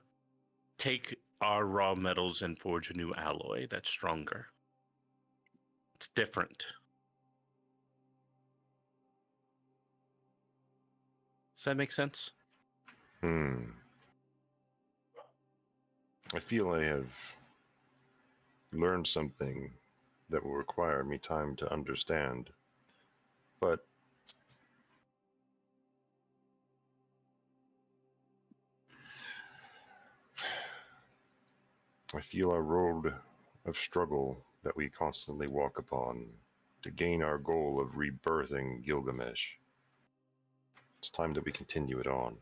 take our raw metals and forge a new alloy that's stronger. It's different. Does that make sense? I feel I have learned something that will require me time to understand. But I feel our road of struggle that we constantly walk upon to gain our goal of rebirthing Gilgamesh. It's time that we continue it on.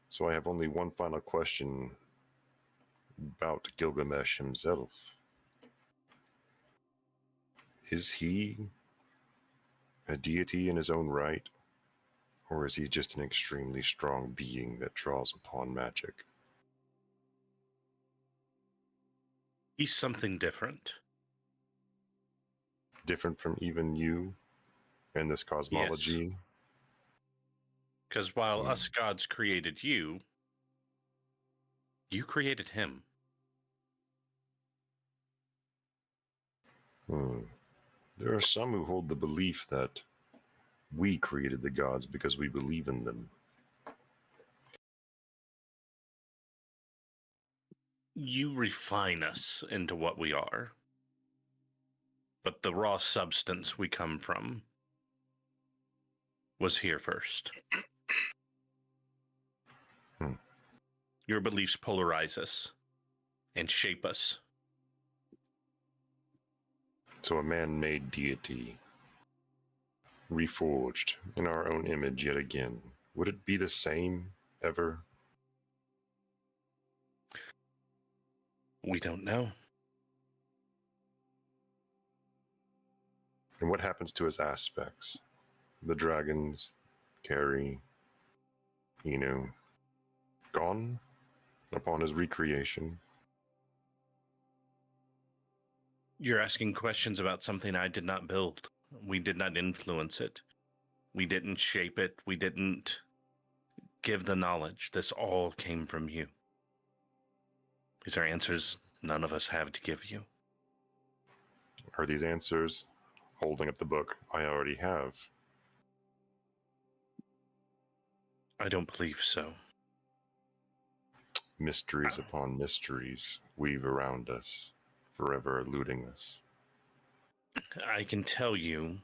So I have only one final question about Gilgamesh himself. Is he a deity in his own right? Or is he just an extremely strong being that draws upon magic? He's something different. Different from even you and this cosmology? Yes. Because while us gods created you, you created him. There are some who hold the belief that we created the gods because we believe in them. You refine us into what we are. But the raw substance we come from was here first. Your beliefs polarize us and shape us. So a man-made deity, reforged in our own image yet again. Would it be the same ever? We don't know. And what happens to his aspects? The dragons, Carrie, gone upon his recreation? You're asking questions about something I did not build. We did not influence it. We didn't shape it. We didn't give the knowledge. This all came from you. These are answers none of us have to give you. Are these answers? Holding up the book, I already have. I don't believe so. Mysteries upon mysteries weave around us, forever eluding us. I can tell you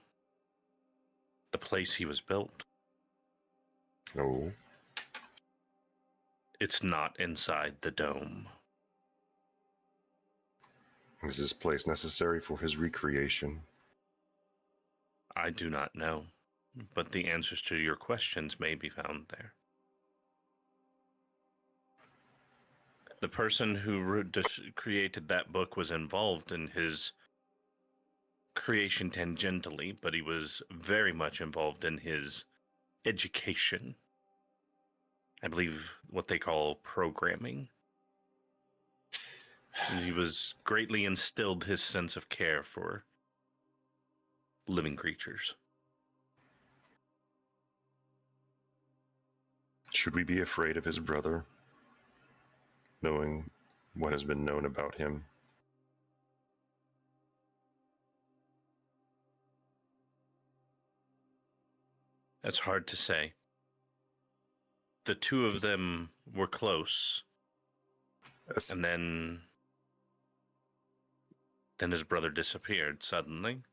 the place he was built. No. It's not inside the dome. Is this place necessary for his recreation? I do not know, but the answers to your questions may be found there. The person who created that book was involved in his creation tangentially, but he was very much involved in his education. I believe what they call programming. And he was greatly instilled his sense of care for living creatures. Should we be afraid of his brother, knowing what has been known about him? That's hard to say. The two of them were close, Yes. and then his brother disappeared suddenly,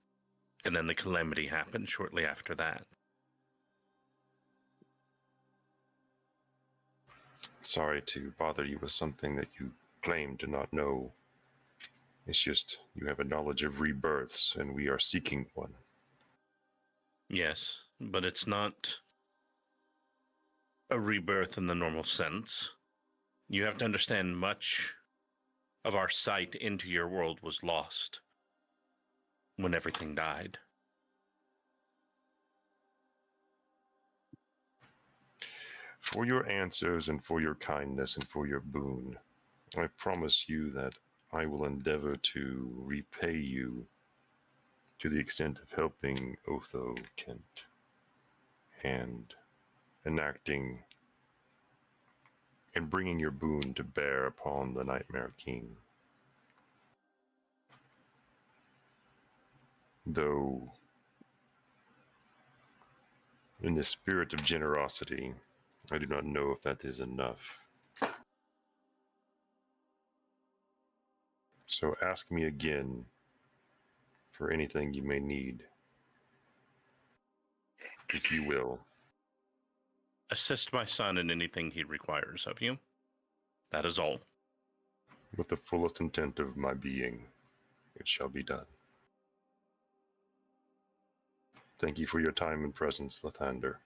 and then the calamity happened shortly after that. Sorry to bother you with something that you claim to not know. It's just you have a knowledge of rebirths, and we are seeking one. Yes, but it's not a rebirth in the normal sense. You have to understand much of our sight into your world was lost when everything died. For your answers and for your kindness and for your boon, I promise you that I will endeavor to repay you to the extent of helping Othokent and enacting and bringing your boon to bear upon the Nightmare King. Though, in the spirit of generosity, I do not know if that is enough. So ask me again for anything you may need, if you will. Assist my son in anything he requires of you. That is all. With the fullest intent of my being, it shall be done. Thank you for your time and presence, Lathander.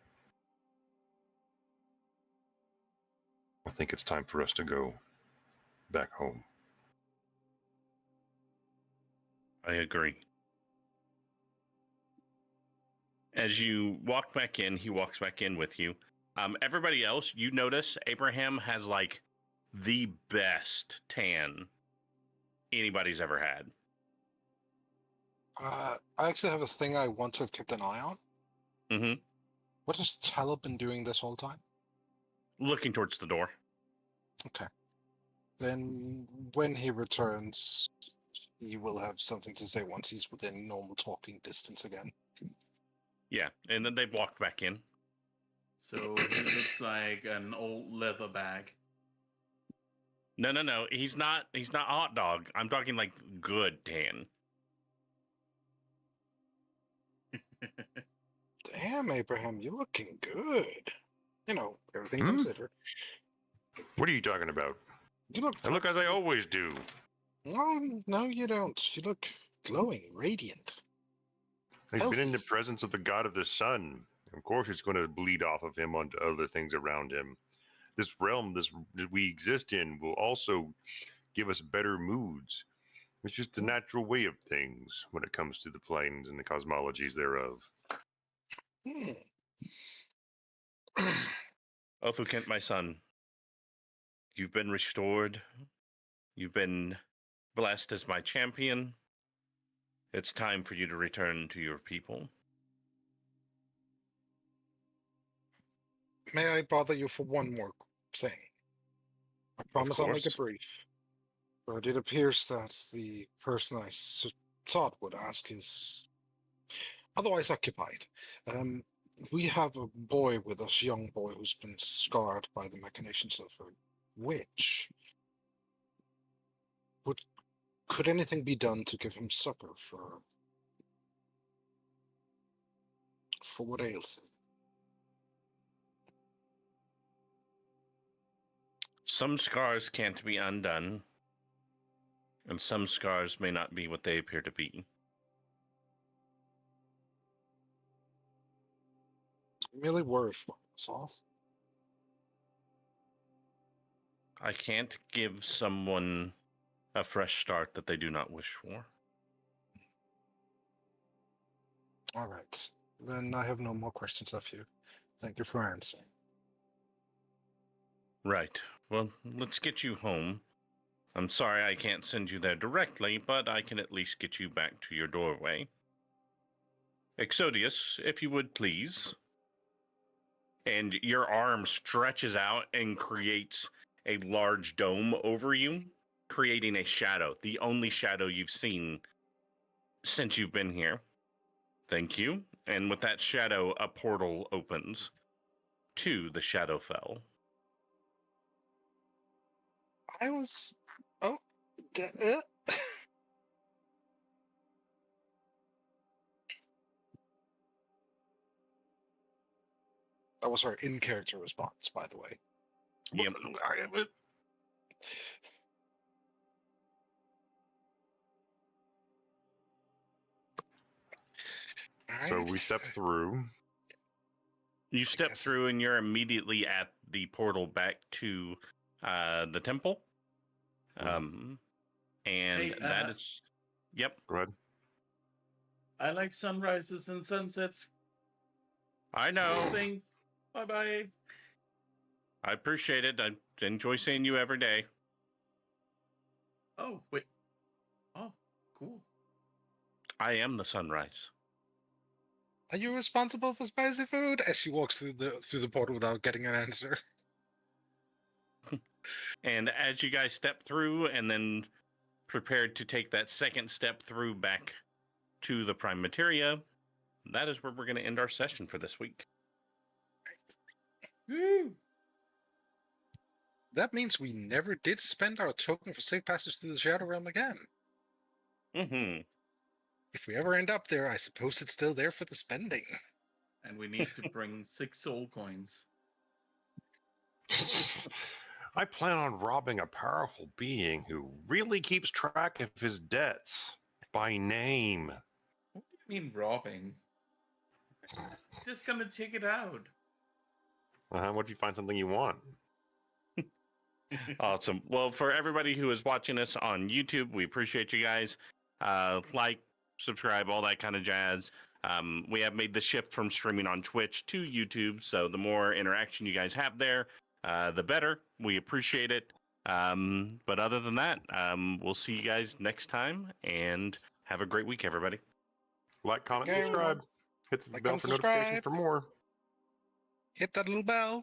I think it's time for us to go back home. I agree. As you walk back in, he walks back in with you. Everybody else, you notice Abraham has like the best tan anybody's ever had. I actually have a thing I want to have kept an eye on. Mm-hmm. What has Talah been doing this whole time? Looking towards the door. Okay. Then when he returns, he will have something to say once he's within normal talking distance again. Yeah, and then they've walked back in. So he looks like an old leather bag. No. He's not hot dog. I'm talking like good tan. Damn, Abraham, you're looking good. You know, everything Hmm? considered. What are you talking about? You look. I look as I always do. No, you don't. You look glowing, radiant. He's been in the Healthy. presence of the god of the sun. Of course, it's going to bleed off of him onto other things around him. This realm that we exist in will also give us better moods. It's just the natural way of things when it comes to the planes and the cosmologies thereof. Othokent, my son, you've been restored. You've been blessed as my champion. It's time for you to return to your people. may I bother you for one more thing? I promise I'll make it course. brief. But it appears that the person I thought would ask is otherwise occupied. We have a boy with us, young boy, who's been scarred by the machinations of a witch. Could anything be done to give him succor for what ails him? Some scars can't be undone, and some scars may not be what they appear to be. Merely worry for us all. I can't give someone a fresh start that they do not wish for. All right. Then I have no more questions of you. Thank you for answering. Right. Well, let's get you home. I'm sorry I can't send you there directly, but I can at least get you back to your doorway. Exodius, if you would please. And your arm stretches out and creates a large dome over you, creating a shadow, the only shadow you've seen since you've been here. Thank you. And with that shadow, a portal opens to the Shadowfell. I was... Oh... That was her in-character response, by the way. Yep. So we step through. You step through and you're immediately at the portal back to the temple. And Hey, that is... Yep. Go ahead. I like sunrises and sunsets. I know. Bye-bye. I appreciate it. I enjoy seeing you every day. Oh, wait. Oh, cool. I am the sunrise. Are you responsible for spicy food? As she walks through the portal without getting an answer. And as you guys step through and then prepared to take that second step through back to the Prime Materia, that is where we're going to end our session for this week. Woo! That means we never did spend our token for safe passage through the Shadow Realm again. Mm-hmm. If we ever end up there, I suppose it's still there for the spending. And we need to bring 6 soul coins. I plan on robbing a powerful being who really keeps track of his debts by name. What do you mean robbing? Just gonna check it out. What if you find something you want? Awesome. Well, for everybody who is watching us on YouTube, we appreciate you guys. Like, subscribe, all that kind of jazz. We have made the shift from streaming on Twitch to YouTube, so the more interaction you guys have there, the better. We appreciate it. But other than that, we'll see you guys next time, and have a great week, everybody. Like, comment, Okay. subscribe. Hit the Like, bell comment, for notifications subscribe. for more. Hit that little bell.